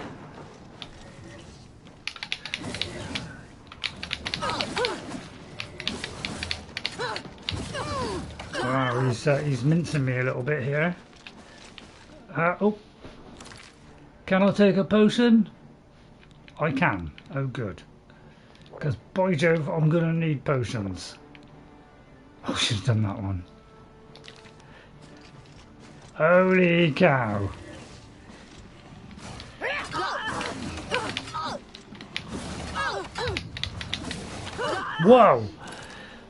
Wow, he's mincing me a little bit here. Oh, can I take a potion? I can. Oh, good. Because by Jove, I'm gonna need potions. Oh, she's done that one. Holy cow! Whoa!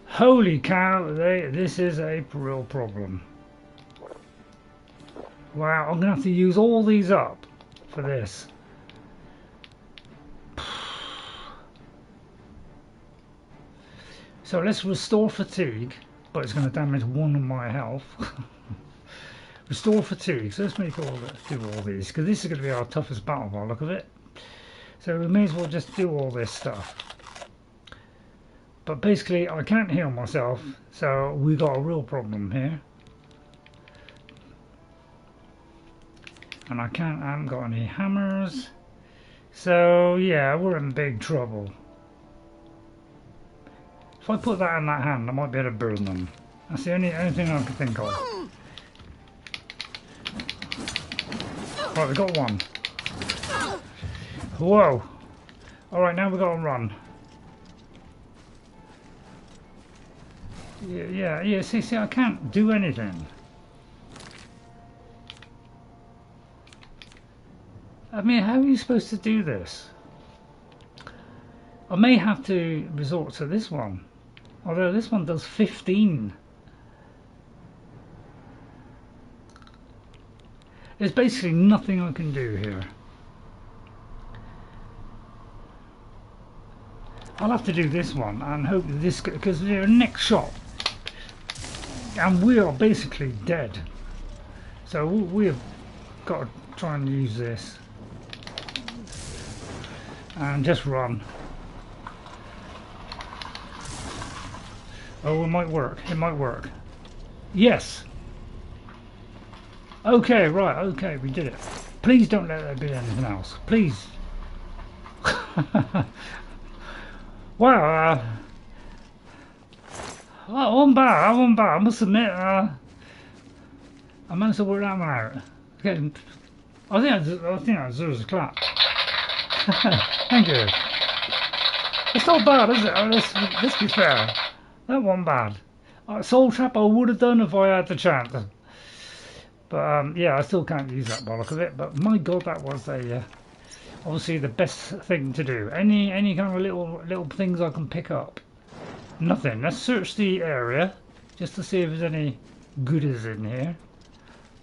Holy cow, this is a real problem. Wow, I'm going to have to use all these up for this. So let's restore fatigue, but it's going to damage one of my health. Restore fatigue, so let's do all these, because this is going to be our toughest battle by the look of it. So we may as well just do all this stuff. But basically I can't heal myself, so we got a real problem here. And I haven't got any hammers. So yeah, we're in big trouble. If I put that in that hand, I might be able to burn them. That's the only thing I can think of. Right, we got one. Whoa! Alright, now we got to run. Yeah, see, I can't do anything. I mean, how are you supposed to do this? I may have to resort to this one. Although this one does 15. There's basically nothing I can do here. I'll have to do this one and hope that this, because they're next shot. And we are basically dead. So we've got to try and use this. And just run. Oh, it might work. It might work. Yes. Okay, right. Okay, we did it. Please don't let there be anything else. Please. Wow. I wasn't bad. I must admit. I managed to work that one out. Okay. I think that deserves a clap. Thank you. It's not bad, is it? Let's be fair. That wasn't bad. Soul Trap I would have done if I had the chance. But yeah, I still can't use that by the look of it. But my god, that was obviously the best thing to do. Any kind of little things I can pick up. Nothing. Let's search the area just to see if there's any goodies in here.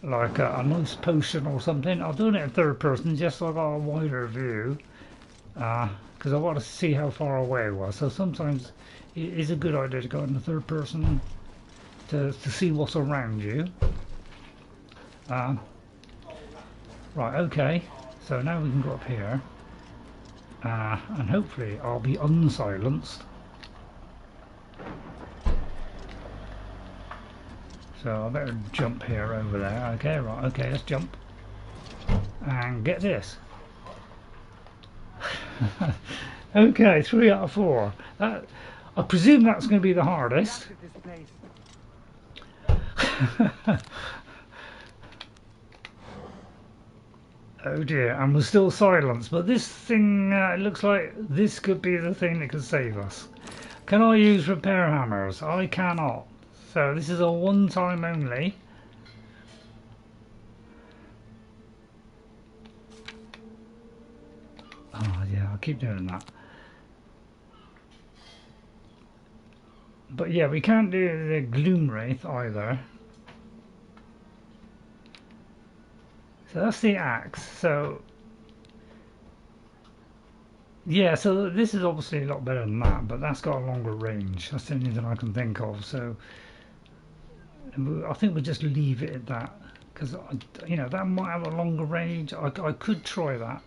Like a nice potion or something. I've done it in third person just so I got a wider view. Because I want to see how far away it was. So sometimes it is a good idea to go in the third person to see what's around you. Right, okay. So now we can go up here. And hopefully I'll be unsilenced. So I better jump here over there. Okay, right, okay, let's jump. And get this. Okay, 3 out of 4. I presume that's going to be the hardest. Oh dear, and we're still silenced, but this thing, it looks like this could be the thing that could save us. Can I use repair hammers? I cannot. So this is a one time only. Oh yeah, I'll keep doing that. But yeah, we can't do the Gloom Wraith either. So that's the axe. So yeah, so this is obviously a lot better than that, but that's got a longer range. That's the only thing I can think of. So I think we'll just leave it at that, because you know, that might have a longer range. I could try that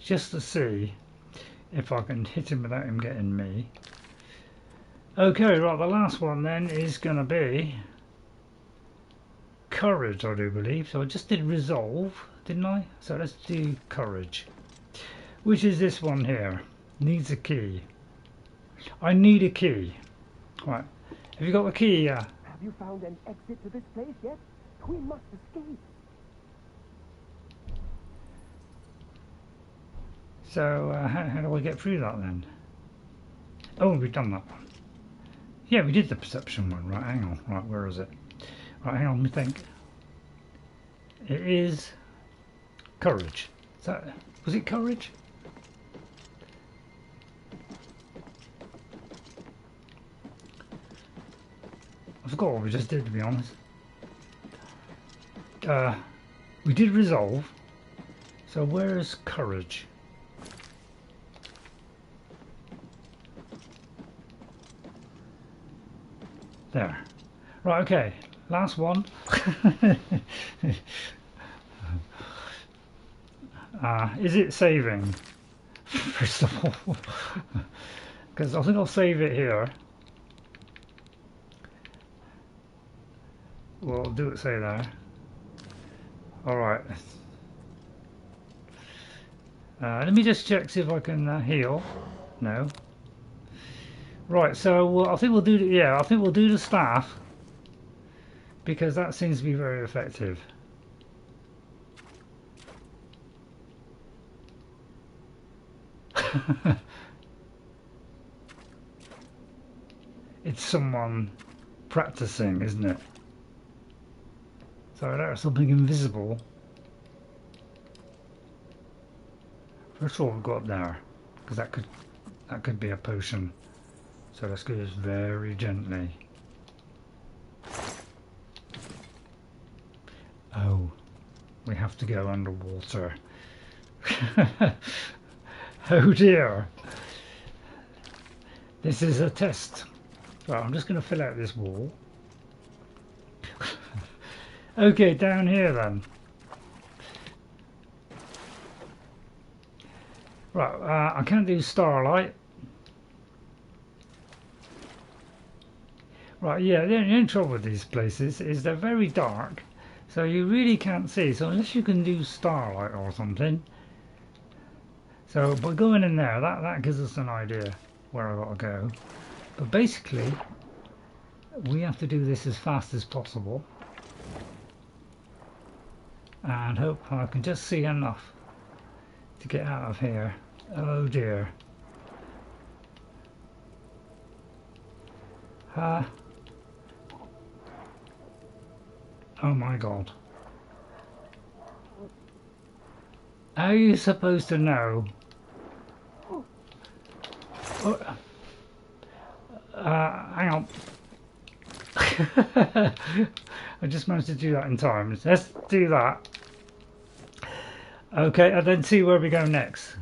just to see if I can hit him without him getting me. Okay, right, the last one then is going to be Courage, I do believe. So I just did Resolve, didn't I? So let's do Courage, which is this one here. Needs a key. I need a key. Right, have you got the key? Have you found an exit to this place yet? We must escape. So how do I get through that then? Oh, we've done that one. Yeah, we did the perception one. Right, hang on. Right, where is it? Right, hang on, let me think. It is Courage. Was it Courage? forgot what we just did, to be honest. We did resolve. So where is courage? There. Right, okay. Last one. Is it saving? First of all. Because I think I'll save it here. Well, do it say there. Alright. Let me just check, see if I can heal. No. Right, so I think we'll do I think we'll do the staff, because that seems to be very effective. It's someone practicing, isn't it? So there's something invisible. First of all, we've got there, because that could be a potion. So let's go just very gently. Oh, we have to go underwater. Oh dear. This is a test. Right, I'm just going to fill out this wall. Okay, down here then. Right, I can't do starlight. Right, yeah, the only trouble with these places is they're very dark, so you really can't see. So unless you can do starlight or something. So by going in there, that gives us an idea where I got to go. But basically, we have to do this as fast as possible. And hope I can just see enough to get out of here. Oh dear. Oh my god. How are you supposed to know? Hang on. I just managed to do that in time. Let's do that. Okay, and then see where we go next.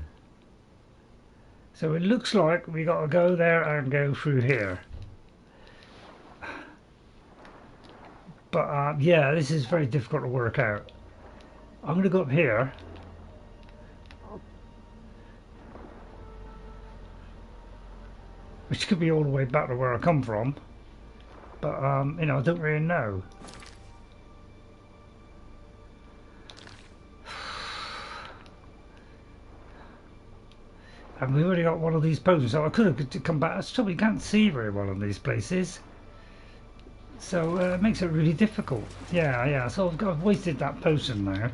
So it looks like we got to go there and go through here. But yeah, this is very difficult to work out. I'm going to go up here. Which could be all the way back to where I come from. But, you know, I don't really know. And we've already got one of these potions, so I could have come back. That's trouble, you can't see very well in these places. So it makes it really difficult. Yeah, so I've wasted that potion now.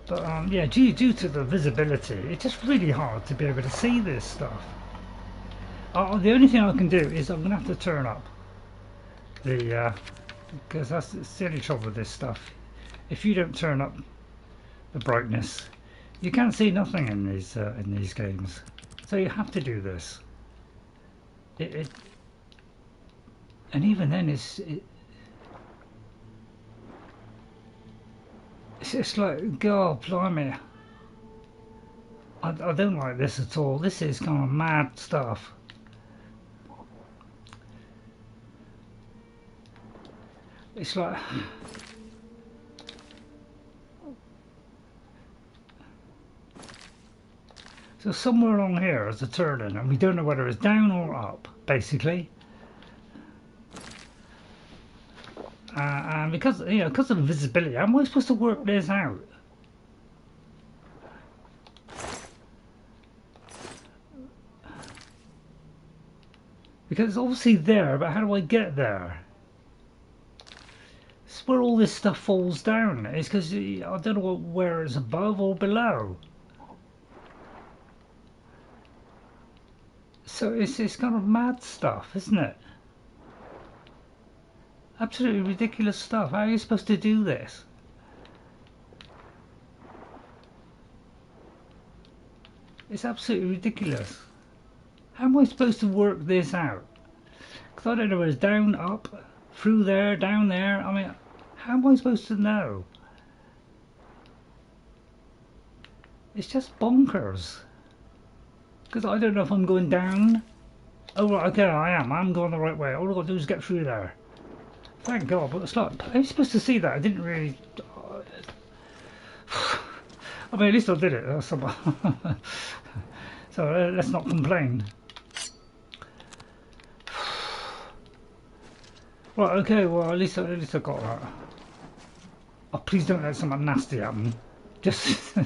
But yeah, due to the visibility, it's just really hard to be able to see this stuff. The only thing I can do is I'm going to have to turn up the, because that's the only trouble with this stuff. If you don't turn up the brightness, you can't see nothing in these games. So you have to do this. And even then it's just like, God blimey, I don't like this at all. This is kind of mad stuff. It's like so somewhere along here is a turning, and we don't know whether it's down or up, basically. And because because of the visibility, how am I supposed to work this out? Because it's obviously there, but how do I get there? It's where all this stuff falls down. It's because I don't know where it's above or below. So it's kind of mad stuff, isn't it? Absolutely ridiculous stuff. How are you supposed to do this? It's absolutely ridiculous. How am I supposed to work this out? Because I don't know where it's down, up, through there, down there. I mean, how am I supposed to know? It's just bonkers. Because I don't know if I'm going down. Oh, right, okay, I am. I'm going the right way. All I've got to do is get through there. Thank God, but it's like, how are you supposed to see that? I didn't really... I mean, at least I did it. That's about... So let's not complain. Right, okay, well, at least I got that. Oh, please don't let something nasty happen. Just... You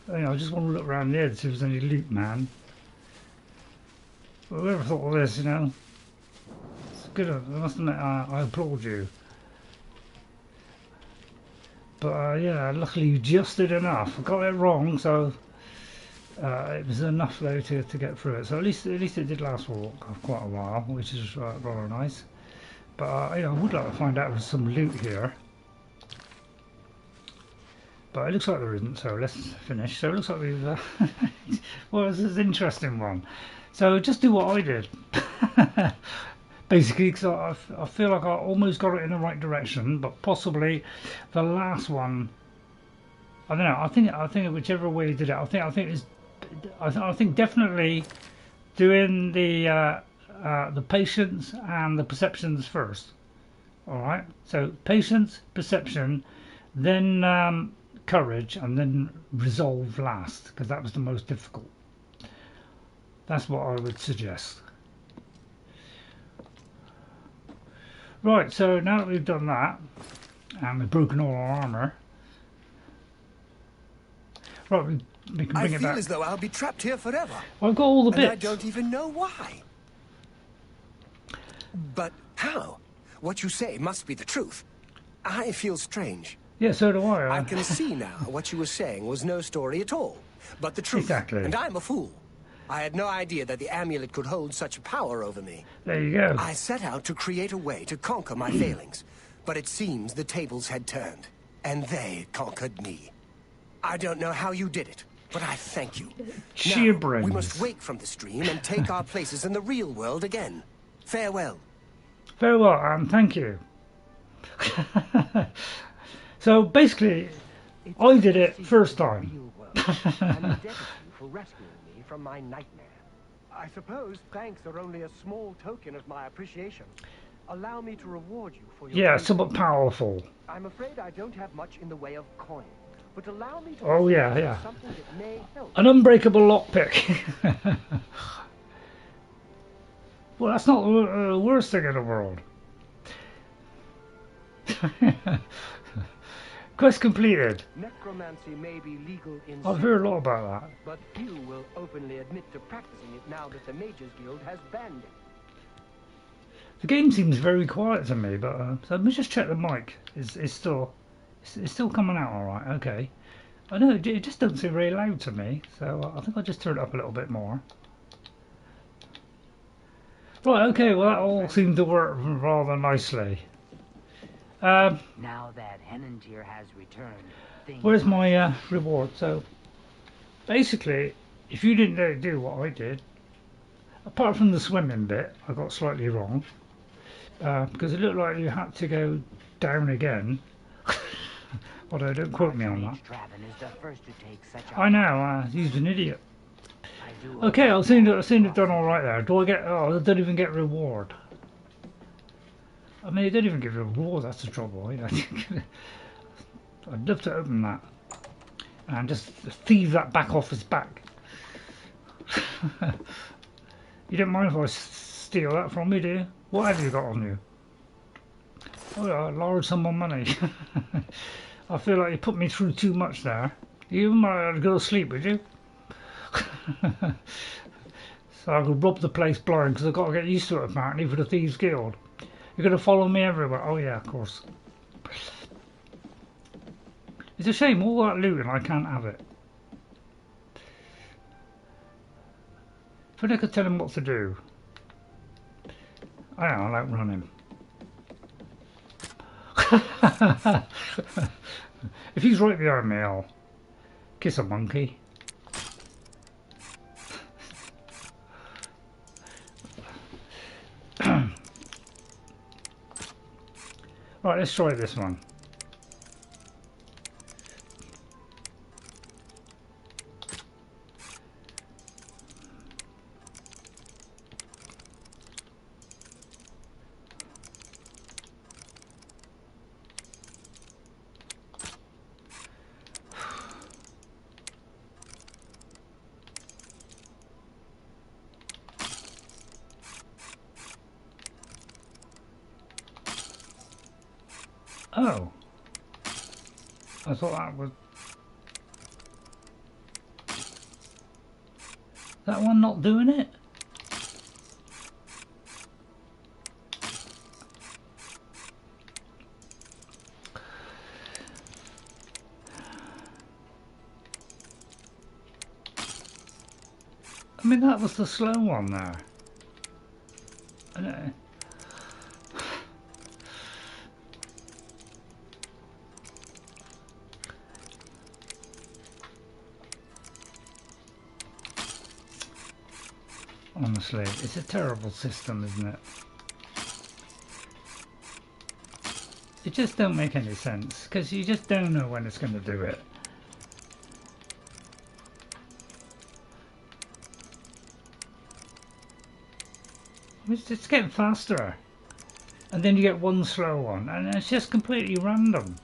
know, I just want to look around the edge, see if there's any loot, man. Well, whoever thought of this, you know? It's good, I must admit, I applaud you. But yeah, luckily you just did enough. I got it wrong, so it was enough though to get through it. So at least it did last for quite a while, which is rather nice. But you know, I would like to find out if there's some loot here. But it looks like there isn't, so let's finish. So it looks like we've... well, this is an interesting one. So just do what I did. Basically, because I feel like I almost got it in the right direction, but possibly the last one... I don't know, I think whichever way you did it, I think definitely doing the patience and the perceptions first. Alright? So patience, perception, then... courage, and then resolve last, because that was the most difficult. That's what I would suggest. Right, so now that we've done that and we've broken all our armor, right, we can bring it back. I feel as though I'll be trapped here forever. Well, I've got all the bits. And I don't even know why. But how? What you say must be the truth. I feel strange. Yeah, so do I. I can see now what you were saying was no story at all, but the truth. Exactly. And I'm a fool. I had no idea that the amulet could hold such power over me. There you go. I set out to create a way to conquer my failings, but it seems the tables had turned, and they conquered me. I don't know how you did it, but I thank you. Now, we must wake from this dream and take our places in the real world again. Farewell. Farewell, and thank you. So basically, I did it first time. For rescuing me from my nightmare. I suppose thanks are only a small token of my appreciation. Allow me to reward you for your... Yeah, somewhat powerful. I'm afraid I don't have much in the way of coin, but allow me to... Oh yeah. Something that may help. An unbreakable lockpick. Well, that's not the worst thing in the world. Quest completed. Necromancy may be legal in... I've heard a lot about that. But few will openly admit to practicing it now that the Mages Guild has banned it. The game seems very quiet to me, but so let me just check the mic. It's still coming out all right. Okay. I know it just doesn't seem very loud to me, so I think I'll just turn it up a little bit more. Right. Okay. Well, that all seemed to work rather nicely. Now that Henantier has returned, where's my reward? So basically, if you didn't do what I did, apart from the swimming bit, I got slightly wrong because it looked like you had to go down again. Although don't quote me on that. I know, he's an idiot. Okay, I seem to have done all right there. Do I get? Oh, I don't even get reward. I mean, they don't even give you a reward, that's the trouble. You know? I'd love to open that and just thieve that back off his back. You don't mind if I steal that from you, do you? What have you got on you? Oh, a large sum of money. I feel like you put me through too much there. You might go to sleep, would you? So I could rob the place blind because I've got to get used to it apparently for the Thieves Guild. You're going to follow me everywhere. Oh yeah, of course. It's a shame, all that loot and I can't have it. If only I could tell him what to do. Oh yeah, I'll outrun him. If he's right behind me, I'll kiss a monkey. Right, let's try this one. Oh, I thought that was that one not doing it. I mean, that was the slow one there. I don't know. Honestly, it's a terrible system, isn't it? It just don't make any sense, because you just don't know when it's going to do it. It's getting faster. And then you get one slow one, and it's just completely random.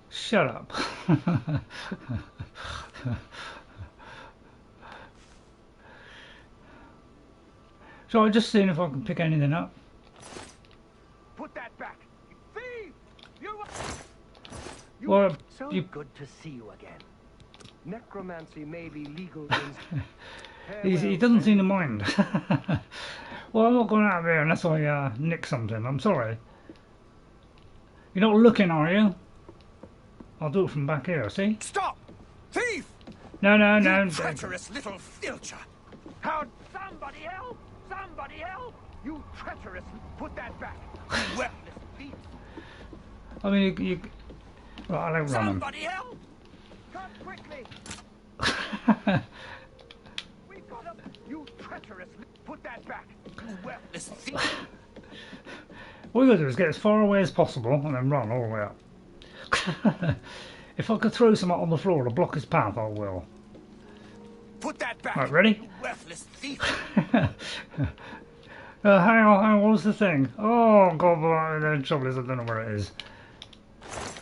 Shut up. So I'm just seeing if I can pick anything up. Put that back. Thief! Well, so good to see you again. Necromancy may be legal in he doesn't seem to mind. Well, I'm not going out there unless I nick something. I'm sorry. You're not looking, are you? I'll do it from back here, see? Stop! Thief! No, no, You no. treacherous little filcher! How somebody help! Somebody help! You treacherous! Put that back! You worthless thief! I mean, you right, I'll outrun him. Somebody help! Come quickly! We've got him! You treacherous! Put that back! You worthless thief! All you gotta do is get as far away as possible and then run all the way up. If I could throw something on the floor to block his path, I will. Put that back! Right, ready? You worthless thief! Hang on, what was the thing? Oh god, the trouble is I don't know where it is.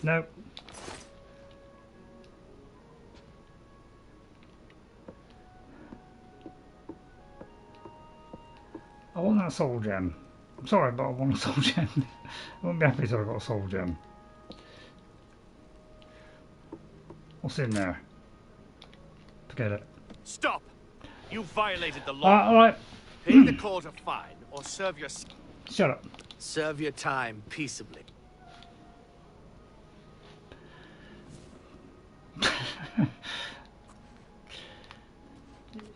Nope. I want that soul gem. I'm sorry, but I want a soul gem. I won't be happy till I got a soul gem. What's in there? Forget it. Stop! You violated the law. Alright. Pay the court a fine or serve your... Shut up. Serve your time peaceably.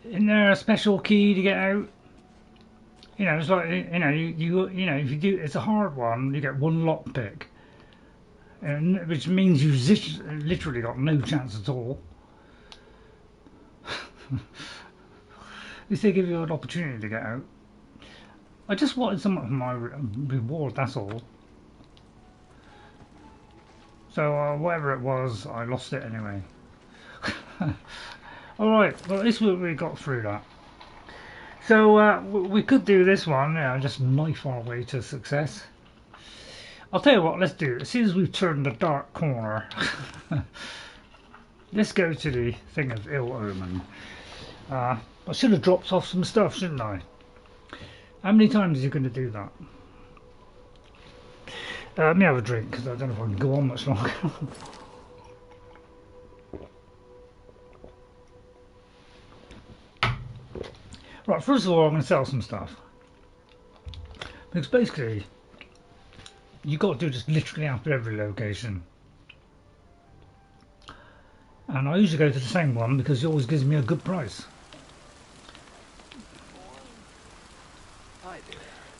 Isn't there a special key to get out? You know, it's like, you know, you know, if you do, it's a hard one, you get one lockpick. Which means you literally got no chance at all. At least they give you an opportunity to get out. I just wanted something for my reward, that's all. So whatever it was, I lost it anyway. Alright, well at least we got through that. So we could do this one, yeah, just knife our way to success. I'll tell you what, let's do it. As soon as we've turned the dark corner, let's go to the thing of Ill Omen. I should have dropped off some stuff, shouldn't I? How many times are you going to do that? Let me have a drink, because I don't know if I can go on much longer. Right, first of all, I'm going to sell some stuff. Because basically, you've got to do this literally after every location. And I usually go to the same one because it always gives me a good price.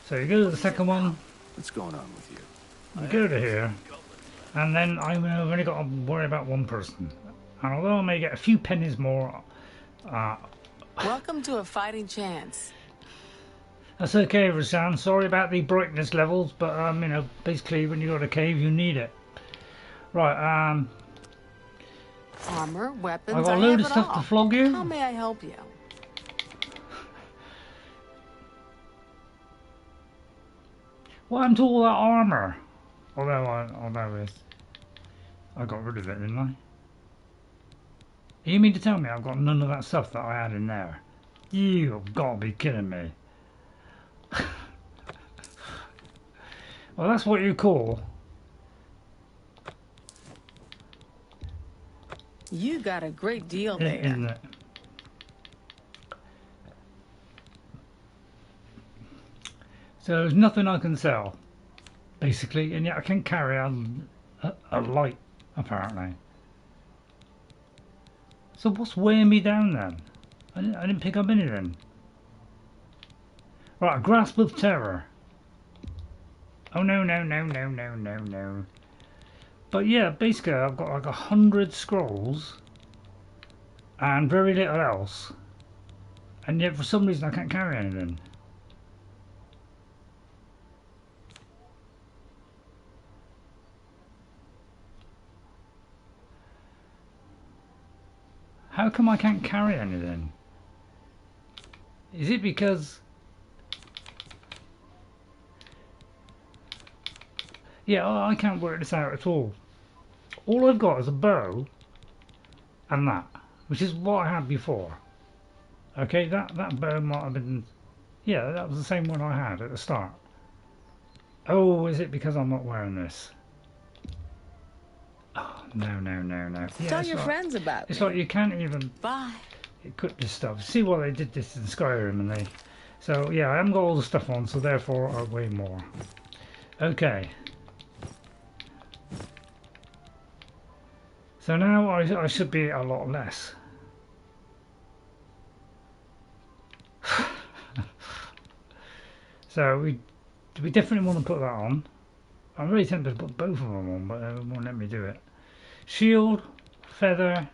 So you go to the second one. What's going on with you? You go to here. And then I've only got to worry about one person. And although I may get a few pennies more, welcome to a fighting chance. That's okay, Rasan. Sorry about the brightness levels, but you know, basically when you got a cave, you need it. Right. Armor, weapons. I got a load of stuff to flog you. How may I help you? What happened to all that armor? Although I got rid of it, didn't I? You mean to tell me I've got none of that stuff that I had in there? You've got to be kidding me. Well, that's what you call. You got a great deal there. Isn't it? So there's nothing I can sell, basically, and yet I can carry on a light, apparently. So what's weighing me down then? I didn't pick up anything. Right, grasp of terror. Oh no. But yeah, basically I've got like 100 scrolls and very little else, and yet for some reason I can't carry anything. How come I can't carry anything? Is it because... Yeah, I can't work this out at all. All I've got is a bow and that, which is what I had before. Okay, that bow might have been... Yeah, that was the same one I had at the start. Oh, is it because I'm not wearing this? Oh, no. Yeah, tell your friends about it. It's like you can't even... Bye. Equip this stuff. See why they did this in Skyrim and they... So, yeah, I haven't got all the stuff on, so therefore I weigh more. Okay. So now I should be a lot less. So we definitely want to put that on. I'm really tempted to put both of them on, but they won't let me do it. Shield, feather.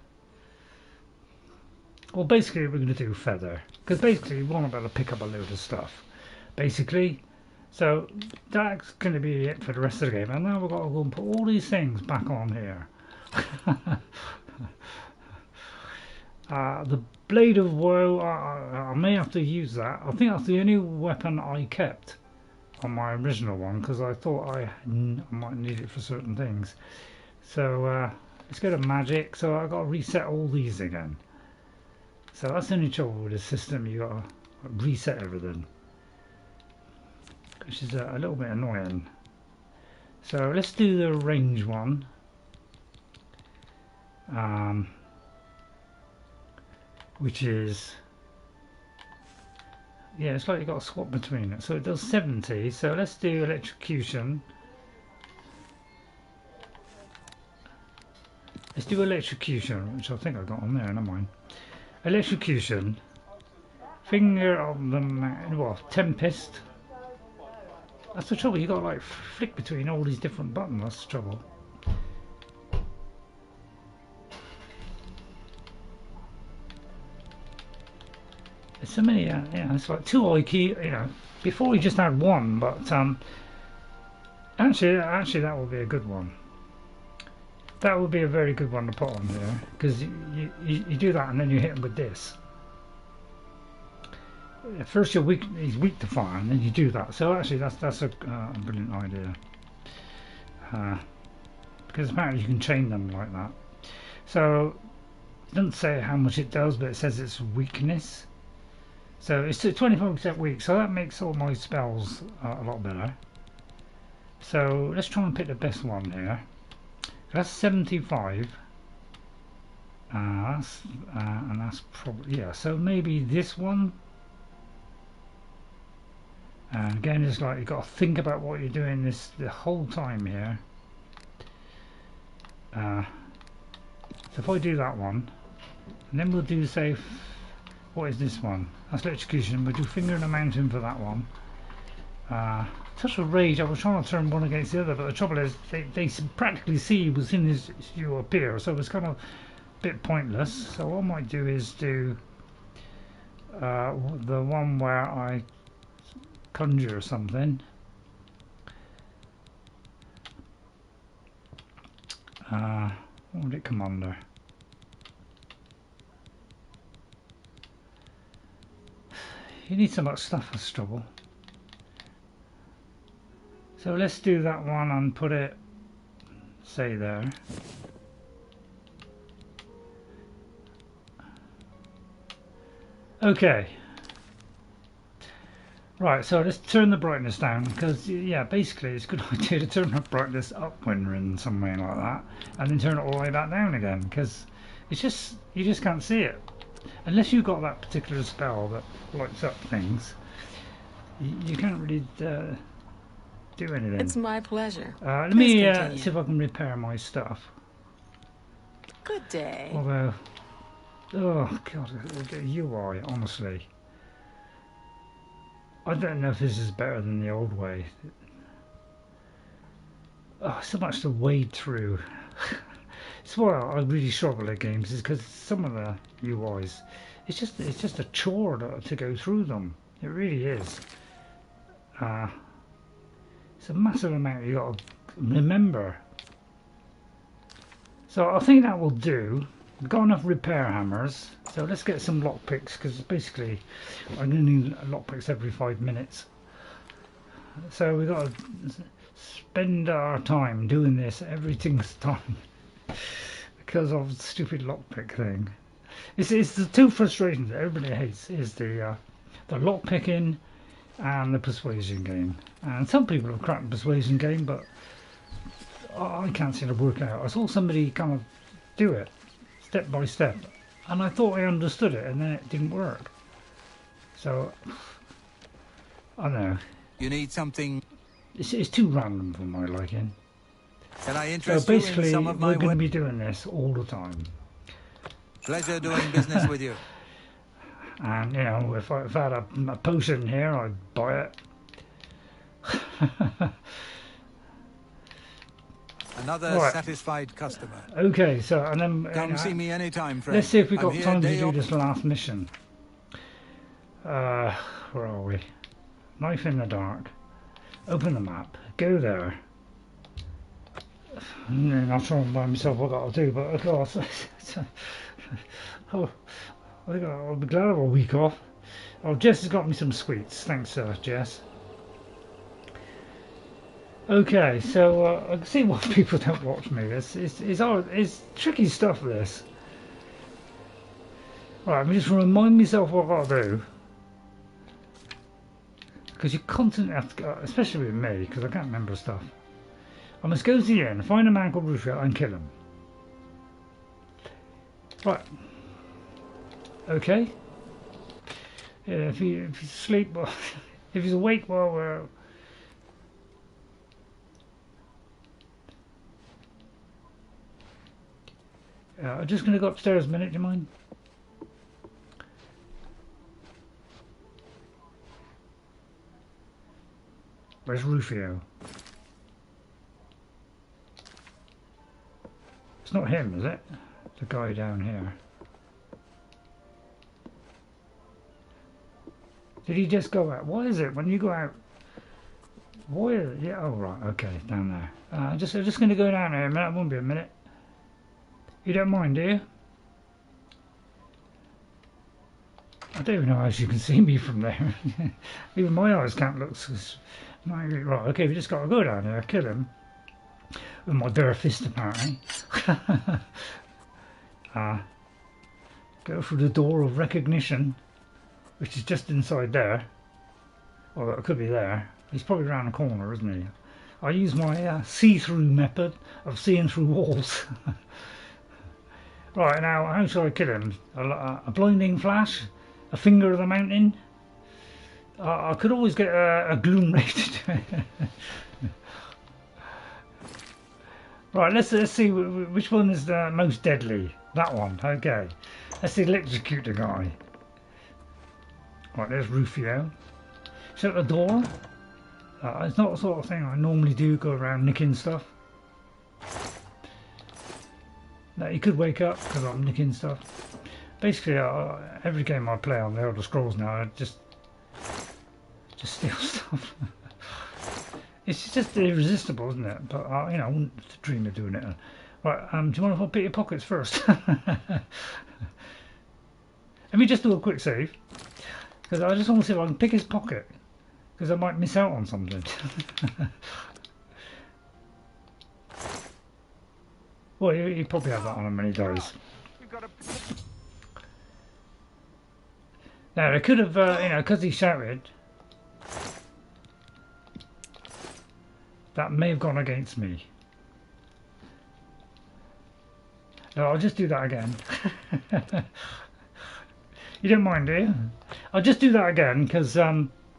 Well, basically we're going to do feather, because basically we want to be able to pick up a load of stuff. Basically, so that's going to be it for the rest of the game. And now we've got to go and put all these things back on here. The Blade of Woe, I may have to use that. I think that's the only weapon I kept on my original one, because I thought I might need it for certain things. So let's go to magic. So I've got to reset all these again. So that's the only trouble with the system, you got to reset everything, which is a little bit annoying. So let's do the range one. Which is, yeah, it's like you got to swap between it. So it does 70. So let's do electrocution. Let's do electrocution, which I think I got on there. Never mind. Electrocution. Finger of the man. Well, tempest. That's the trouble. You got to like flick between all these different buttons. That's the trouble. There's so many, yeah, it's like two IQ, you know, before we just had one, but actually that would be a good one. That would be a very good one to put on here, because you do that and then you hit him with this. At first he's weak to fire, and then you do that. So actually that's a brilliant idea. Because apparently you can chain them like that. So it doesn't say how much it does, but it says it's weakness. So it's 25% weak, so that makes all my spells a lot better. So let's try and pick the best one here. That's 75. And that's probably, yeah, so maybe this one. And again, it's like you've got to think about what you're doing the whole time here. So if I do that one, and then we'll do, say, what is this one? That's electrocution. We'll do finger in the mountain for that one. such a rage. I was trying to turn one against the other, but the trouble is they practically see what's in as you appear, so it's kind of a bit pointless. So what I might do is do the one where I conjure something. What would it come under? You need so much stuff for trouble. So let's do that one and put it, say, there. Okay. Right, so let's turn the brightness down, because yeah, basically it's a good idea to turn the brightness up when we're in somewhere like that, and then turn it all the way back down again, because it's just, you just can't see it. Unless you've got that particular spell that lights up things, you can't really do anything. It's my pleasure. Let me see if I can repair my stuff. Good day. Although, oh god, the UI, honestly. I don't know if this is better than the old way. Oh, so much to wade through. It's why I really struggle at games, is because some of the UIs, it's just a chore to go through them. It really is. It's a massive amount you got to remember. So I think that will do. We've got enough repair hammers, so let's get some lockpicks, because basically I'm going to need lockpicks every 5 minutes. So we've got to spend our time doing this every single time because of the stupid lockpick thing. It's the two frustrations that everybody hates, is the lockpicking and the persuasion game. And some people have cracked the persuasion game, but I can't seem to work it out. I saw somebody kind of do it step by step, and I thought I understood it, and then it didn't work. So I don't know. You need something. It's too random for my liking. Can I interest you in some of my we're going to be doing this all the time. Pleasure doing business with you. And you know, if I had a potion here, I'd buy it. Another satisfied customer. Okay, so and then come see me anytime, friend. Let's see if we got time to do this last mission. Where are we? Knife in the dark. Open the map. Go there. And then I'll try and remind myself what I'll do, but of course, I'll be glad of a week off. Oh, Jess has got me some sweets. Thanks, Jess. Okay, so I can see why people don't watch me. It's tricky stuff, this. Right, let me just remind myself what I've got to do. Because you constantly have to go, especially with me, because I can't remember stuff. I must go to the inn, find a man called Rufio and kill him. Right. Okay. Yeah, if he's asleep, well, if he's awake while we're... I'm just going to go upstairs a minute, do you mind? Where's Rufio? It's not him, is it? The guy down here. Did he just go out? What is it when you go out? Why? Yeah. Oh right. Okay. Down there. I'm just going to go down there a minute. It won't be a minute. You don't mind, do you? I don't even know how you can see me from there. Even my eyes can't look. Right. Okay. We just got to go down there, kill him with my bare fist, apparently. Go through the door of recognition, which is just inside there. Well, it could be there. He's probably around the corner, isn't he? I use my see-through method of seeing through walls. Right, now, how shall I kill him? A blinding flash? A finger of the mountain? I could always get a gloom ray to do it. Right, let's see which one is the most deadly. That one, okay. Let's electrocute the guy. Right, there's Rufio. Shut the door. It's not the sort of thing I normally do, go around nicking stuff. Now, you could wake up because I'm nicking stuff. Basically, every game I play on the Elder Scrolls now, I just steal stuff. It's just irresistible, isn't it? But you know, I wouldn't dream of doing it. Right, do you mind if I pick your pockets first? Let me just do a quick save, because I just want to see if I can pick his pocket, because I might miss out on something. Well, you probably have that on him when he dies. Now, they could have, you know, because he shouted, that may have gone against me. No, I'll just do that again. You don't mind, do you? I'll just do that again, because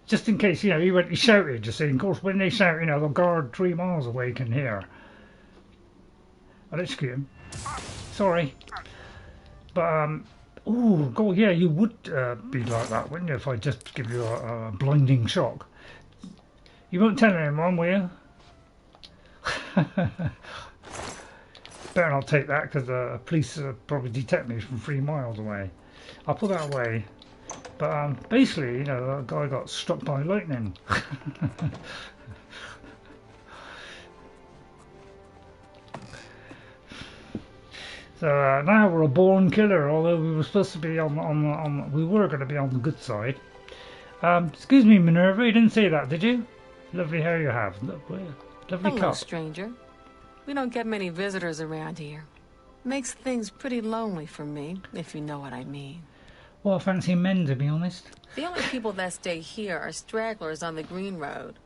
just in case, you know, he shouted, you see. Of course, when they shout, you know, the guard 3 miles away can hear. I'll execute him. Sorry. But, oh, God, yeah, you would be like that, wouldn't you, if I just give you a blinding shock. You won't tell anyone, will you? Better not take that, because the police probably detect me from 3 miles away. I'll put that away. But basically, you know, that guy got struck by lightning. So now we're a born killer, although we were supposed to be we were going to be on the good side. Excuse me, Minerva, you didn't say that, did you? Lovely hair you have. Lovely Hello, cup. stranger. We don't get many visitors around here. Makes things pretty lonely for me, if you know what I mean. Well, I fancy men, to be honest. The only people that stay here are stragglers on the Green Road.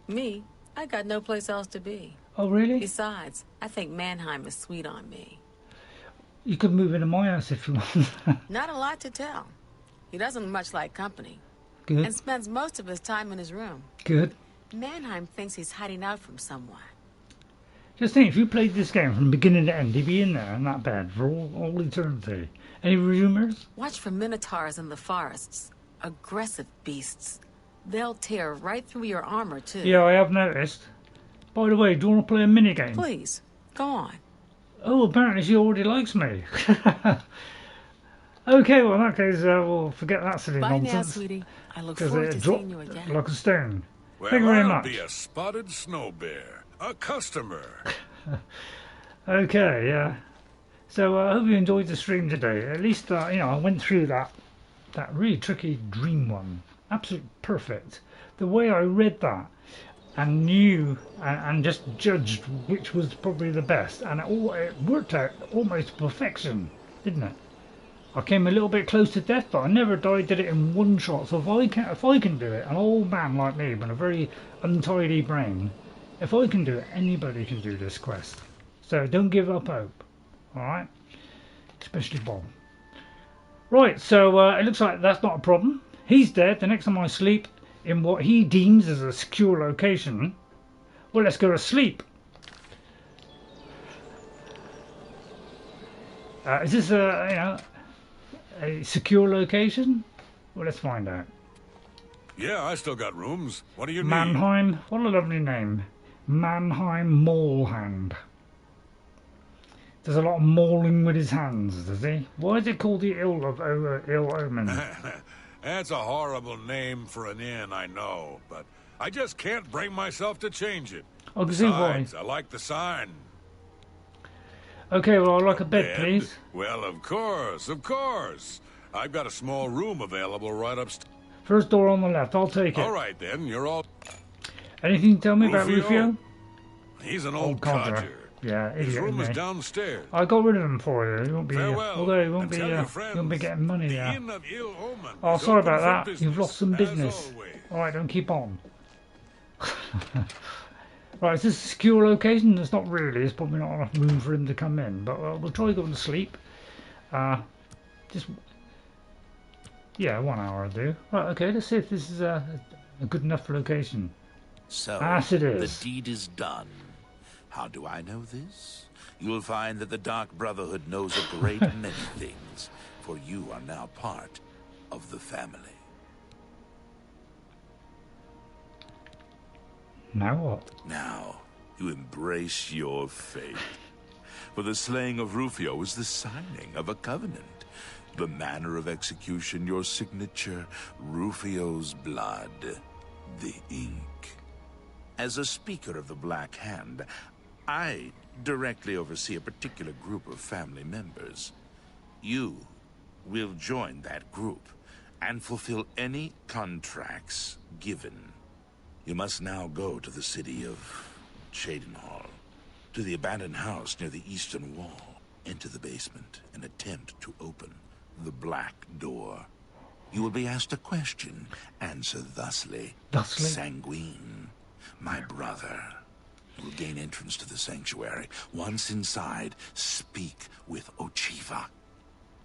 Me, I got no place else to be. Oh, really? Besides, I think Mannheim is sweet on me. You could move into my house if you want. Not a lot to tell. He doesn't much like company. Good. And spends most of his time in his room. Good. Mannheim thinks he's hiding out from someone. Just think, if you played this game from beginning to end, he'd be in there in that bed for all eternity. Any rumours? Watch for minotaurs in the forests. Aggressive beasts. They'll tear right through your armor, too. Yeah, I have noticed. By the way, do you want to play a minigame? Please, go on. Oh, apparently she already likes me. Okay, well in that case, we'll forget that silly Bye nonsense. now, sweetie. I look forward to seeing you again. Like a stone. Well, Thank you very I'll much. be a spotted snow bear, a customer. Okay, yeah. So I hope you enjoyed the stream today. At least, you know, I went through that really tricky dream one. Absolutely perfect. The way I read that and knew and just judged which was probably the best, and it worked out almost to perfection, didn't it? I came a little bit close to death, but I never died. Did it in one shot. So if I can do it, an old man like me with a very untidy brain, if I can do it, anybody can do this quest. So don't give up hope. All right, especially Bob. Right. So it looks like that's not a problem. He's dead. The next time I sleep in what he deems as a secure location, well, let's go to sleep. Is this a secure location? Well, let's find out. Yeah, I still got rooms. What do you need? Mannheim. What a lovely name. Mannheim Maul Hand. Does a lot of mauling with his hands, does he? Why is it called the Ill Omen? That's a horrible name for an inn, I know, but I just can't bring myself to change it. I can see why. Besides, I like the sign. Okay, well, I'd like a bed, please. Well, of course, of course. I've got a small room available right upstairs. First door on the left, I'll take it. All right, then, you're all... Anything you tell me about Rufio? He's an old codger. Yeah, idiot. His room is me. downstairs. I got rid of him for you. You won't be, Farewell. although you won't be, Tell your you friends, won't be getting money. the Inn of Ill Omen Oh, is sorry open about for that. business, You've lost some as business. always. All right, don't keep on. Right, is this a secure location? It's not really. There's probably not enough room for him to come in, but we'll try going to sleep. Just, yeah, 1 hour will do. Right, okay, let's see if this is a good enough location. So, yes, it is. The deed is done. How do I know this? You'll find that the Dark Brotherhood knows a great many things, for you are now part of the family. Now what? Now, you embrace your fate. For the slaying of Rufio is the signing of a covenant. The manner of execution, your signature, Rufio's blood, the ink. As a speaker of the Black Hand, I directly oversee a particular group of family members. You will join that group and fulfill any contracts given. You must now go to the city of Cheydinhal, to the abandoned house near the eastern wall, enter the basement, and attempt to open the black door. You will be asked a question. Answer thusly. Thusly? Sanguine, my brother. You will gain entrance to the sanctuary. Once inside, speak with Orceeva.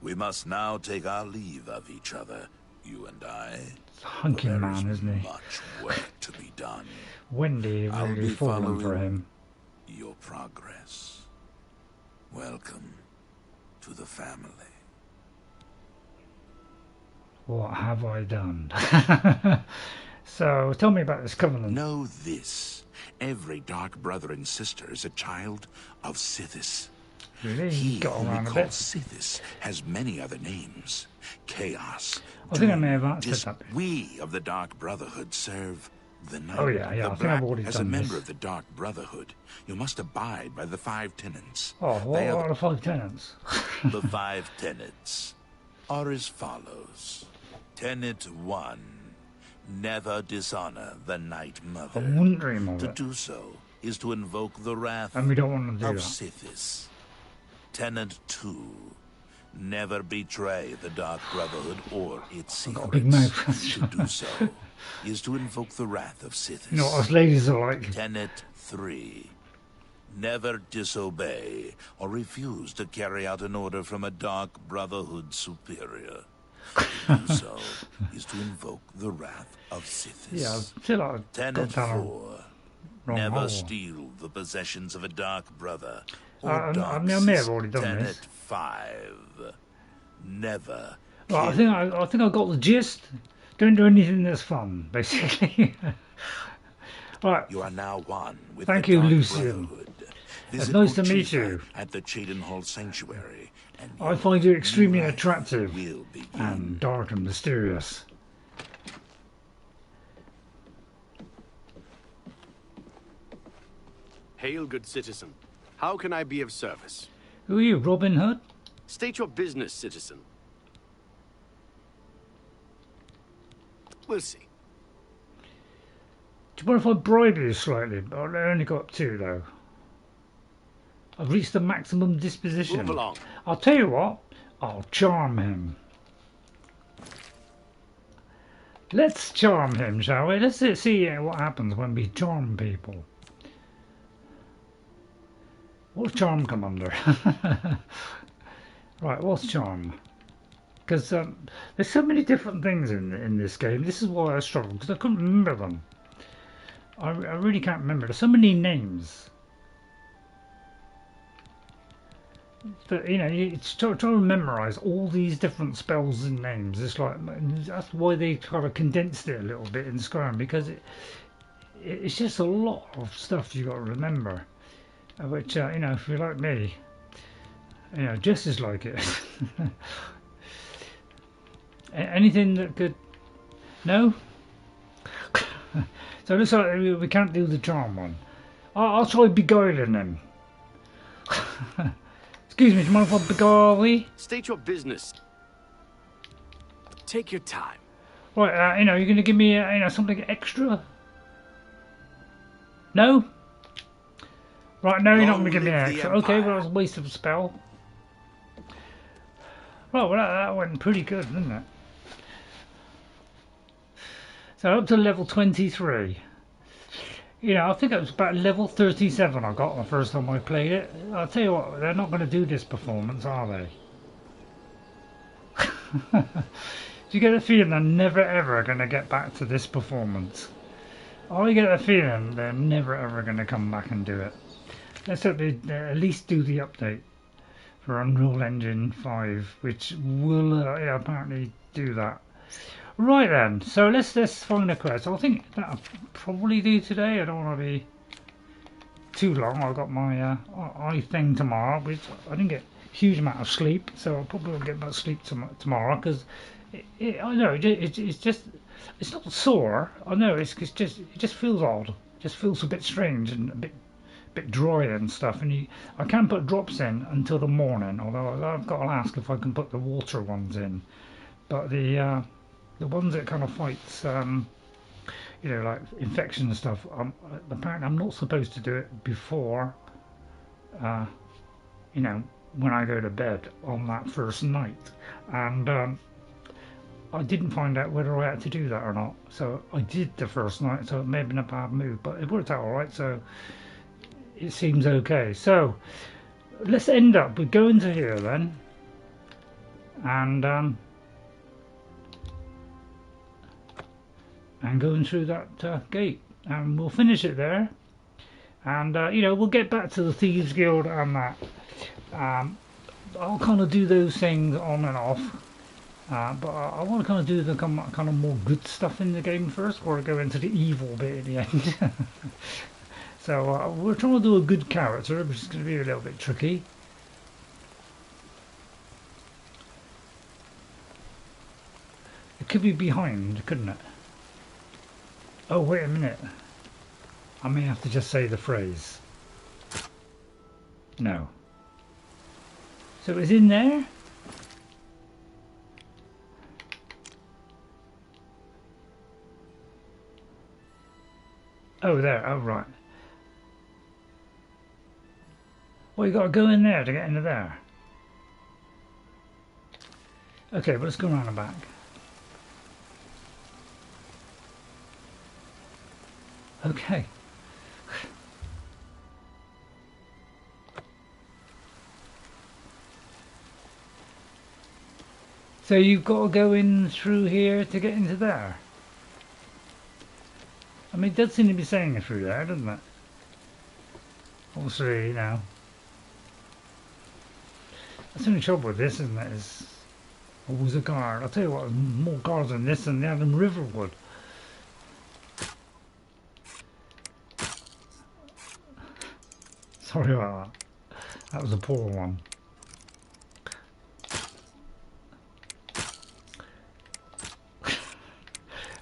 We must now take our leave of each other, you and I. It's a hunky man, isn't he? Much work to be done. Wendy really fallen for him. Your progress. Welcome to the family. What have I done? So, tell me about this covenant. Know this. Every dark brother and sister is a child of Sithis. Really? He Got who we around a call bit. Sithis has many other names. Chaos. I think I may have answered Just that. we of the Dark Brotherhood serve the night. Oh, yeah, The I think I've Black- already As a done member this. of the Dark Brotherhood, you must abide by the 5 tenets. Oh, what They are the 5 tenants? The 5 tenets are as follows. Tenet 1. Never dishonor the Night Mother. I wouldn't dream of To it. do so is to invoke the wrath And we don't want to do of that. Sithis. Tenet 2. Never betray the Dark Brotherhood or its I've secrets. got a big mouth. To do so is to invoke the wrath of Sithis. You know what us ladies are like? Tenet 3. Never disobey or refuse to carry out an order from a Dark Brotherhood superior. To do so is to invoke the wrath of Sithis. Yeah, I feel like I've got Tenet down a 4. wrong Never hole. steal the possessions of a Dark Brother or I Dark may have already done Tenet this. 5. Never Right, I kill think I got the gist. Don't do anything that's fun, basically. Right. You are now one with Thank the you, Dark Lucian. Brotherhood. It's Visit nice to meet Orceeva you. at the Cheydinhal Sanctuary. And I find you extremely life attractive will begin. and dark and mysterious. Hail, good citizen. How can I be of service? Who are you, Robin Hood? State your business, citizen. We'll see. Do you mind if I bribe you slightly? I only got 2 though. I've reached the maximum disposition. Move along. I'll tell you what, I'll charm him. Let's charm him, shall we? Let's see what happens when we charm people. What's charm come under? Right, what's charm? Because there's so many different things in this game. This is why I struggle, because I couldn't remember them. I really can't remember. There's so many names. But you know, it's trying to memorize all these different spells and names. It's like that's why they kind of condensed it a little bit in Skyrim, because it's just a lot of stuff you got to remember. Which you know, if you're like me, you know, just as like it. Anything that could, no. So it looks like we can't do the charm one. I'll try beguiling them. Excuse me, do you mind if I beguile we? State your business. Take your time. Right, you know, you're going to give me, you know, something extra? No? Right, no, you're not going to give me an extra. Okay, well, that was a waste of a spell. Right, well, that went pretty good, didn't it? So up to level 23. You know, I think it was about level 37 I got the first time I played it. I'll tell you what, they're not going to do this performance, are they? Do you get the feeling they're never ever going to get back to this performance? I get the feeling they're never ever going to come back and do it. Let's hope they at least do the update for Unreal Engine 5, which will apparently do that. Right then, so let's find a quest. I think that'll probably do today. I don't want to be too long. I've got my eye thing tomorrow, which I didn't get a huge amount of sleep, so I probably won't get much sleep tomorrow because I know it's just it's not sore. I know it just feels odd. It just feels a bit strange and a bit dry and stuff. And I can put drops in until the morning, although I've got to ask if I can put the water ones in. But the ones that kind of fights, you know, like infection and stuff, apparently I'm not supposed to do it before, you know, when I go to bed on that first night. And I didn't find out whether I had to do that or not. So I did the first night, so it may have been a bad move, but it worked out alright, so it seems okay. So let's end up with going to here then, and going through that gate, and we'll finish it there. And you know, we'll get back to the Thieves Guild and that. I'll kind of do those things on and off, but I want to kind of do the kind of more good stuff in the game first before I go into the evil bit at the end. So we're trying to do a good character, which is going to be a little bit tricky. It could be behind, couldn't it? Oh, wait a minute. I may have to just say the phrase. No. So it's in there? Oh, there. Oh, right. Well, you got to go in there to get into there. Okay, but let's go around the back. Okay. So you've got to go in through here to get into there. I mean, it does seem to be saying it through there, doesn't it? Obviously, you know. That's the only trouble with this, isn't it? Is always a guard. I'll tell you what, more guards than this than the Adam Riverwood. Sorry about that. That was a poor one.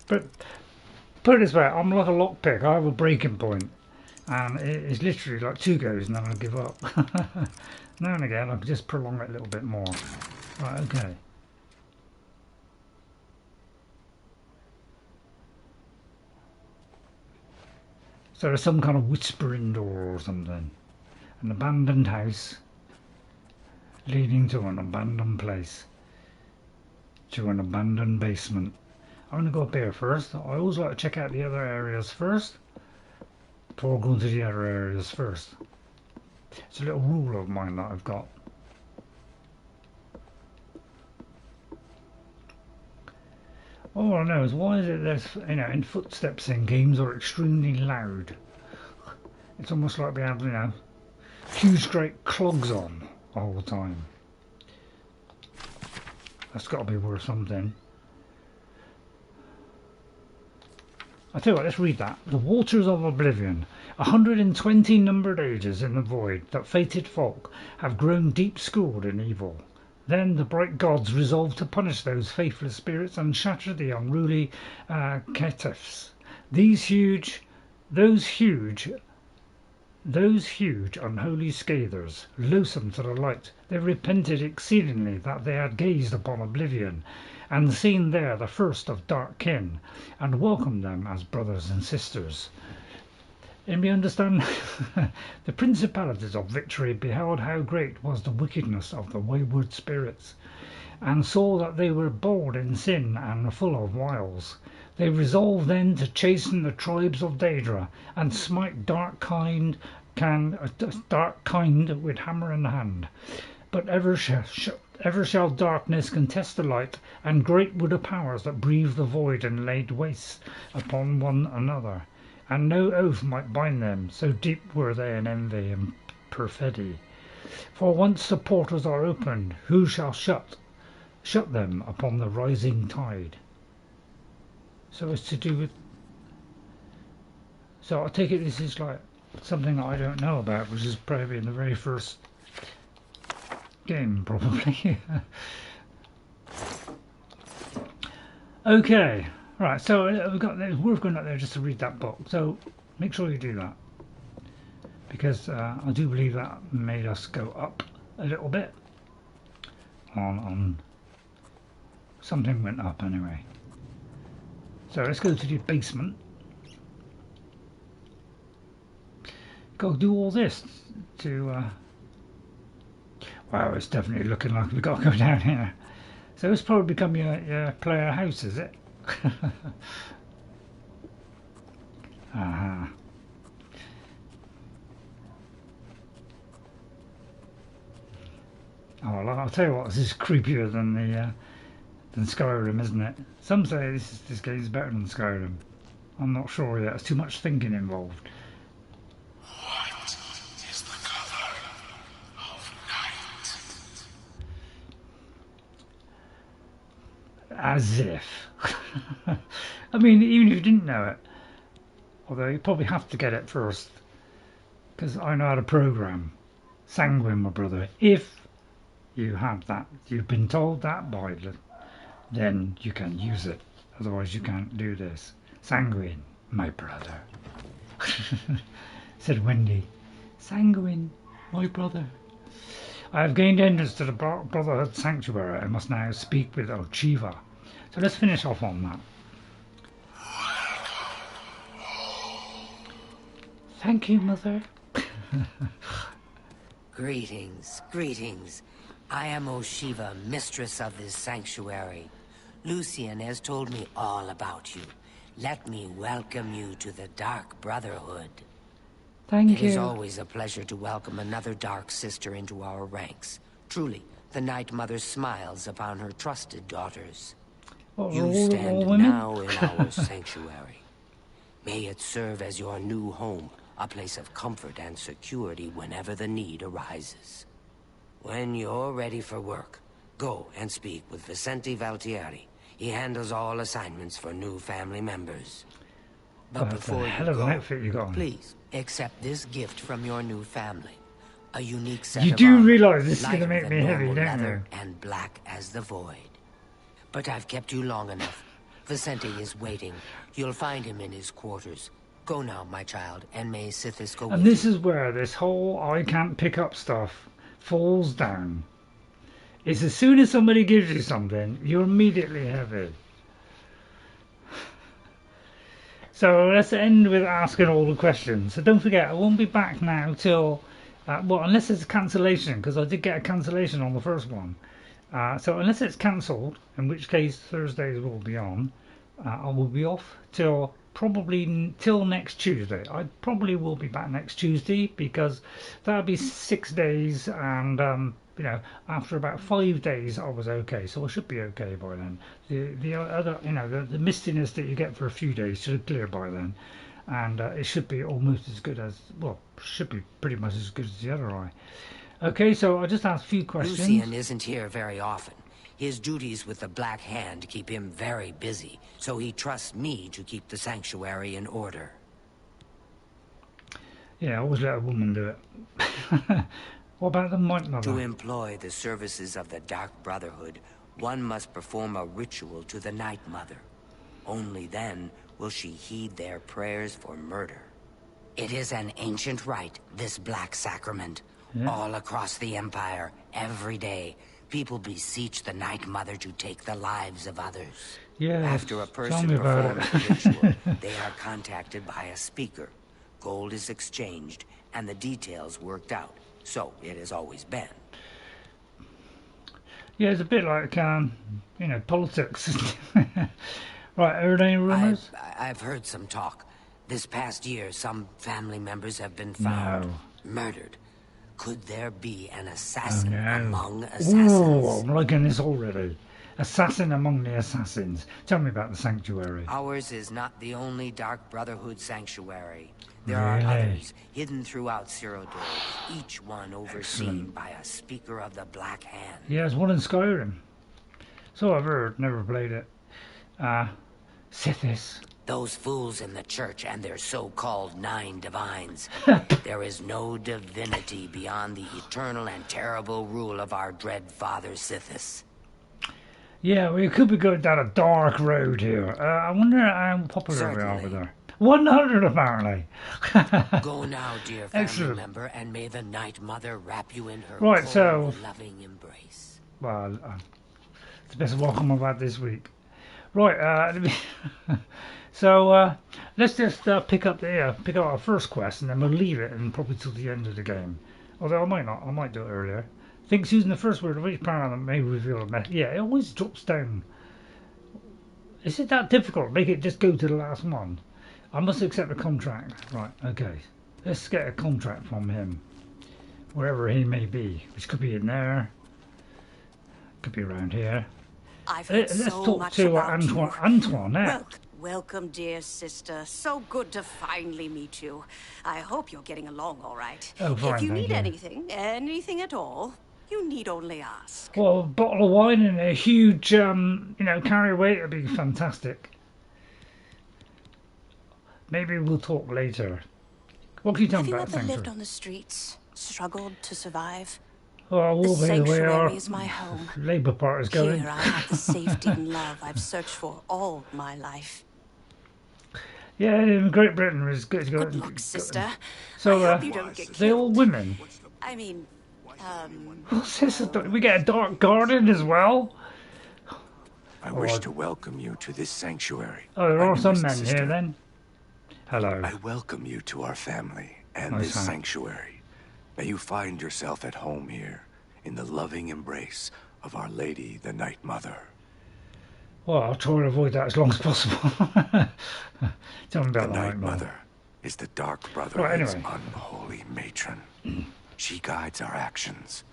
But put it this way, I'm like a lockpick. I have a breaking point, and it's literally like 2 goes and then I give up. Now and again, I can just prolong it a little bit more. Right, okay. So there's some kind of whispering door or something. An abandoned house leading to an abandoned place, to an abandoned basement. I'm going to go up here first. I always like to check out the other areas first before going to the other areas first. It's a little rule of mine that I've got. All I know is why is it there's, you know, in footsteps in games are extremely loud. It's almost like we have, you know, huge great clogs on all the time. That's got to be worth something. I tell you what, let's read that. The waters of Oblivion, 120 numbered ages in the void, that fated folk have grown deep-schooled in evil. Then the bright gods resolved to punish those faithless spirits and shatter the unruly caitiffs. Those huge, unholy scathers, loathsome to the light, they repented exceedingly that they had gazed upon Oblivion, and seen there the first of dark kin, and welcomed them as brothers and sisters. And we understand the principalities of victory beheld how great was the wickedness of the wayward spirits, and saw that they were bold in sin and full of wiles. They resolved then to chasten the tribes of Daedra, and smite dark kind with hammer in hand. But ever shall darkness contest the light, and great were the powers that breathed the void and laid waste upon one another. And no oath might bind them, so deep were they in envy and perfidy. For once the portals are opened, who shall shut them upon the rising tide? So it's to do with... So I take it this is like something that I don't know about, which is probably in the very first game, probably. Okay, right, so we've got this, we're going up there just to read that book, so make sure you do that, because I do believe that made us go up a little bit on something went up anyway. So let's go to the basement. Got to do all this to wow, it's definitely looking like we've got to go down here. So it's probably become your player house, is it? Uh-huh. Oh, well, I'll tell you what, this is creepier than the than Skyrim, isn't it? Some say this game's better than Skyrim. I'm not sure yet. There's too much thinking involved. What is the color of night? As if. I mean, even if you didn't know it, although you probably have to get it first, because I know how to program. Sanguine, my brother. If you have that, you've been told that by then you can use it. Otherwise, you can't do this. Sanguine, my brother. Said Wendy. Sanguine, my brother. I have gained entrance to the Brotherhood Sanctuary. I must now speak with Orceeva. So let's finish off on that. Thank you, Mother. Greetings, greetings. I am Orceeva, mistress of this sanctuary. Lucian has told me all about you. Let me welcome you to the Dark Brotherhood. Thank you. It is always a pleasure to welcome another Dark Sister into our ranks. Truly, the Night Mother smiles upon her trusted daughters. You stand now in our sanctuary. May it serve as your new home, a place of comfort and security whenever the need arises. When you're ready for work, go and speak with Vincente Valtieri. He handles all assignments for new family members. But before you go, please accept this gift from your new family. A unique set of do armor, realize this is going to make lighter me than heavy, normal don't leather you? and black as the void. But I've kept you long enough. Vincente is waiting. You'll find him in his quarters. Go now, my child, and may Sithis go with you. And this is where this whole I can't pick up stuff falls down. It's as soon as somebody gives you something, you're immediately heavy. So let's end with asking all the questions. So don't forget, I won't be back now till, well, unless it's a cancellation, because I did get a cancellation on the first one. So unless it's cancelled, in which case Thursdays will be on, I will be off till probably till next Tuesday. I probably will be back next Tuesday, because that'll be 6 days, and you know, after about 5 days I was okay, so I should be okay by then. The other, you know, the mistiness that you get for a few days should clear by then, and it should be almost as good as, well, should be pretty much as good as the other eye. Okay, so I'll just ask a few questions. Lucian isn't here very often. His duties with the Black Hand keep him very busy, so he trusts me to keep the sanctuary in order. Yeah, I always let a woman do it. What about the Night Mother? To employ the services of the Dark Brotherhood, one must perform a ritual to the Night Mother. Only then will she heed their prayers for murder. It is an ancient rite, this Black Sacrament. Yeah. All across the Empire, every day, people beseech the Night Mother to take the lives of others. Yeah. After a person performs the ritual, they are contacted by a speaker. Gold is exchanged, and the details worked out. So it has always been. Yeah, it's a bit like, you know, politics. Right, are there any rumors? I've heard some talk. This past year, some family members have been found murdered. Could there be an assassin among assassins? Oh, I'm liking this already. Assassin among the assassins. Tell me about the sanctuary. Ours is not the only Dark Brotherhood sanctuary. There are others hidden throughout Cyrodiil, each one overseen by a speaker of the Black Hand. Yeah, there's one in Skyrim. So I've heard, never played it. Sithis. Those fools in the church and their so-called 9 divines. There is no divinity beyond the eternal and terrible rule of our dread father Sithis. Yeah, we could be going down a dark road here. I wonder how popular we are with her. 100 apparently. Go now, dear family member, and may the Night Mother wrap you in her cold, loving embrace. Well, it's the best welcome I've had this week. Right, so let's just pick up our first quest, and then we'll leave it, and probably till the end of the game. Although I might not, I might do it earlier. Thinks using the first word of each paradigm may reveal a message. Yeah, it always drops down. Is it that difficult? Make it just go to the last one. I must accept a contract. Right, okay. Let's get a contract from him. Wherever he may be. Which could be in there. Could be around here. Let's talk to Antoinette. Welcome, dear sister. So good to finally meet you. I hope you're getting along all right. Oh, fine, if you need anything at all, you need only ask. Well, a bottle of wine and a huge, carry away would be fantastic. Maybe we'll talk later. What can you tell me about Sanctuary? Have you Sanctuary? ever lived on the streets, struggled to survive? Oh, the Sanctuary is my home. Labour Party is going. Here I have the safety and love I've searched for all my life. Yeah, in Great Britain is good. Good luck, sister. So, I hope you don't get they're all women. I mean, What's this? We get a dark garden as well. I wish to welcome you to this sanctuary. Oh, there are some men here then. Hello. I welcome you to our family and this sanctuary. May you find yourself at home here in the loving embrace of Our Lady, the Night Mother. Well, I'll try to avoid that as long as possible. Tell me about the Night Mother is the Dark Brotherhood's unholy matron. She guides our actions,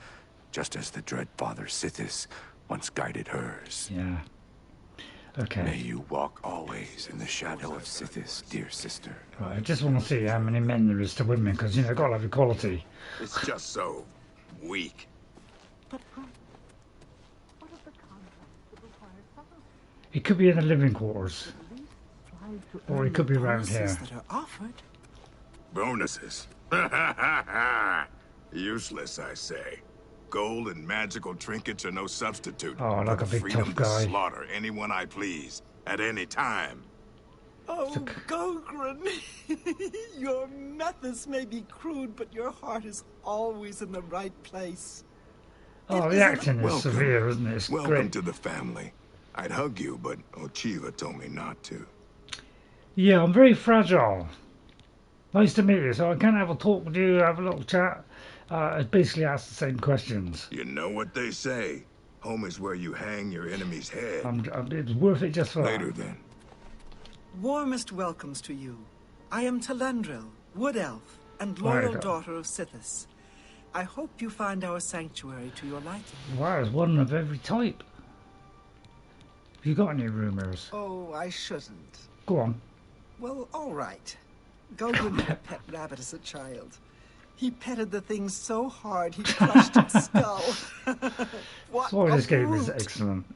just as the dread Father Sithis once guided hers. Yeah. Okay. May you walk always in the shadow of Sithis, dear sister. Right, I just want to see how many men there is to women, because, got to have equality. It's just so weak. It could be in the living quarters. Or it could be around here. That are offered. Bonuses? Useless, I say. Gold and magical trinkets are no substitute like for a big freedom tough guy. to slaughter anyone I please, at any time. Oh, Gogren, your methods may be crude, but your heart is always in the right place. Oh, the acting is severe, isn't it? It's Welcome to the family. I'd hug you, but Orceeva told me not to. Yeah, I'm very fragile. Nice to meet you. So I can have a talk with you, have a little chat. Basically ask the same questions. You know what they say. Home is where you hang your enemy's head. It's worth it just for Later, then. Warmest welcomes to you. I am Telendril, Wood Elf, and loyal daughter of Sithis. I hope you find our sanctuary to your liking. Wow, there's one of every type. Have you got any rumours? Oh, I shouldn't. Go on. Well, all right. Gogren had a pet rabbit as a child. He petted the thing so hard he crushed its skull. What this game is excellent.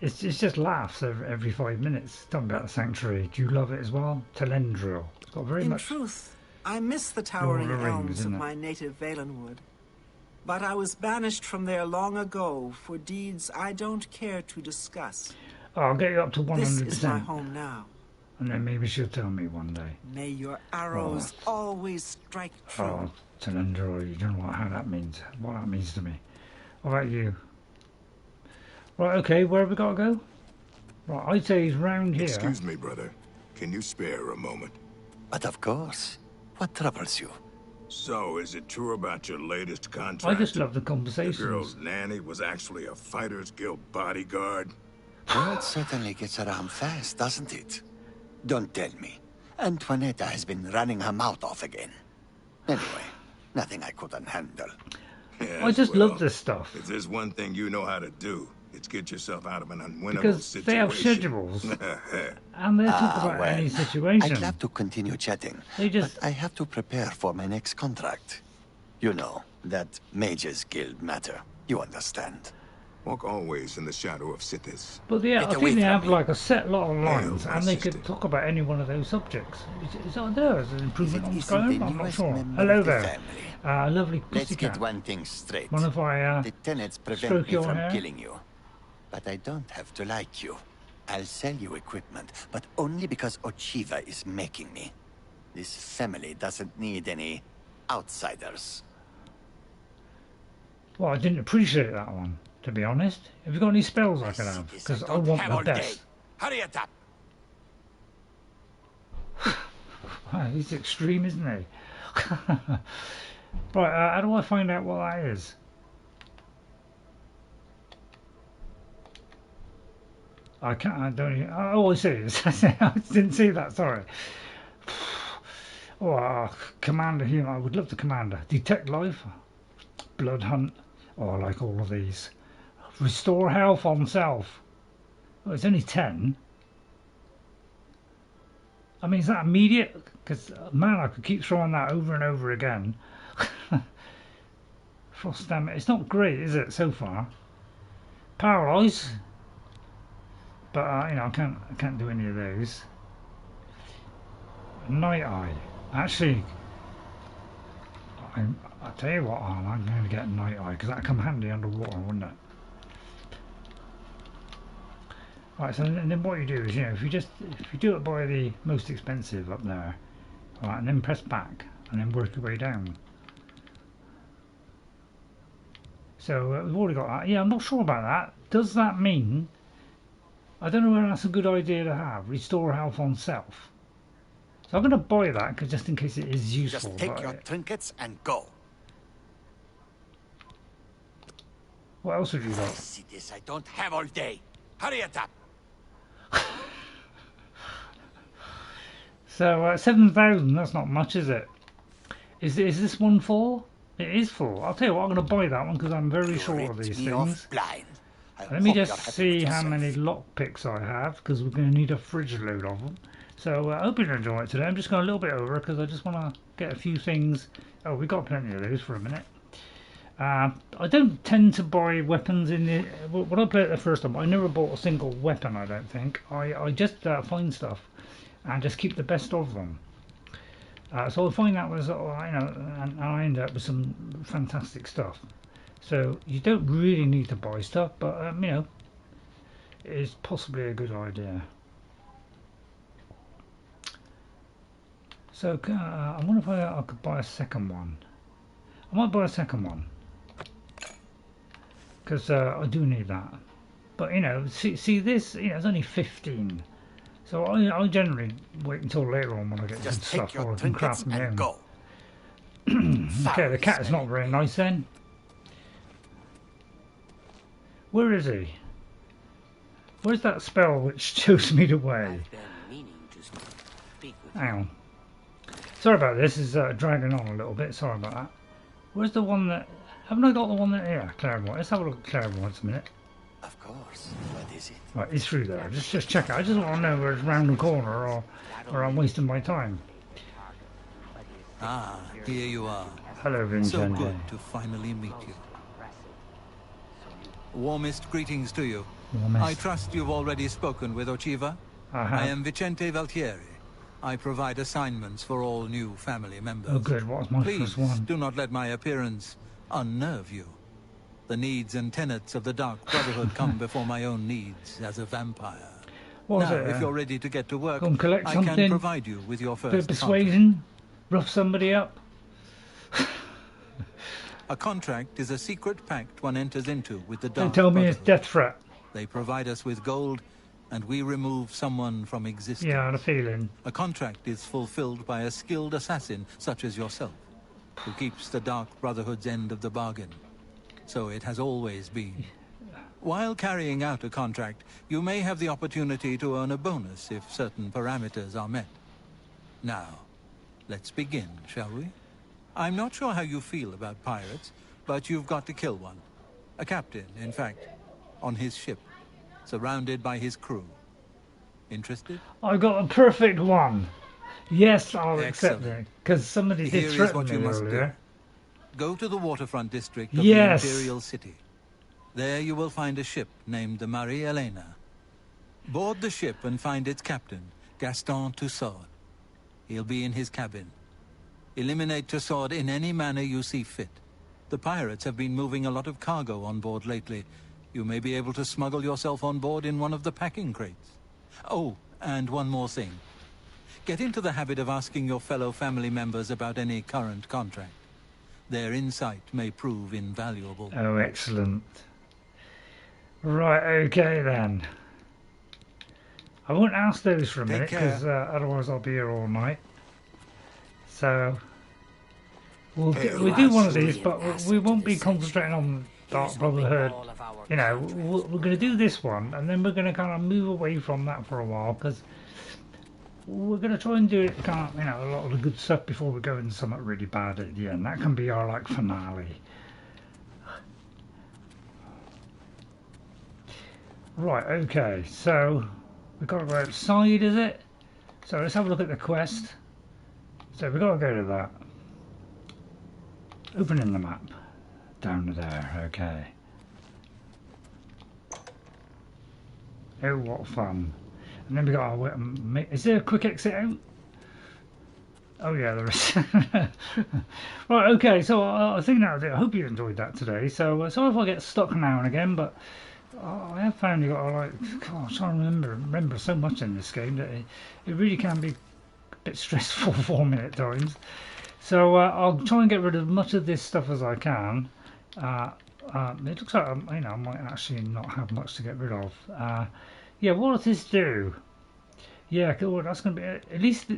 It's just laughs every 5 minutes. Talking about the sanctuary. Do you love it as well? Telendril. It's got very much. In truth, I miss the towering elms of my native Valenwood. But I was banished from there long ago for deeds I don't care to discuss. I'll get you up to 100%. This is my home now. And then maybe she'll tell me one day. May your arrows always strike true. Oh, Telendril, you don't know what that means to me. What about you? Right, okay, where have we got to go? Right, I'd say he's round here. Excuse me, brother. Can you spare a moment? But of course. What troubles you? So, is it true about your latest contract? I just love the conversations. The girl's nanny was actually a Fighters Guild bodyguard? Word certainly gets around fast, doesn't it? Don't tell me. Antoinetta has been running her mouth off again. Anyway, nothing I couldn't handle. Yes, I just love this stuff. If there's one thing you know how to do, it's get yourself out of an unwinnable because situation. They have schedules. And they talk about any situation. I'd love to continue chatting, but I have to prepare for my next contract. You know, that Mage's Guild matter. You understand. Walk always in the shadow of Sithis. But yeah, I think they have like a set lot of lines, and they could talk about any one of those subjects. Is that there as an improvement on Skyrim? I'm not sure. Hello there, lovely pussycat. Let's get one thing straight. One if I the tenants prevent stroke me your from hair? killing you, but I don't have to like you. I'll sell you equipment, but only because Orceeva is making me. This family doesn't need any outsiders. Well, I didn't appreciate that one, to be honest. Have you got any spells I can have? Because I want the best. Hurry it up! Wow, he's extreme, isn't he? Right, how do I find out what that is? I can't, I don't even, oh, I see it. I didn't see that, sorry. Oh, Commander here, I would love the Commander. Detect life, Blood Hunt. Oh, I like all of these. Restore health on self. Oh, it's only 10. I mean, is that immediate? Because, man, I could keep throwing that over and over again. Frost damage. It's not great, is it, so far? Paralyze. But, you know, I can't do any of those. Night Eye. Actually, I'll tell you what, I'm going to get Night Eye, because that'd come handy underwater, wouldn't it? Right, so and then what you do is, you know, if you do it by the most expensive up there, right, and then press back, and then work your way down. So we've already got that. Yeah, I'm not sure about that. Does that mean? I don't know whether that's a good idea to have. Restore health on self. So I'm going to buy that, because just in case it is useful. Just take your trinkets and go. What else have you got? See this, I don't have all day. Hurry it up. So 7,000, that's not much, is it? Is this one full? It is full. I'll tell you what, I'm going to buy that one because I'm very short of these things. Let me just see how many lockpicks I have, because we're going to need a fridge load of them. So I hope you enjoy it today. I'm just going a little bit over because I just want to get a few things. Oh, we got plenty of those for a minute. I don't tend to buy weapons in the... When I played it the first time, I never bought a single weapon, I don't think. I just find stuff and just keep the best of them. So I find that was, you know, and I end up with some fantastic stuff. So you don't really need to buy stuff, but you know, it's possibly a good idea. So I wonder if I could buy a second one. I might buy a second one because I do need that. But you know, see this, you know, it's only 15. So I generally wait until later on when I get good stuff, or I can craft my own. Okay, the cat is not very nice then. Where is he? Where's that spell which shows me the way? Hang on. Sorry about this, is dragging on a little bit, sorry about that. Where's the one that... Haven't I got the one that... Yeah, Clairvoyant. Let's have a look at Clairvoyant a minute. Of course. What is it? Right, it's through there. Just check it. I just want to know where it's round the corner or I'm wasting my time. Ah, here you are. Hello, Vincente. So good to finally meet you. Warmest greetings to you. Warmest. I trust you've already spoken with Orceeva. I am Vincente Valtieri. I provide assignments for all new family members. Oh good, what was my first one? Please do not let my appearance unnerve you. The needs and tenets of the Dark Brotherhood come before my own needs as a vampire. What now, if you're ready to get to work, go and collect I something, can provide you with your first bit of persuasion, rough somebody up. A contract is a secret pact one enters into with the Dark Don't tell me Brotherhood. it's death threat. They provide us with gold, and we remove someone from existence. Yeah, I had a feeling. A contract is fulfilled by a skilled assassin, such as yourself, who keeps the Dark Brotherhood's end of the bargain. So it has always been. While carrying out a contract, you may have the opportunity to earn a bonus if certain parameters are met. Now, let's begin, shall we? I'm not sure how you feel about pirates, but you've got to kill one. A captain, in fact, on his ship, surrounded by his crew. Interested? I got a perfect one. Yes, I'll accept it. Because somebody did threaten me earlier. Go to the Waterfront district of yes. the Imperial City. There you will find a ship named the Marie Elena. Board the ship and find its captain, Gaston Tussaud. He'll be in his cabin. Eliminate Tussaud in any manner you see fit. The pirates have been moving a lot of cargo on board lately. You may be able to smuggle yourself on board in one of the packing crates. Oh, and one more thing. Get into the habit of asking your fellow family members about any current contract. Their insight may prove invaluable. Oh, excellent. Right, okay then. I won't ask those for a minute, because otherwise I'll be here all night. So, we'll do one of these, but we won't be concentrating on Dark Brotherhood. You know, we're going to do this one, and then we're going to kind of move away from that for a while, because we're going to try and do it, kind of, you know, a lot of the good stuff before we go into something really bad at the end. That can be our, like, finale. Right, okay, so we've got to go outside, is it? So let's have a look at the quest. So we've got to go to that. Opening the map. Down to there, okay. Oh, what fun. And then we got our... Is there a quick exit out? Oh yeah, there is. Right, okay, so I think that was it. I hope you enjoyed that today. So sorry if I get stuck now and again, but I have found you got to, like, God, I'm trying to remember so much in this game that it really can be a bit stressful 4 minute times. So I'll try and get rid of as much of this stuff as I can. It looks like, you know, I might actually not have much to get rid of. Yeah, what does this do? Yeah, cool, that's going to be at least.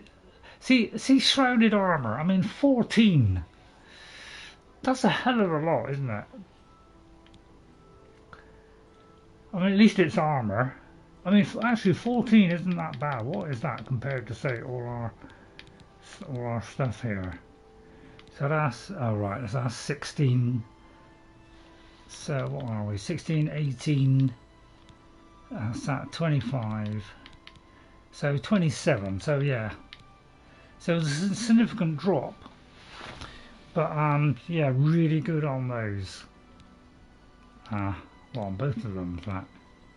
See, shrouded armor. I mean, 14. That's a hell of a lot, isn't it? I mean, at least it's armor. I mean, actually, 14 isn't that bad. What is that compared to, say, all our stuff here? So that's, oh right, that's 16. So what are we? 16, 18. That's that 25. So 27. So yeah. So there's a significant drop. But yeah, really good on those. Well, on both of them, in fact.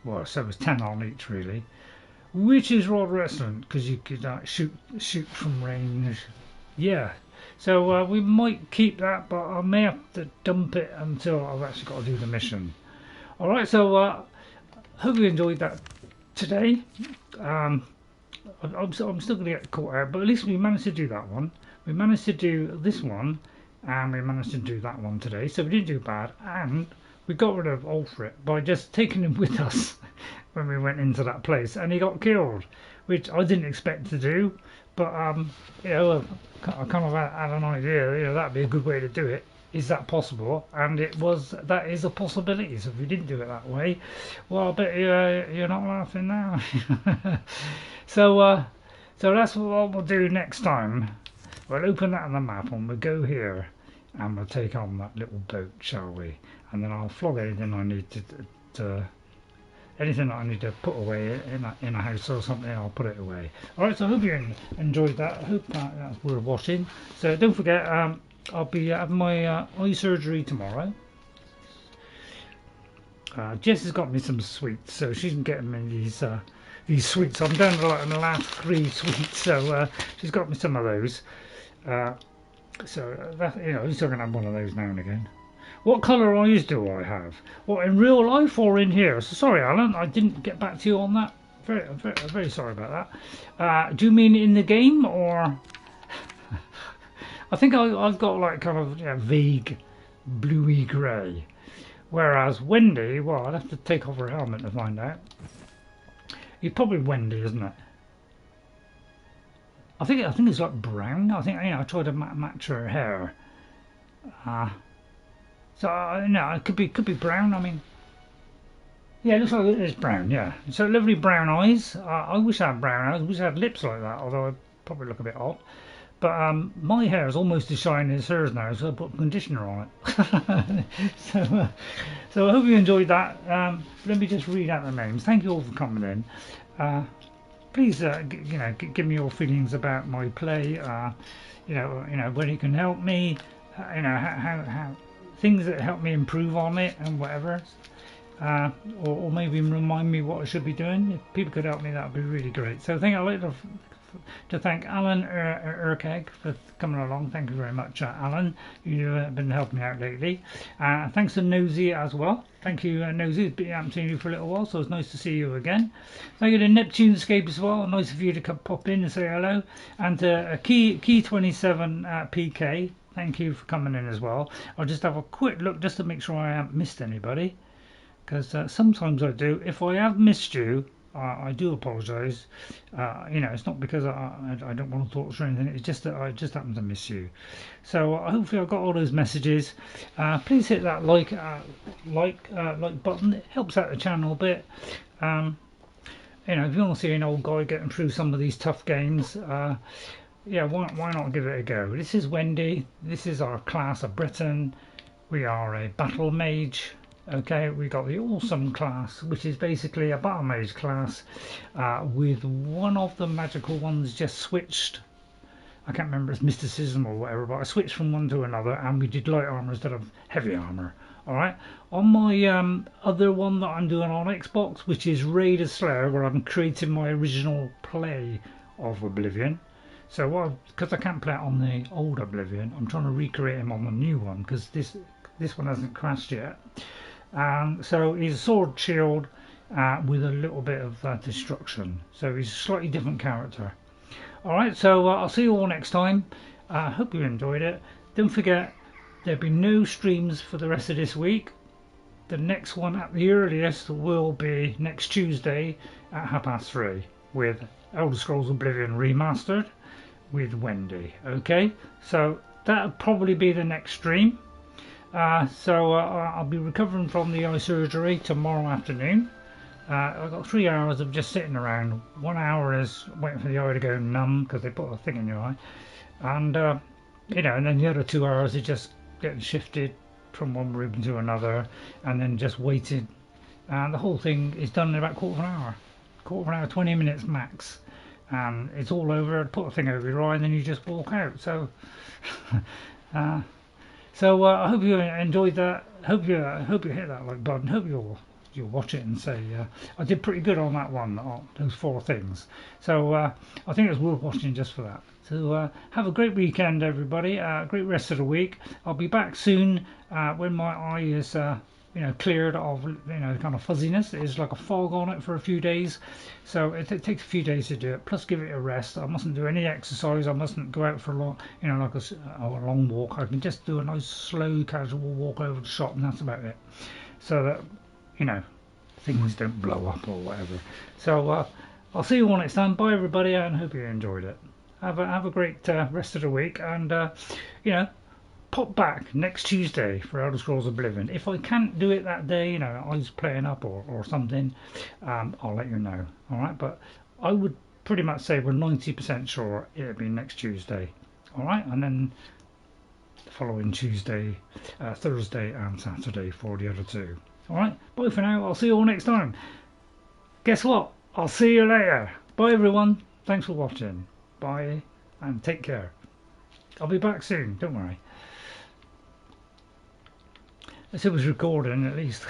Well, so it was 10 on each, really, which is rather excellent because you could shoot from range. Yeah, so we might keep that, but I may have to dump it until I've actually got to do the mission. All right, so hope you enjoyed that today. I'm still going to get caught out, but at least we managed to do that one. We managed to do this one, and we managed to do that one today. So we didn't do bad, and we got rid of Ulfric by just taking him with us when we went into that place, and he got killed, which I didn't expect to do, but you know, I kind of had an idea, you know, that'd be a good way to do it. Is that possible? And that is a possibility. So if we didn't do it that way, well, I bet you're not laughing now. So that's what we'll do next time. We'll open that on the map and we'll go here and we'll take on that little boat, shall we? And then I'll flog anything I need anything that I need to put away in a house or something, I'll put it away. Alright, so I hope you enjoyed that. I hope that's worth watching. So don't forget, I'll be having my eye surgery tomorrow. Jess has got me some sweets, so she's getting me these sweets. I'm down to like the last 3 sweets, so she's got me some of those. So that, you know, I'm still gonna have one of those now and again. What colour eyes do I have? What, in real life or in here? So sorry, Alan, I didn't get back to you on that. Very sorry about that. Do you mean in the game or? I think I've got like kind of vague bluey grey, whereas Wendy, well, I'd have to take off her helmet to find out. It's probably Wendy, isn't it? I think it's like brown. I think, you know, I tried to match her hair. So no, it could be brown. I mean, yeah, it looks like it is brown. Yeah, so lovely brown eyes. I wish I had brown eyes. I wish I had lips like that. Although I'd probably look a bit odd. But my hair is almost as shiny as hers now, so I put conditioner on it. So I hope you enjoyed that. Let me just read out the names. Thank you all for coming in. Please, you know, give me your feelings about my play. You know, whether you can help me. You know, how things that help me improve on it and whatever. or maybe remind me what I should be doing. If people could help me, that would be really great. So I think I'd like to thank Alan Urkeg for coming along. Thank you very much, Alan. You've been helping me out lately. Thanks to Nosy as well. Thank you, Nosy. It's been, I haven't seen you for a little while, so it's nice to see you again. Thank you to Neptunescape as well. Nice of you to come pop in and say hello. And to Key27 PK. Thank you for coming in as well. I'll just have a quick look just to make sure I haven't missed anybody, because sometimes I do. If I have missed you, I do apologise. You know, it's not because I don't want to talk or anything. It's just that I just happen to miss you. So hopefully I've got all those messages. Please hit that like button. It helps out the channel a bit. You know, if you want to see an old guy getting through some of these tough games, yeah, why not give it a go? This is Wendy. This is our class of Britain. We are a battle mage. Okay, we got the awesome class, which is basically a Battlemage class with one of the magical ones just switched. I can't remember, it's mysticism or whatever, but I switched from one to another and we did light armor instead of heavy armor. Alright, on my other one that I'm doing on Xbox, which is Raider Slayer, where I'm creating my original play of Oblivion. So because I can't play it on the old Oblivion, I'm trying to recreate him on the new one, because this one hasn't crashed yet. So he's a sword shield with a little bit of destruction. So he's a slightly different character. Alright, so I'll see you all next time. Hope you enjoyed it. Don't forget, there'll be no streams for the rest of this week. The next one at the earliest will be next Tuesday at 3:30 with Elder Scrolls Oblivion Remastered with Wendy. Okay, so that'll probably be the next stream. So I'll be recovering from the eye surgery tomorrow afternoon. I've got 3 hours of just sitting around. 1 hour is waiting for the eye to go numb because they put a thing in your eye, and you know, and then the other 2 hours is just getting shifted from one room to another, and then just waiting. And the whole thing is done in about quarter of an hour, 20 minutes max. And it's all over. Put a thing over your eye, and then you just walk out. So. So I hope you enjoyed that. Hope you hit that like button. Hope you'll watch it and say I did pretty good on that one, those 4 things. So I think it's worth watching just for that. So have a great weekend, everybody. Great rest of the week. I'll be back soon when my eye is you know, cleared of, you know, kind of fuzziness. There's like a fog on it for a few days, so it takes a few days to do it. Plus, give it a rest. I mustn't do any exercise. I mustn't go out for a long, you know, like a long walk. I can just do a nice, slow, casual walk over the shop, and that's about it. So that, you know, things don't blow up or whatever. So I'll see you all next time. Bye, everybody, and hope you enjoyed it. Have a great rest of the week, and you know, pop back next Tuesday for Elder Scrolls Oblivion. If I can't do it that day, you know, I was playing up or something, I'll let you know. Alright, but I would pretty much say we're 90% sure it'll be next Tuesday. Alright, and then the following Tuesday, Thursday and Saturday for the other 2. Alright, bye for now. I'll see you all next time. Guess what? I'll see you later. Bye everyone. Thanks for watching. Bye and take care. I'll be back soon, don't worry. It was recording at least.